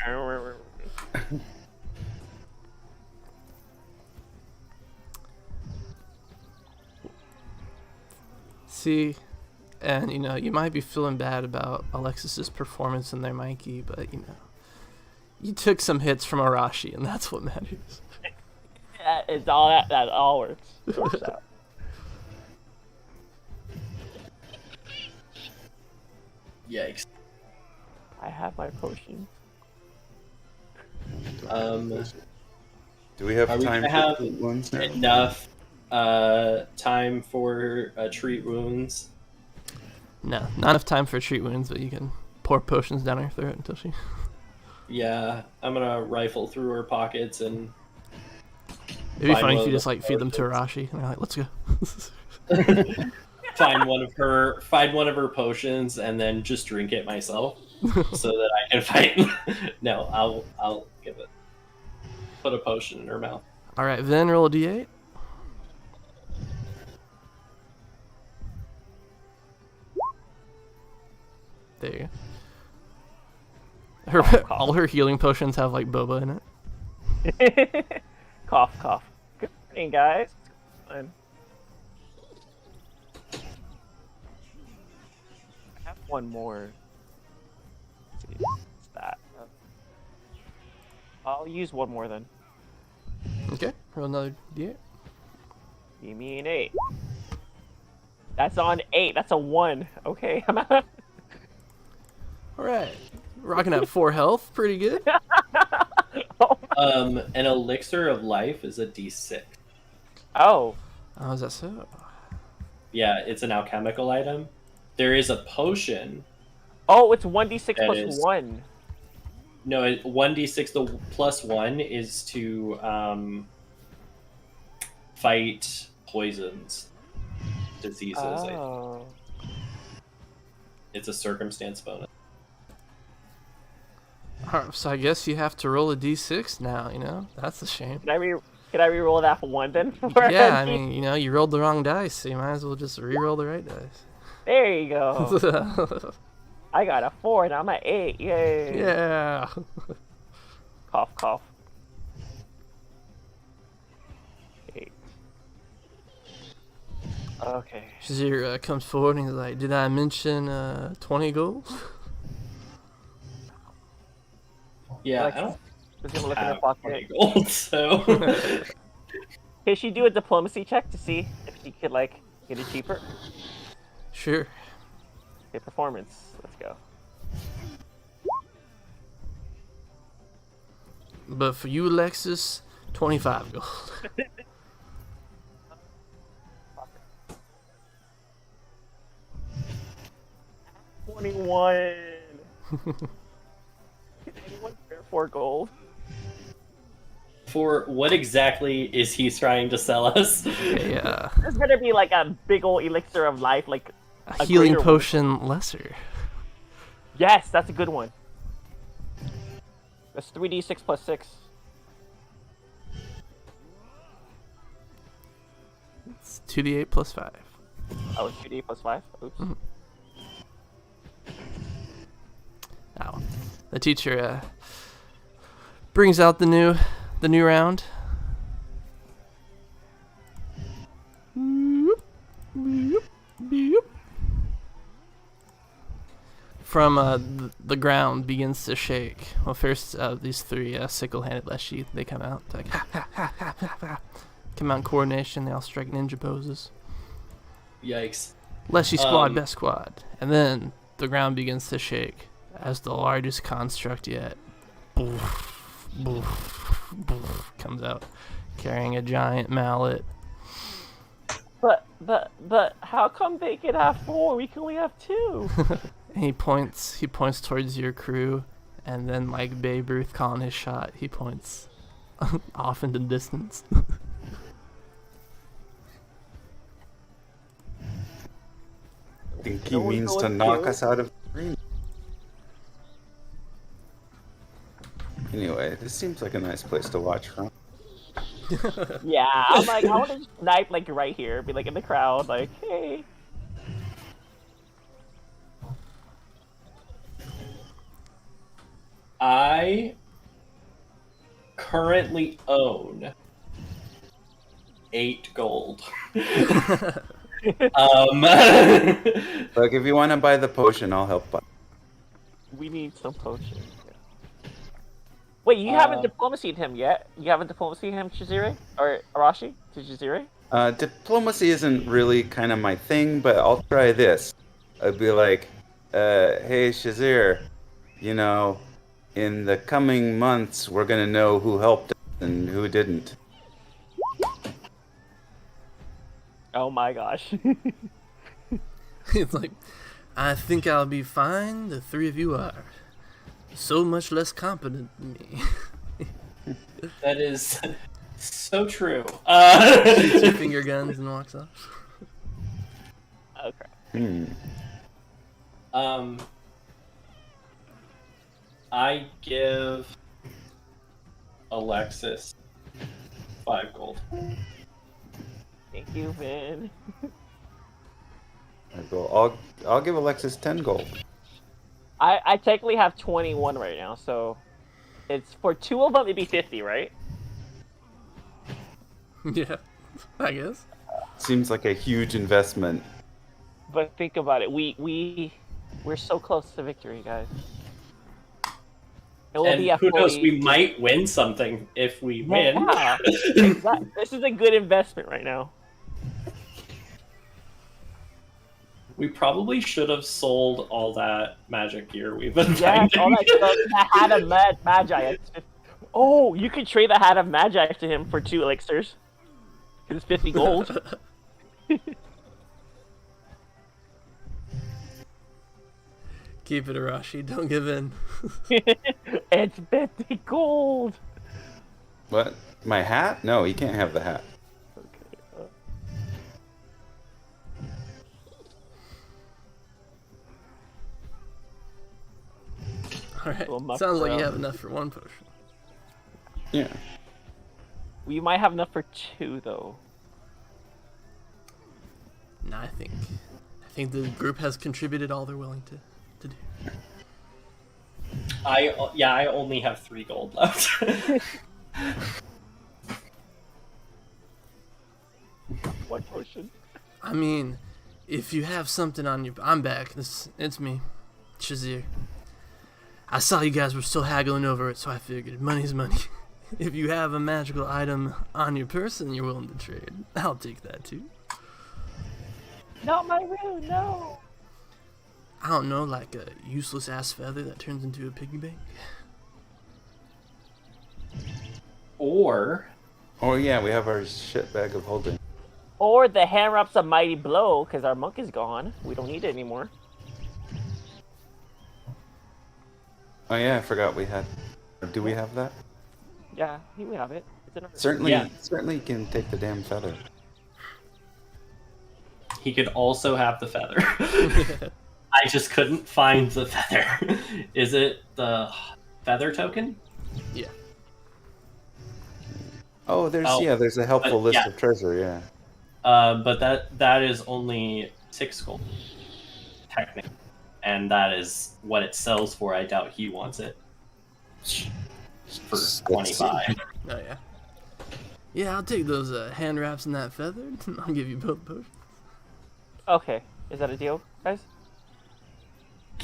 See, and you might be feeling bad about Alexis's performance in their Mikey, but you took some hits from Arashi, and that's what matters. It's all that all works. It works out. Yikes. I have my potion. Do we have Are we time gonna for have treat wounds now? enough time for treat wounds? No, not enough time for treat wounds, but you can pour potions down her throat until she... Yeah, I'm gonna rifle through her pockets and... It'd be Find funny one if you of just the feed them to potions. Arashi, and they're like, let's go. find one of her potions and then just drink it myself so that I can fight. No, I'll give it. Put a potion in her mouth. All right, then roll a d8. There you go. All her healing potions have boba in it. Cough, cough. Good morning, guys. I have one more. Let's see, what's that? I'll use one more then. Okay, roll another d8. Give me an 8. That's on 8. That's a 1. Okay, I'm out. All right, rocking at 4 health, pretty good. An elixir of life is a D6. Oh. Oh, is that so? Yeah, it's an alchemical item. There is a potion. Oh, it's 1d6 That plus is- 1. No, 1d6. The +1 is to fight poisons, diseases. Oh. It's a circumstance bonus. All right, so I guess you have to roll a d6 now. That's a shame. Can I re-roll that for 1 then? Yeah, I mean, you rolled the wrong dice, so you might as well just re-roll the right dice. There you go. I got a 4 and I'm at 8. Yay. Yeah. Cough, cough. 8. Okay. Shazir comes forward and he's like, did I mention 20 gold? Yeah, Like, I don't Just gonna look in her have pocket. 20 gold, so... Can she do a diplomacy check to see if she could get it cheaper? Sure. Okay, performance. Let's go. But for you, Alexis, 25 gold. 21. Can anyone spare 4 gold? For what exactly is he trying to sell us? Yeah. There's gonna be a big old elixir of life, A healing greater potion lesser. Yes, that's a good one. That's 3d6 plus 6. It's 2d8 plus 5. Oh, it's 2d plus 5? Oops. Now, the teacher brings out the new round. from the ground begins to shake. Well, first these three sickle-handed Leshy, they come out like ha, ha, ha, ha, ha, ha. Come out in coordination. They all strike ninja poses. Yikes! Leshy squad, best squad, and then the ground begins to shake as the largest construct yet, boof, boof, boof, comes out carrying a giant mallet. But how come they can have 4? We can only have 2. And he points towards your crew, and then like Babe Ruth calling his shot, he points off into the distance. I think he means to knock us out of the ring. Anyway, this seems like a nice place to watch from. Yeah, I'm like, I want to snipe like right here, be like in the crowd, like, hey. I currently own 8 gold. Look, if you want to buy the potion, I'll help buy. We need some potions. Yeah. Wait, you haven't diplomacied him yet? You haven't diplomacied him, Shizire? Or Arashi? To Shizire? Diplomacy isn't really kind of my thing, but I'll try this. I'd be like, hey, Shazir, you know, in the coming months, we're going to know who helped us and who didn't. Oh my gosh. It's like, I think I'll be fine. The 3 of you are so much less competent than me. That is so true. Shoots your finger guns and walks off. Okay. I give Alexis 5 gold. Thank you, man. I'll give Alexis 10 gold. I technically have 21 right now, so it's for 2 of them it'd be 50, right? Yeah, I guess. Seems like a huge investment. But think about it, we're so close to victory, guys. It will And be a who 40... knows, we might win something if we win. Yeah. Exactly. This is a good investment right now. We probably should have sold all that magic gear we've been Yeah, finding. all that stuff. The hat of magi. Oh, you could trade the hat of magi to him for 2 elixirs. Because it's 50 gold. Keep it, Arashi. Don't give in. It's 50 gold. What? My hat? No, he can't have the hat. Alright. Well, Sounds like you have enough for 1 potion. Yeah. We might have enough for 2, though. No, I think the group has contributed all they're willing to do. I only have 3 gold left. What potion? I mean, if you have something on your... I'm back. It's me, Shazir. I saw you guys were still haggling over it, so I figured money's money. If you have a magical item on your person you're willing to trade, I'll take that too. Not my rune, no. I don't know, like a useless ass feather that turns into a piggy bank. Or Oh yeah, we have our shit bag of holding. Or the hand wraps a mighty blow, because our monk is gone. We don't need it anymore. Oh yeah, I forgot we had. Do we have that? Yeah, we have it. It's in our... Certainly can take the damn feather. he could also have the feather. I just couldn't find the feather. Is it the feather token? Yeah. Oh, there's a helpful list of treasure, yeah. But that is only 6 gold, technically. And that is what it sells for. I doubt he wants it for 25. Oh, yeah. Yeah, I'll take those hand wraps and that feather. I'll give you both potions. Okay, is that a deal, guys?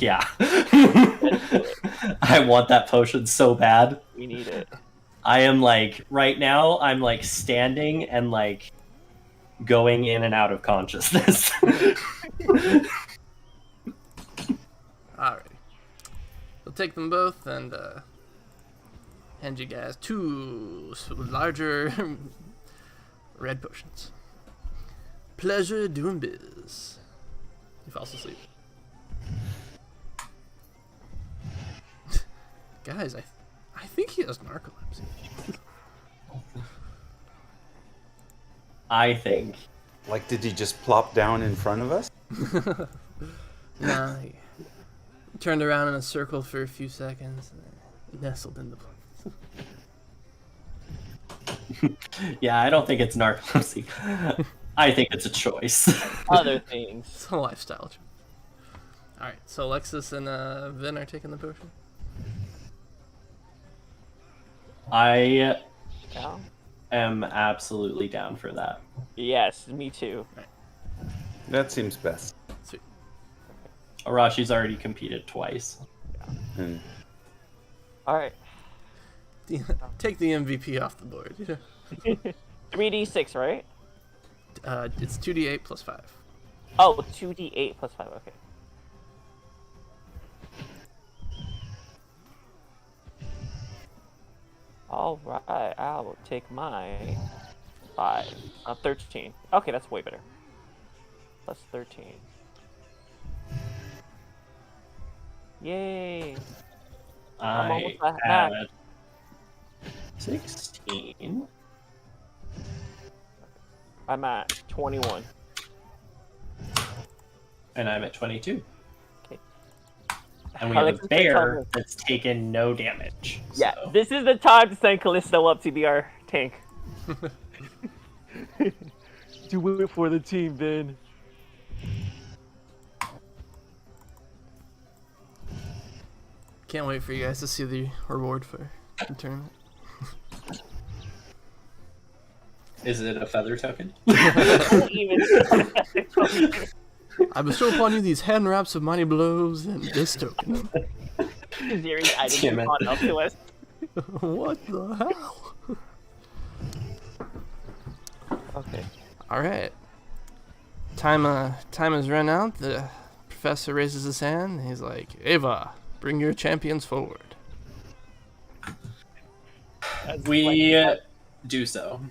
Yeah. I want that potion so bad. We need it. I am like, right now, I'm like standing and like going in and out of consciousness. Alrighty. We'll take them both and hand you guys 2 larger red potions. Pleasure doing biz. He falls asleep. Guys, I think he has narcolepsy. I think. Like, did he just plop down in front of us? Nah, he turned around in a circle for a few seconds and nestled into place. Yeah, I don't think it's narcolepsy. I think it's a choice. Other things. It's a lifestyle choice. Alright, so Alexis and Vin are taking the potion. I Yeah. am absolutely down for that. Yes, me too. That seems best. Sweet. Arashi's already competed twice. And All right. Take the MVP off the board. 3d6, right? It's 2d8 plus 5. Oh, 2d8 plus 5. Okay. All right, I will take my 5. 13. Okay, that's way better. Plus 13. Yay! I'm I almost at have max. 16. I'm at 21. And I'm at 22. Okay. And we have a Alexis, bear take that's taken no damage. Yeah, so. this is the time to send Callisto up to be our tank. Do it for the team, Ben. Can't wait for you guys to see the reward for the tournament. Is it a feather token? Don't even. I bestow upon you these hand wraps of mighty blows and this token. Zeri's item Damn it. caught up to us. What the hell? Okay. Alright. Time has run out. The professor raises his hand. And he's like, Ava, bring your champions forward. We do so.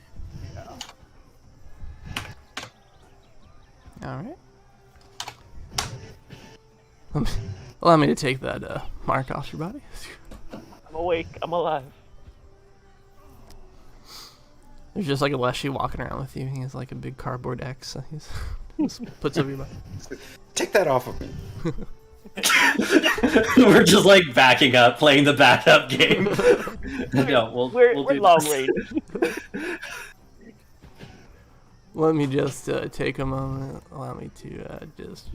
Alright. Allow me to take that mark off your body. I'm awake. I'm alive. There's just like a Leshy walking around with you. He has like a big cardboard X. So he's just puts over your body. take that off of me. We're just like backing up, playing the backup game. No, We're we'll do long this. range. Let me just take a moment. Allow me to just.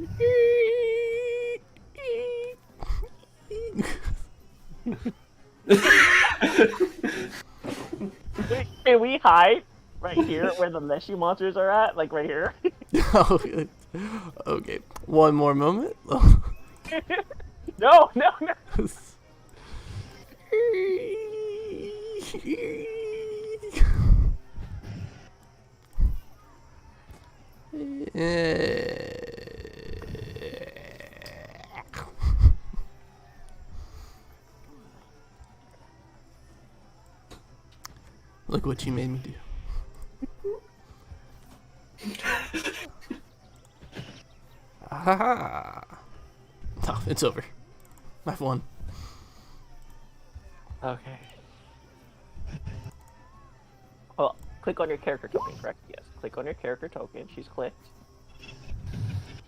Wait, can we hide right here where the Leshy monsters are at? Like right here? Okay, one more moment. No. Look what you made me do. Ah, oh, it's over. I've won. Okay. Well, click on your character token, correct? Yes. Click on your character token. She's clicked.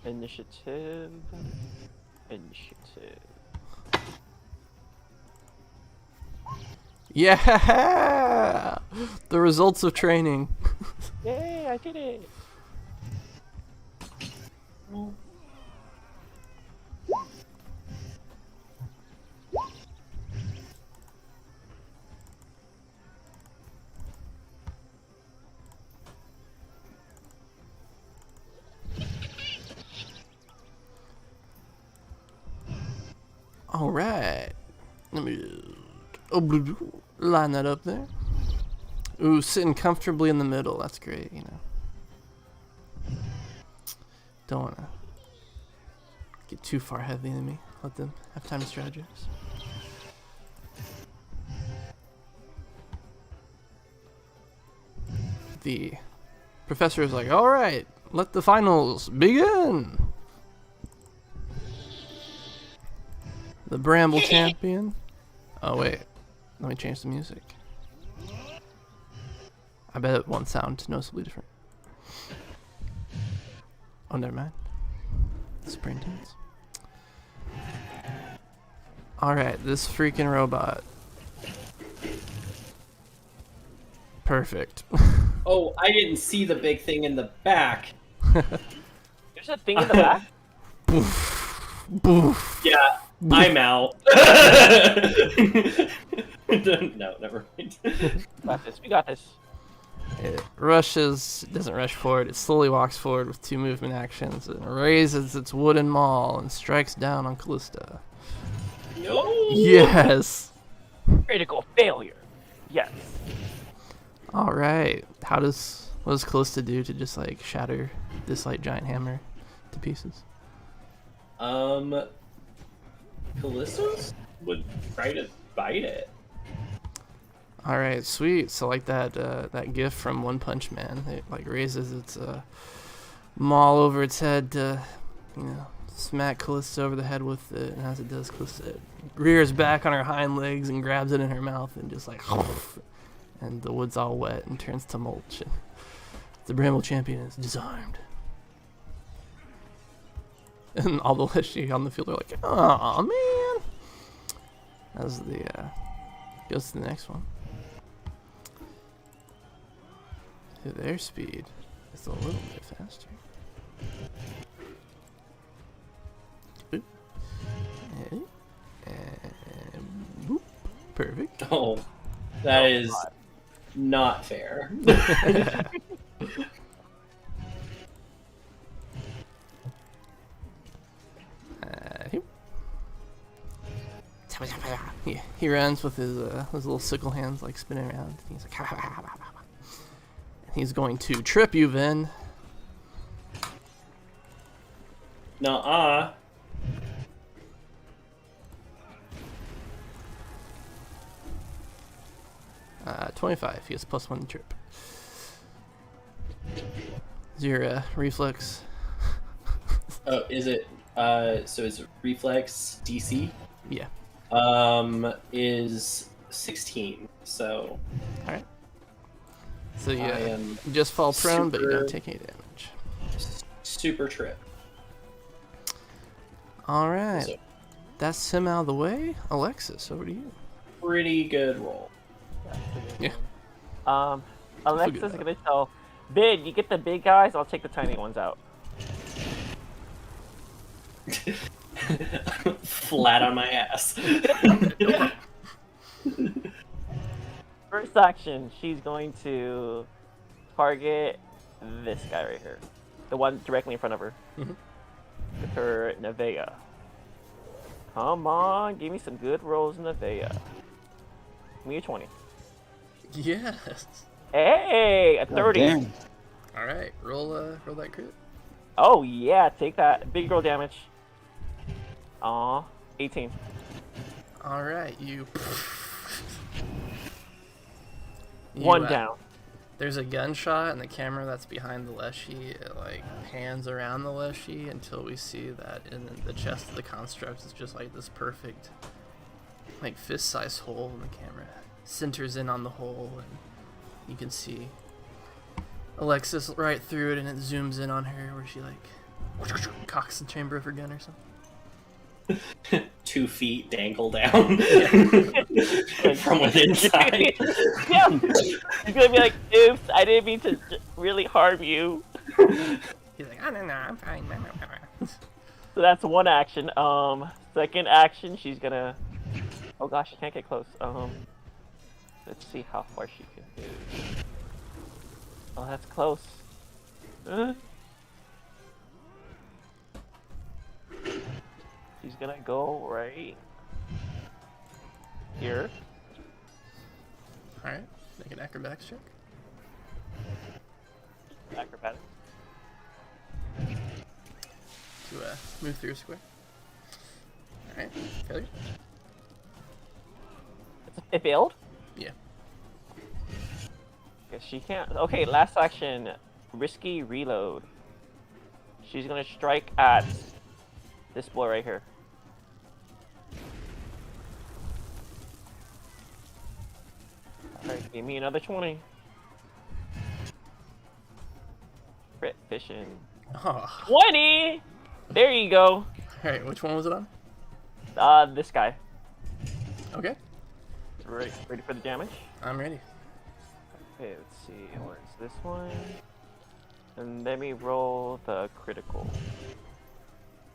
Initiative. Yeah! The results of training. Yay, I did it! All right. Let me line that up there. Ooh, sitting comfortably in the middle. That's great, you know. Don't want to get too far ahead of the enemy. Let them have time to strategize. The professor is like, all right, let the finals begin. The Bramble champion. Oh, wait. Let me change the music. I bet it won't sound noticeably different. Oh, never mind. Super intense. Alright, this freaking robot. Perfect. Oh, I didn't see the big thing in the back. There's a thing in the back? Boof. Yeah, I'm out. No, never mind. We got this. It doesn't rush forward, it slowly walks forward with 2 movement actions and raises its wooden maul and strikes down on Callista. No! Yes! Critical failure. Yes. Alright, what does Callista do to just like shatter this like giant hammer to pieces? Callistos would try to bite it. All right, sweet. So like that gif from One Punch Man, it like raises its maul over its head to, smack Callista over the head with it, and as it does, Callista rears back on her hind legs and grabs it in her mouth and just like, and the wood's all wet and turns to mulch. And the Bramble champion is disarmed, and all the Leshy on the field are like, "Oh man!" As the goes to the next one. Their speed is a little bit faster. Boop. And boop. Perfect. Oh, that is not fair. He runs with his little sickle hands like spinning around. He's like, he's going to trip you, Vin. Nuh-uh. Uh, 25. He has +1 to trip. Is your reflex? Oh, is it? So it's reflex DC. Yeah. Is 16. So. All right. So you just fall prone, but you don't take any damage. Super trip. All right. So, that's him out of the way. Alexis, over to you. pretty good roll. Yeah. Alexis is gonna tell Bid, you get the big guys, I'll take the tiny ones out. Flat on my ass. First action, she's going to target this guy right here. The one directly in front of her. Mm-hmm. With her Nevea. Come on, give me some good rolls, Nevea. Give me a 20. Yes. Hey, a 30. Damn. All right. Roll that crit. Oh yeah, take that. Big roll damage. Aw, 18. All right, you One down. There's a gunshot, and the camera that's behind the Leshy, it like pans around the Leshy until we see that in the chest of the construct is just like this perfect, like fist-sized hole, and the camera centers in on the hole, and you can see Alexis right through it, and it zooms in on her where she like cocks the chamber of her gun or something. 2 feet dangle down from within inside. Yeah, he's gonna be like, "Oops, I didn't mean to really harm you." He's like, "Oh no, I'm fine." So that's one action. Second action, she's gonna. Oh gosh, she can't get close. Let's see how far she can move. Oh, that's close. She's gonna go right Here. All right. Make an acrobatics check. Acrobatics. To move through a square. All right. Failure. It failed? Yeah. Guess she can't. Okay, last action. Risky reload. She's gonna strike at this boy right here. Alright, give me another 20. Crit fishing. Oh. 20! There you go. All right. Which one was it on? This guy. Okay. Ready for the damage? I'm ready. Okay, let's see. Where's this one? And let me roll the critical.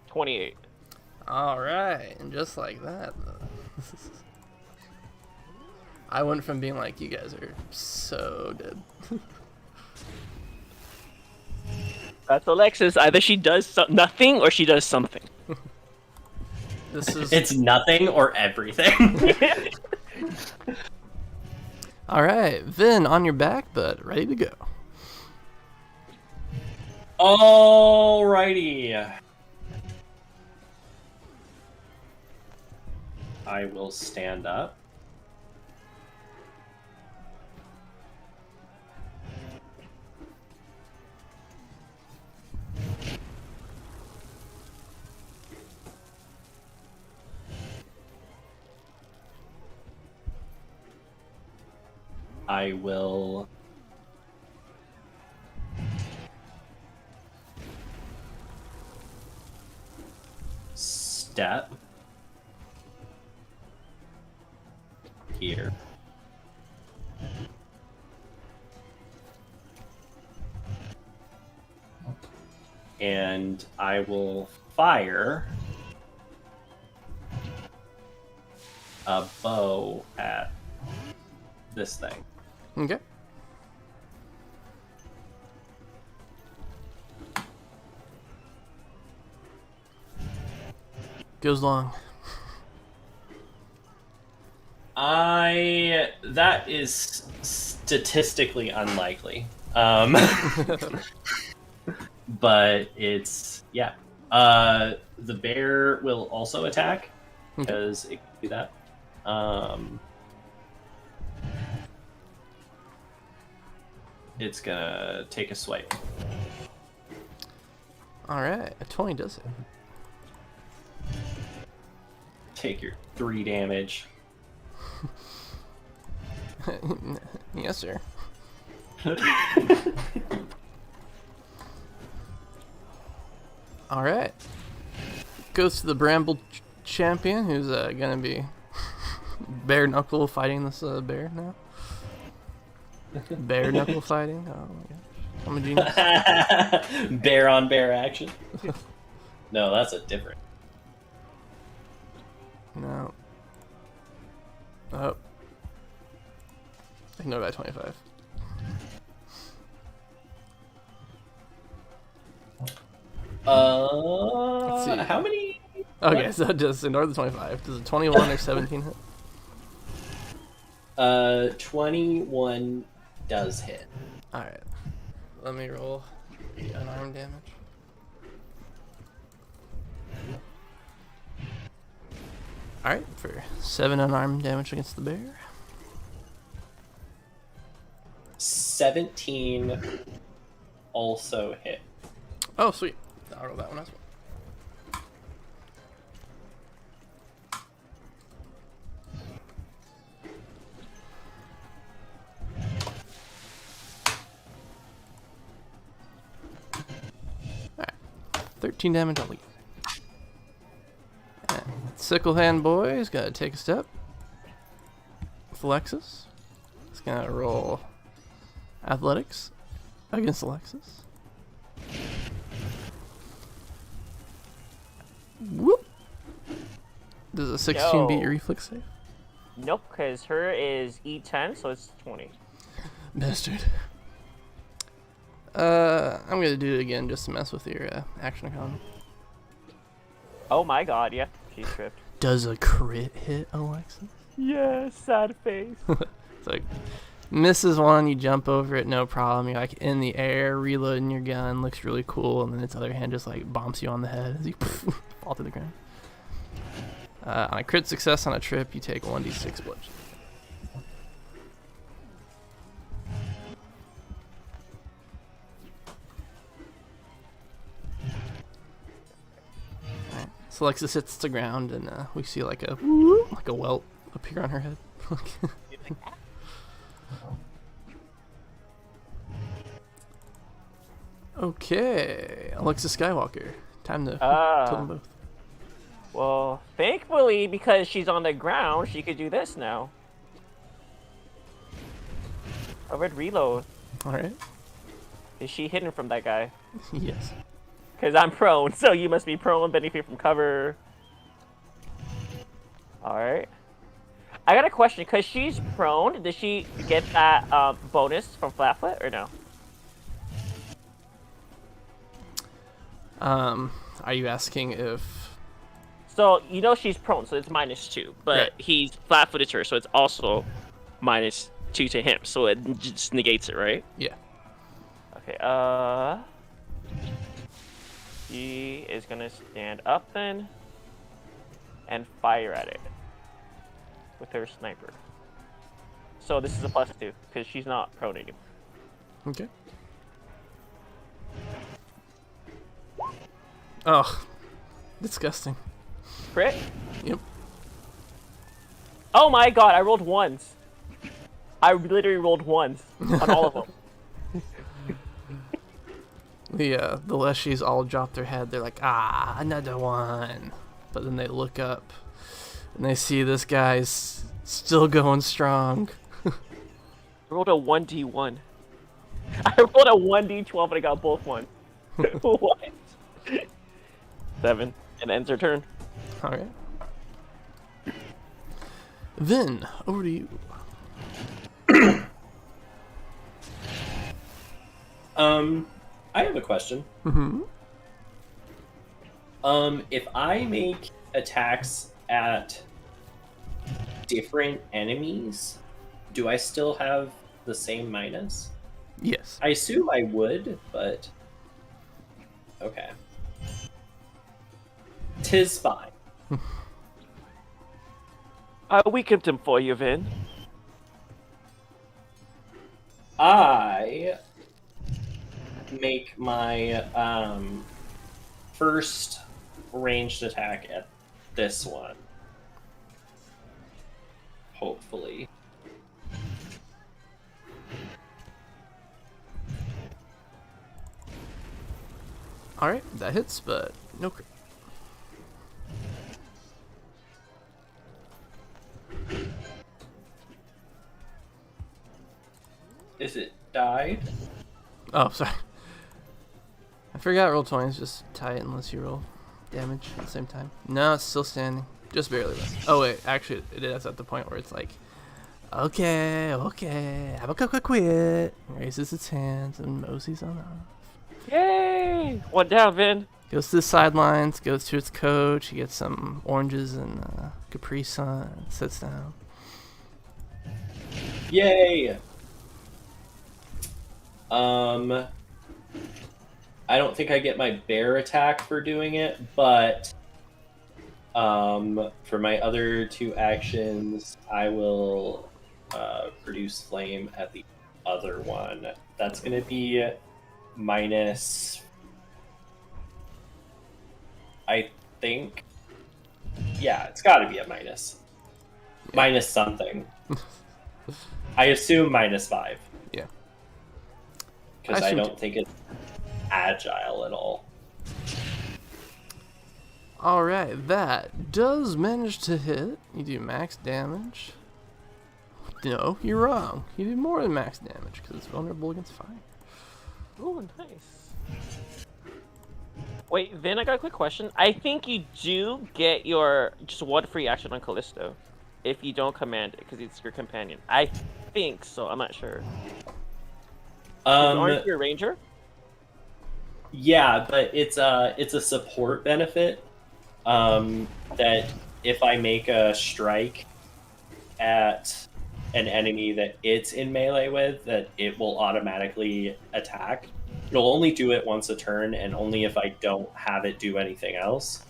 28. All right. And just like that. I went from being like, you guys are so dead. That's Alexis. Either she does nothing or she does something. This is. It's nothing or everything. All right. Vin, on your back, but ready to go. Alrighty. I will stand up. I will step here. And I will fire a bow at this thing. Okay. Goes long. That is statistically unlikely. But it's, yeah. The bear will also attack, because it can do that. It's gonna take a swipe. Alright, a 20 does it. Take your 3 damage. Yes, sir. Alright. Goes to the Bramble champion, who's gonna be bare knuckle fighting this bear now. Bare knuckle fighting? Oh my gosh. I'm a genius. Bear on bear action. No, that's a different. No. Oh. Ignore that 25. Let's see. How many? Okay, what? so just ignore the 25. Does a 21 or 17 hit? 21 does hit. Alright. Let me roll the unarmed damage. Alright, for 7 unarmed damage against the bear. 17 also hit. Oh, sweet. I'll roll that one as well. Alright. 13 damage all together. And Sickle Hand Boy's gotta take a step. With Alexis. He's gonna roll athletics against Alexis. Whoop! Does a 16 beat your reflex save? Nope, because her is E10, so it's 20. Bastard. I'm gonna do it again just to mess with your action economy. Oh my god, yeah, she's tripped. Does a crit hit Alexis? Yeah, sad face. It's like, misses one, you jump over it, no problem. You're like in the air, reloading your gun, looks really cool, and then its other hand just like bumps you on the head as you fall to the ground. On a crit success on a trip, you take 1d6 bludgeoning. Alright, so Alexis hits the ground, and we see like a welt appear on her head. Okay, Alexis Skywalker. Time to kill them both. Well, thankfully, because she's on the ground, she could do this now. A red reload. Alright. Is she hidden from that guy? Yes. Because I'm prone, so you must be prone, benefit from cover. Alright. I got a question, because she's prone, does she get that bonus from Flatfoot, or no? Are you asking if... So, you know she's prone, so it's -2. But right. He's flat-footed her, so it's also -2 to him. So it just negates it, right? Yeah. Okay, She is gonna stand up then and fire at it with her sniper. So this is a +2, because she's not prone anymore. Okay. Oh, disgusting. Crit? Yep. Oh my god, I rolled ones. I literally rolled ones on all of them. The Leshies all drop their head. They're like, another one. But then they look up and they see this guy's still going strong. I rolled a 1d1. I rolled a 1d12 and I got both ones. What? 7. And ends her turn. Alright. Then, over to you. I have a question. Mm-hmm. If I make attacks at different enemies, do I still have the same minus? Yes. I assume I would, but... Okay. 'Tis fine. I weakened him for you, Vin. I make my first ranged attack at this one. Hopefully. Alright, that hits, but no crit. Is it died? Oh, sorry. I forgot roll 20s, just tie it unless you roll damage at the same time. No, it's still standing. Just barely less. Oh wait, actually it is at the point where it's like, okay, have a quick quit. Raises its hands and moseys on off. Yay! One down, Vin. Goes to the sidelines, goes to its coach, he gets some oranges and Capri Sun, sits down. Yay! I don't think I get my bear attack for doing it, but for my other 2 actions, I will produce flame at the other one. That's going to be minus, I think. Yeah, it's got to be a minus. Yeah. Minus something. I assume -5. Yeah. Because I don't think it's agile at all. Alright, that does manage to hit. You do max damage. No, you're wrong. You do more than max damage because it's vulnerable against fire. Oh, nice. Wait, Vin, I got a quick question. I think you do get your just 1 free action on Callisto if you don't command it because it's your companion. I think so. I'm not sure. Aren't you a ranger? Yeah, but it's a support benefit. That if I make a strike, at an enemy that it's in melee with, that it will automatically attack. It'll only do it once a turn, and only if I don't have it do anything else.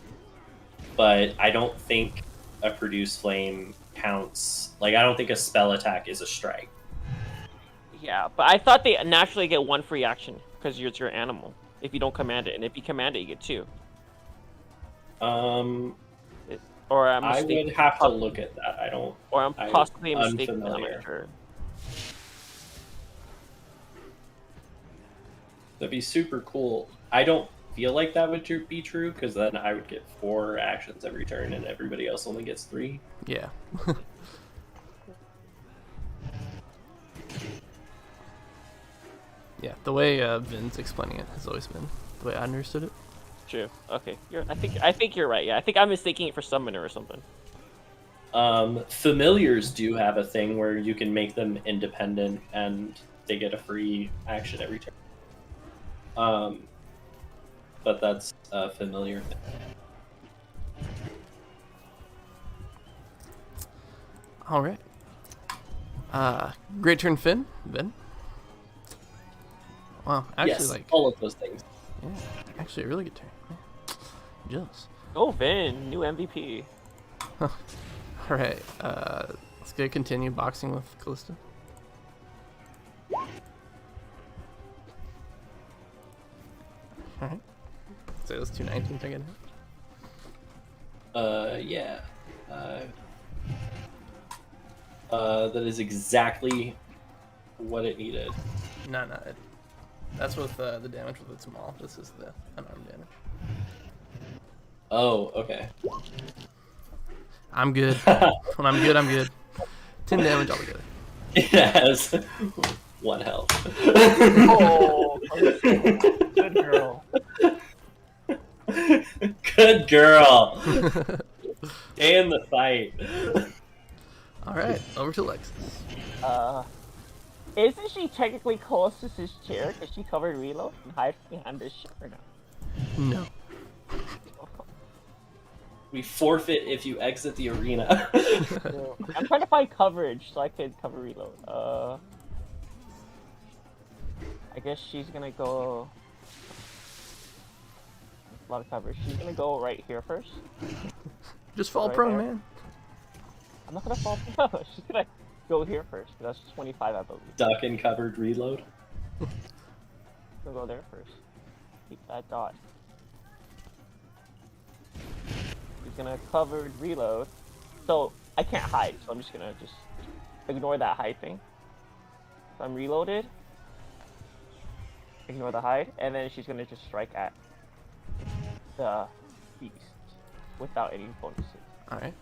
But I don't think a Produce Flame counts. Like, I don't think a spell attack is a strike. Yeah, but I thought they naturally get 1 free action because it's your animal. If you don't command it, and if you command it, you get 2. Or I would have to look at that. I don't. Or I'm possibly mistaken. Unfamiliar. That'd be super cool. I don't feel like that would be true, because then I would get 4 actions every turn, and everybody else only gets 3. Yeah. Yeah, the way Vin's explaining it has always been the way I understood it. True. Okay. I think you're right. Yeah, I think I'm mistaking it for summoner or something. Familiars do have a thing where you can make them independent, and they get a free action every turn. But that's a familiar thing. All right. Great turn, Vin. Wow, actually, yes, all of those things. Yeah, actually, a really good turn. Yeah. Jealous. Oh, Vin, new MVP. All right, let's go continue boxing with Callista. All right. So those 2 19s are getting hit. Yeah. That is exactly what it needed. No, that's with the damage with its maul. This is the unarmed damage. Oh, okay. I'm good. When I'm good, I'm good. 10 damage altogether. It has 1 health. Oh, good girl. Good girl. Stay in the fight. All right, over to Lexus. Isn't she technically close to his chair because she covered reload and hides behind this shit or no? No. We forfeit if you exit the arena. I'm trying to find coverage so I can cover reload. I guess she's gonna go. A lot of coverage. She's gonna go right here first. Just fall right prone, there. man. I'm not gonna fall prone. She's gonna go here first. That's 25, I believe. Duck and covered reload. We'll go there first. Keep that dot. He's gonna cover reload. So I can't hide, so I'm just gonna ignore that hide thing. So I'm reloaded. Ignore the hide, and then she's gonna just strike at the beast without any bonuses. Alright.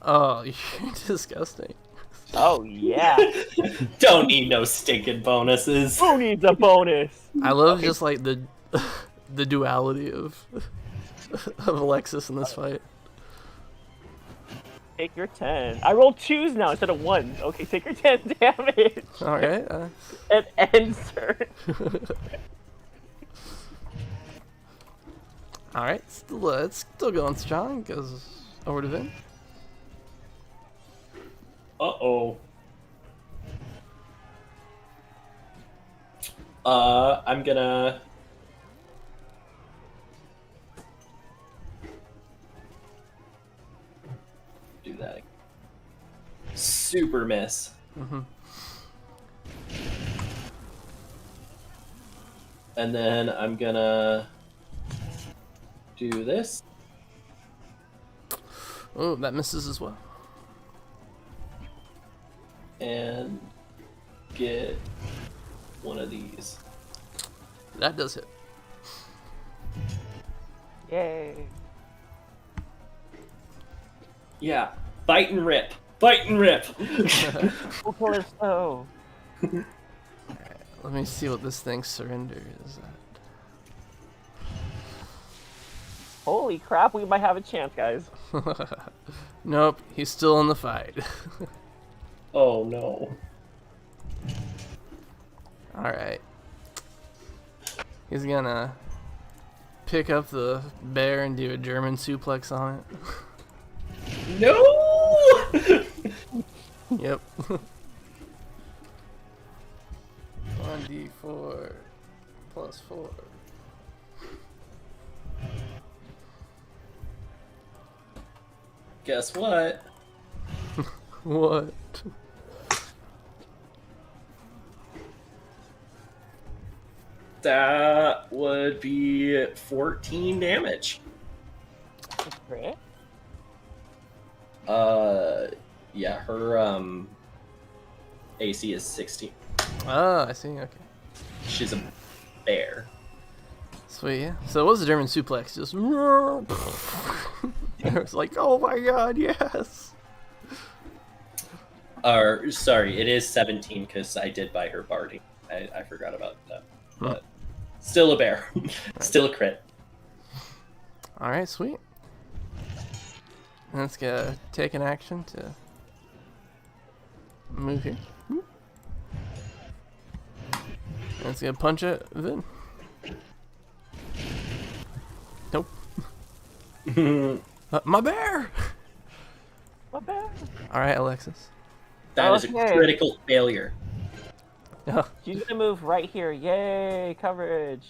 Oh, you're disgusting. Oh yeah. Don't need no stinking bonuses. Who needs a bonus? I love just like the duality of Alexis in this fight. Take your 10. I rolled 2s now instead of 1. Okay, take your 10 damage. Alright. And end turn. Alright, it's still going strong. Goes over to Vin. Uh-oh. I'm gonna... do that. Super miss. Mm-hmm. And then I'm gonna do this. Oh, that misses as well. And get one of these. That does hit. Yay. Yeah. Bite and rip. Bite and rip. Oh. Alright, let me see what this thing surrenders at. Holy crap, we might have a chance, guys. Nope, he's still in the fight. Oh no. Alright. He's gonna pick up the bear and do a German suplex on it. No! Yep. 1d4 plus 4. Guess what? What? That would be 14 damage. Crit? Yeah, her AC is 16. Ah, I see. Okay. She's a bear. Sweet. Yeah. So it was a German suplex. Just. It was like, oh my god, yes. Sorry, it is 17 because I did buy her barding. I forgot about that. But still a bear. Still a crit. All right, sweet. Let's go take an action to move here. Let's go punch it then. Nope. My bear! My bear. All right, Alexis. That is a critical failure. She's gonna move right here. Yay, coverage.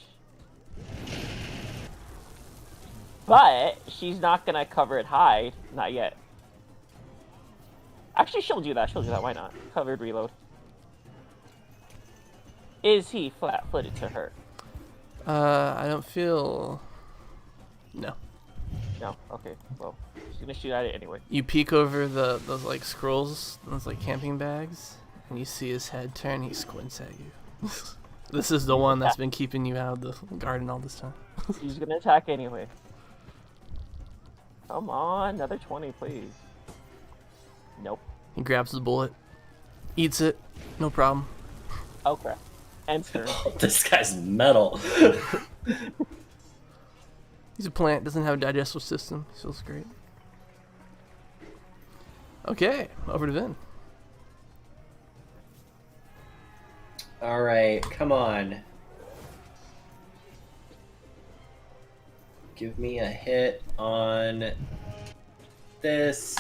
But she's not gonna cover it high. Not yet. Actually, she'll do that. Why not? Covered reload. Is he flat-footed to her? I don't feel. No. No. Okay. Well, she's gonna shoot at it anyway. You peek over those like scrolls, those like camping bags, and you see his head turn. He squints at you. This is the one that's been keeping you out of the garden all this time. He's gonna attack anyway. Come on, another 20, please. Nope. He grabs the bullet, eats it, no problem. Oh crap. Enter. This guy's metal. He's a plant, doesn't have a digestive system. He feels great. Okay, over to Vin. All right, come on. Give me a hit on this.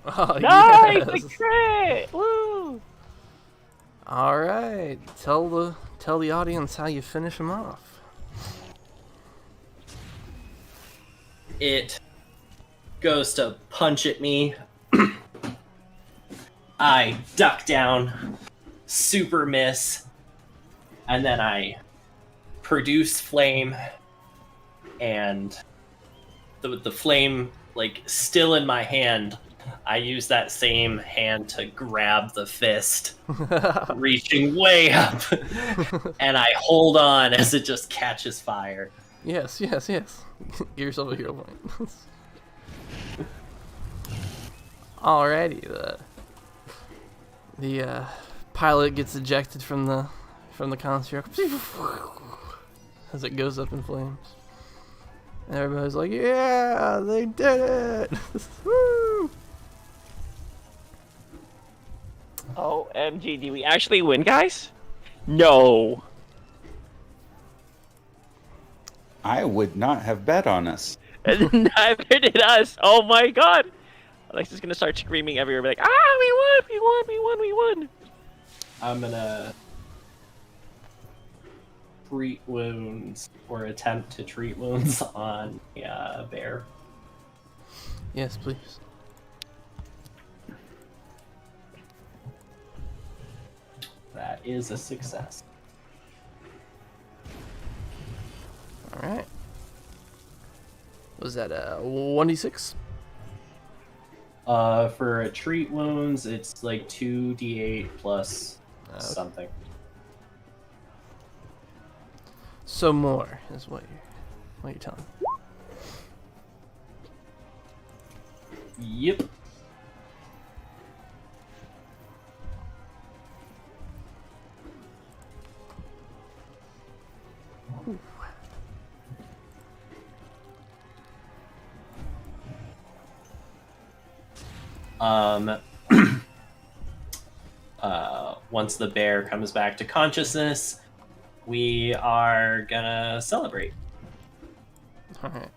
Oh, Nice! yes. A crit! Woo! All right, tell the audience how you finish him off. It goes to punch at me. I duck down, super miss, and then I produce flame, and the flame, like, still in my hand, I use that same hand to grab the fist, reaching way up, and I hold on as it just catches fire. Yes. Give yourself a hero point. Alrighty, the pilot gets ejected from the construct as it goes up in flames. And everybody's like, yeah, they did it! Woo! OMG, did we actually win, guys? No. I would not have bet on us. Neither did us. Oh my god. Alexa's gonna start screaming everywhere, be like, we won. I'm gonna treat wounds, or attempt to treat wounds on a bear. Yes, please. That is a success. Alright. Was that a 1d6? For treat wounds, it's like 2d8 plus something. So more is what you're telling me. Yep. Once the bear comes back to consciousness, we are gonna celebrate. Alright.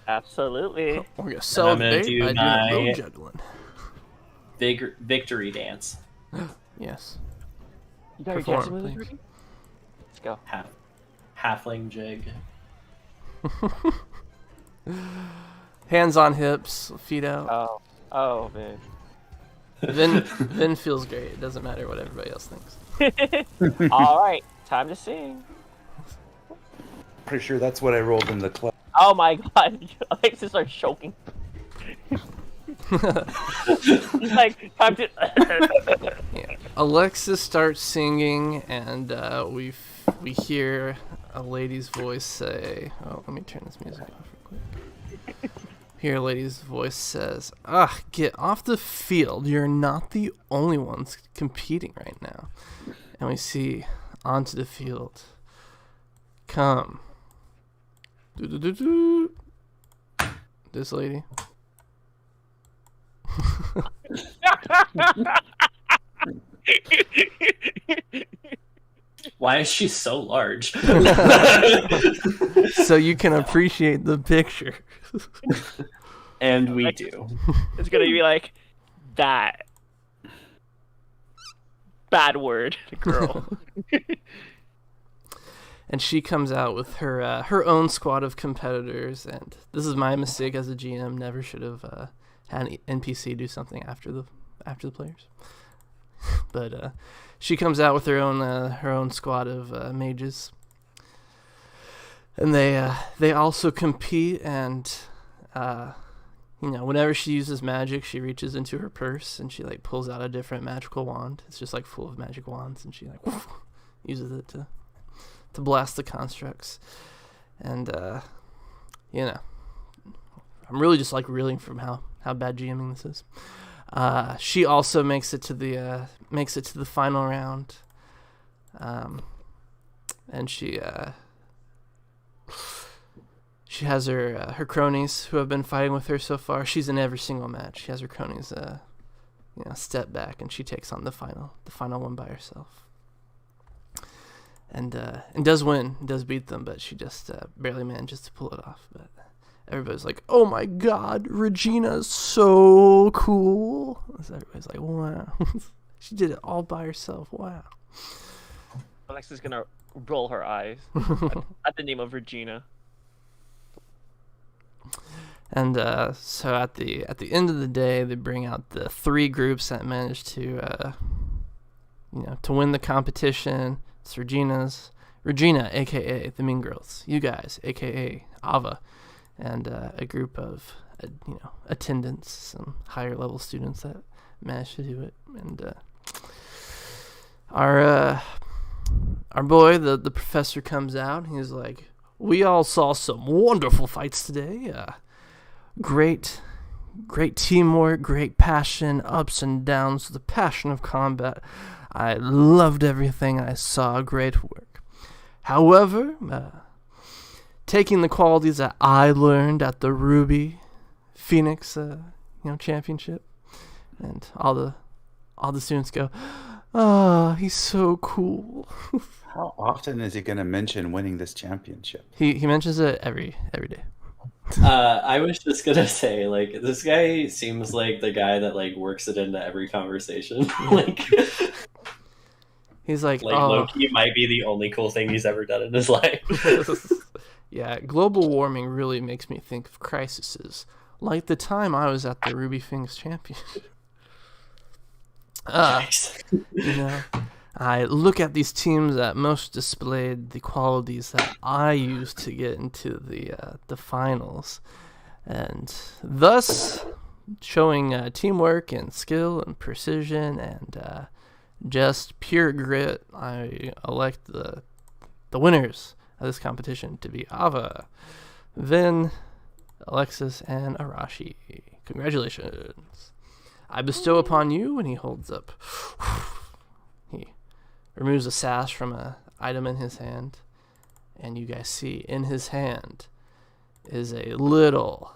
Absolutely. We're gonna And I'm celebrate gonna do by doing a little my juggling. victory dance. Yes. You got your Perform, dancing moves please. ready? Let's go. Halfling jig. Hands on hips, feet out. Oh man. Vin feels great. It doesn't matter what everybody else thinks. All right, time to sing. Pretty sure that's what I rolled in the club. Oh my god, Alexis starts choking. He's like, time to. Yeah. Alexis starts singing, and we hear a lady's voice say, "Oh, let me turn this music off real quick." Hear a lady's voice says, "Ah, get off the field. You're not the only ones competing right now." And we see onto the field come this lady. Why is she so large? So you can appreciate the picture. And we do. It's gonna be like that. Bad word, girl. And she comes out with her own squad of competitors, and this is my mistake as a GM. Never should have had an NPC do something after the players. But she comes out with her own squad of mages, and they also compete. And whenever she uses magic, she reaches into her purse and she like pulls out a different magical wand. It's just like full of magic wands, and she like uses it to blast the constructs. And I'm really just like reeling from how bad GMing this is. She also makes it to the final round, and she has her cronies who have been fighting with her so far. She's in every single match. She has her cronies step back, and she takes on the final one by herself. And does win, does beat them, but she just barely manages to pull it off. But everybody's like, "Oh my God, Regina's so cool!" So everybody's like, "Wow, she did it all by herself! Wow." Alexa's gonna roll her eyes at the name of Regina. And so at the end of the day, they bring out the 3 groups that managed to win the competition. It's Regina, aka the Mean Girls, you guys, aka Ava, and a group of attendants, some higher level students that managed to do it. And our boy, the professor, comes out. He's like, "We all saw some wonderful fights today. Great teamwork, great passion, ups and downs, the passion of combat. I loved everything I saw. Great work. However, taking the qualities that I learned at the Ruby Phoenix, championship," and all the students go, "Oh, he's so cool." How often is he going to mention winning this championship? He mentions it every day. I was just gonna say, like, this guy seems like the guy that like works it into every conversation. like He's like, Loki might be the only cool thing he's ever done in his life. Yeah, global warming really makes me think of crises, like the time I was at the Ruby Phoenix Championship. Nice. I look at these teams that most displayed the qualities that I used to get into the finals, and thus showing teamwork and skill and precision and just pure grit, I elect the winners of this competition to be Ava, Vin, Alexis, and Arashi. Congratulations. I bestow upon you, and he holds up. He removes a sash from an item in his hand, and you guys see in his hand is a little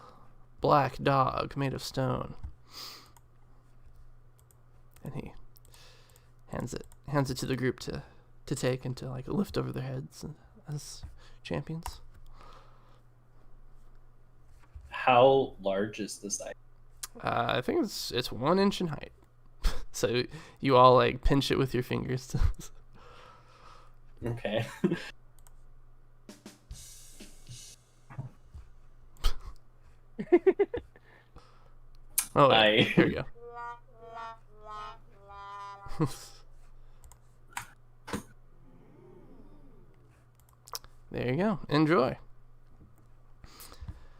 black dog made of stone. And he hands it to the group to take and to like lift over their heads as champions. How large is the site? I think it's 1 inch in height. So you all like pinch it with your fingers. Okay. Oh, yeah. Here we go. There you go. Enjoy.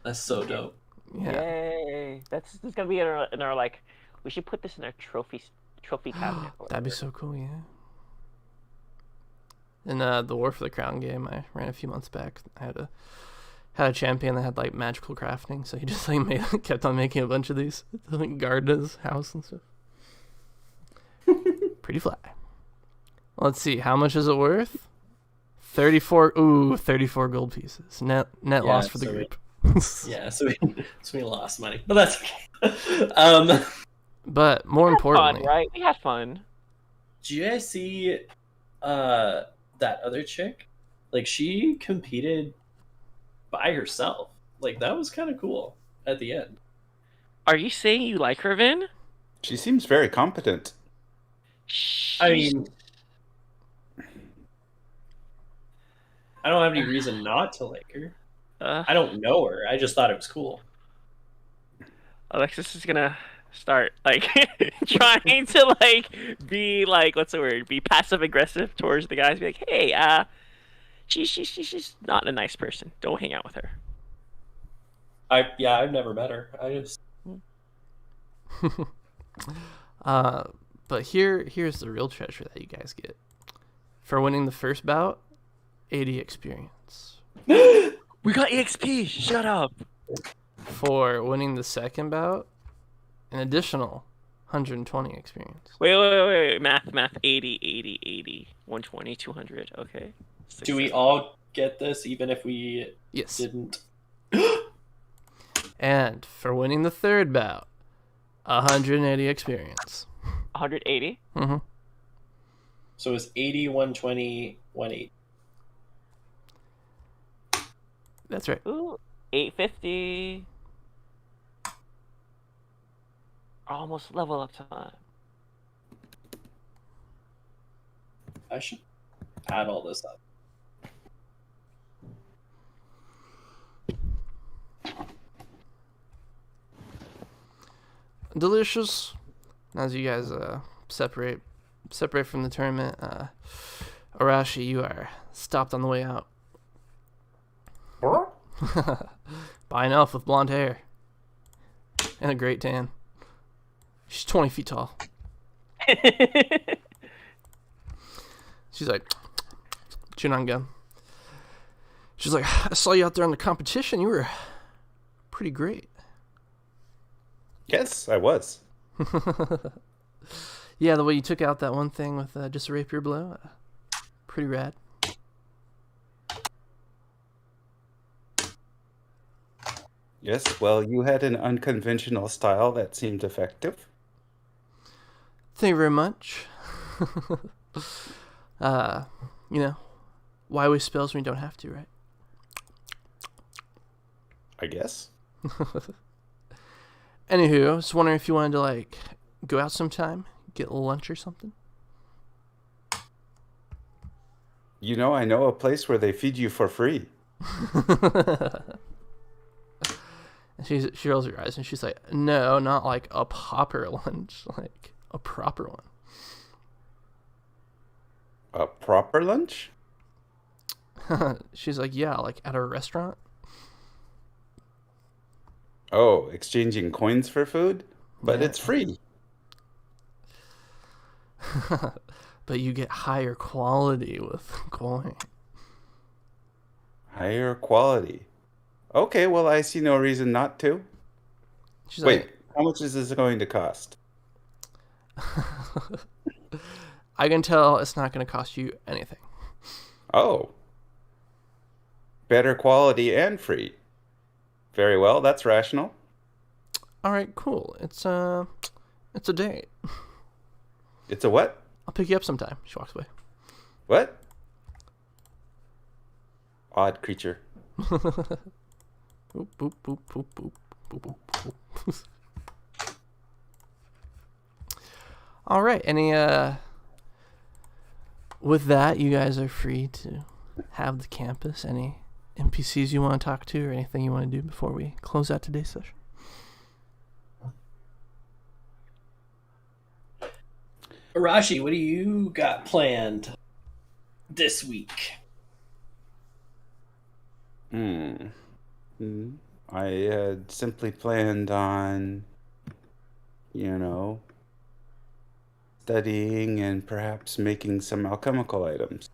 That's so dope. Yeah. Yay! This is gonna be in our like. We should put this in our trophy cabinet. That'd be so cool, yeah. In the War for the Crown game I ran a few months back, I had a champion that had like magical crafting, so he just like kept on making a bunch of these to like guard his house and stuff. Pretty fly. Let's see, how much is it worth? 34 gold pieces. Net loss for the group. Yeah, so we lost money. But that's okay. But more importantly, fun, right? We had fun. Do you guys see that other chick? Like, she competed by herself. Like, that was kind of cool at the end. Are you saying you like her, Vin? She seems very competent. I mean, I don't have any reason not to like her. I don't know her. I just thought it was cool. Alexis is gonna start like trying to like be like, what's the word? Be passive aggressive towards the guys. Be like, hey, she's not a nice person. Don't hang out with her. I've never met her. I just. But here's the real treasure that you guys get for winning the first bout: 80 experience. We got EXP. Shut up. For winning the second bout, an additional 120 experience. Wait. Math. 80. 120, 200. Okay. Do we all get this even if we didn't? And for winning the third bout, 180 experience. 180? Mm-hmm. So it's 80, 120, 180. That's right. Ooh, 850. Almost level up time. I should add all this up. Delicious. As you guys separate from the tournament, Arashi, you are stopped on the way out. By an elf with blonde hair and a great tan. She's 20 feet tall. She's like, chewing on gum. She's like, I saw you out there in the competition. You were pretty great. Yes, I was. Yeah, the way you took out that one thing with just a rapier blow, pretty rad. Yes, well, you had an unconventional style that seemed effective. Thank you very much. Why waste spells when you don't have to, right? I guess. Anywho, I was wondering if you wanted to, like, go out sometime, get a lunch or something. You know, I know a place where they feed you for free. And she rolls her eyes and she's like, no, not like a pauper lunch, like a proper one. A proper lunch? She's like, yeah, like at a restaurant. Oh, exchanging coins for food? But it's free. But you get higher quality with coin. Higher quality. Okay, well, I see no reason not to. She's Wait, like, how much is this going to cost? I can tell it's not going to cost you anything. Oh. Better quality and free. Very well, that's rational. All right, cool. It's a date. It's a what? I'll pick you up sometime. She walks away. What? Odd creature. Boop, boop, boop, boop, boop. All right. With that, you guys are free to have the campus. Any NPCs you want to talk to or anything you want to do before we close out today's session? Arashi, what do you got planned this week? I had simply planned on, studying and perhaps making some alchemical items.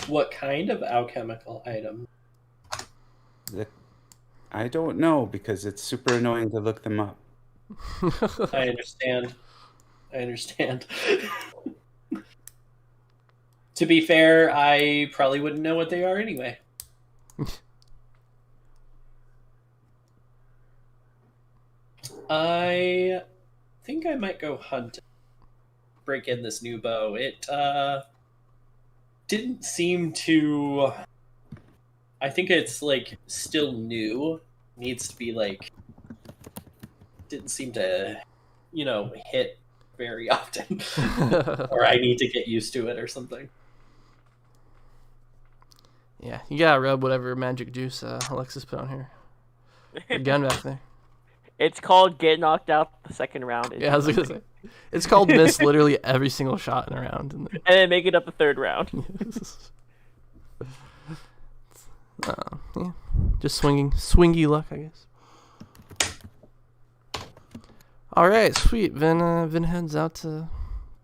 What kind of alchemical item? I don't know because it's super annoying to look them up. I understand. To be fair, I probably wouldn't know what they are anyway. I think I might go hunt. Break in this new bow. It didn't seem to... I think it's still new. Needs to be didn't seem to, hit very often. Or I need to get used to it or something. Yeah, you gotta rub whatever magic juice Alexis put on here. The gun back there. It's called get knocked out the second round. Yeah, I was gonna say. It's called miss literally every single shot in a round. And then make it up the third round. Yeah. Just swingy luck, I guess. All right, sweet. Vin heads out to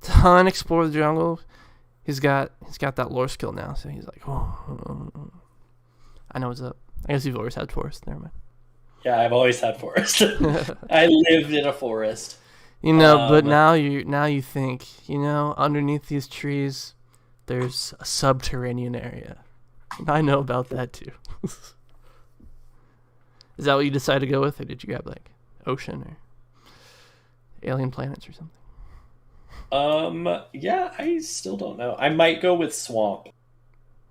hunt, explore the jungle. He's got that lore skill now, so he's like, oh, I know what's up. I guess you've always had forest. Never mind. Yeah, I've always had forest. I lived in a forest. But now you think, underneath these trees, there's a subterranean area. And I know about that too. Is that what you decided to go with, or did you grab ocean or alien planets or something? Yeah, I still don't know. I might go with swamp.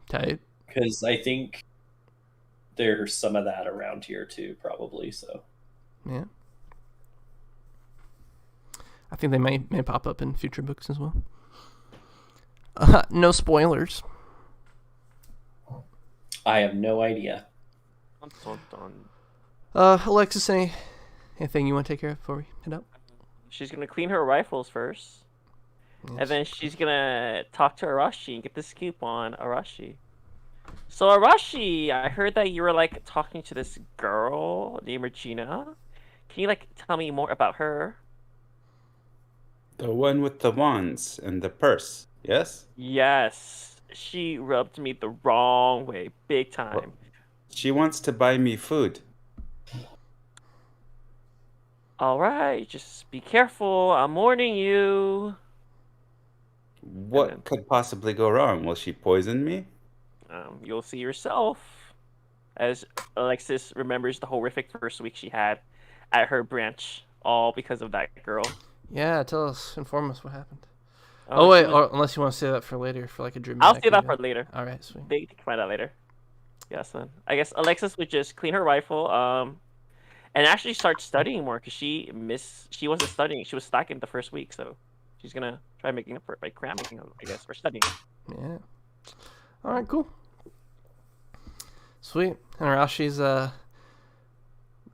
Tight. Because I think there's some of that around here too, probably. So. Yeah. I think they may pop up in future books as well. No spoilers. I have no idea. Alexis, anything you want to take care of before we head out? She's gonna clean her rifles first, yes. And then she's gonna talk to Arashi and get the scoop on Arashi. So Arashi, I heard that you were talking to this girl named Regina. Can you tell me more about her? The one with the wands and the purse, yes? Yes. She rubbed me the wrong way, big time. Well, she wants to buy me food. Alright, just be careful. I'm warning you. What could possibly go wrong? Will she poison me? You'll see yourself. As Alexis remembers the horrific first week she had at her branch, all because of that girl. Yeah, inform us what happened. Wait, unless you want to say that for later, for a dramatic. I'll say that for later. All right, sweet. They can find out later. Yes, then. I guess Alexis would just clean her rifle, and actually start studying more because she wasn't studying. She was slacking the first week, so she's gonna try making up for it by cramming, I guess, for studying. Yeah. All right, cool. Sweet. And Arashi's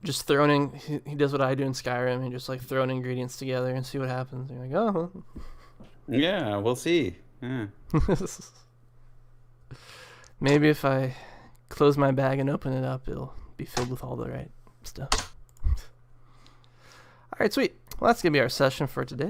just throwing in. He does what I do in Skyrim. He just throwing ingredients together and see what happens. And you're like, oh. Yeah, we'll see. Yeah. Maybe if I close my bag and open it up, it'll be filled with all the right stuff. All right, sweet. Well, that's gonna be our session for today.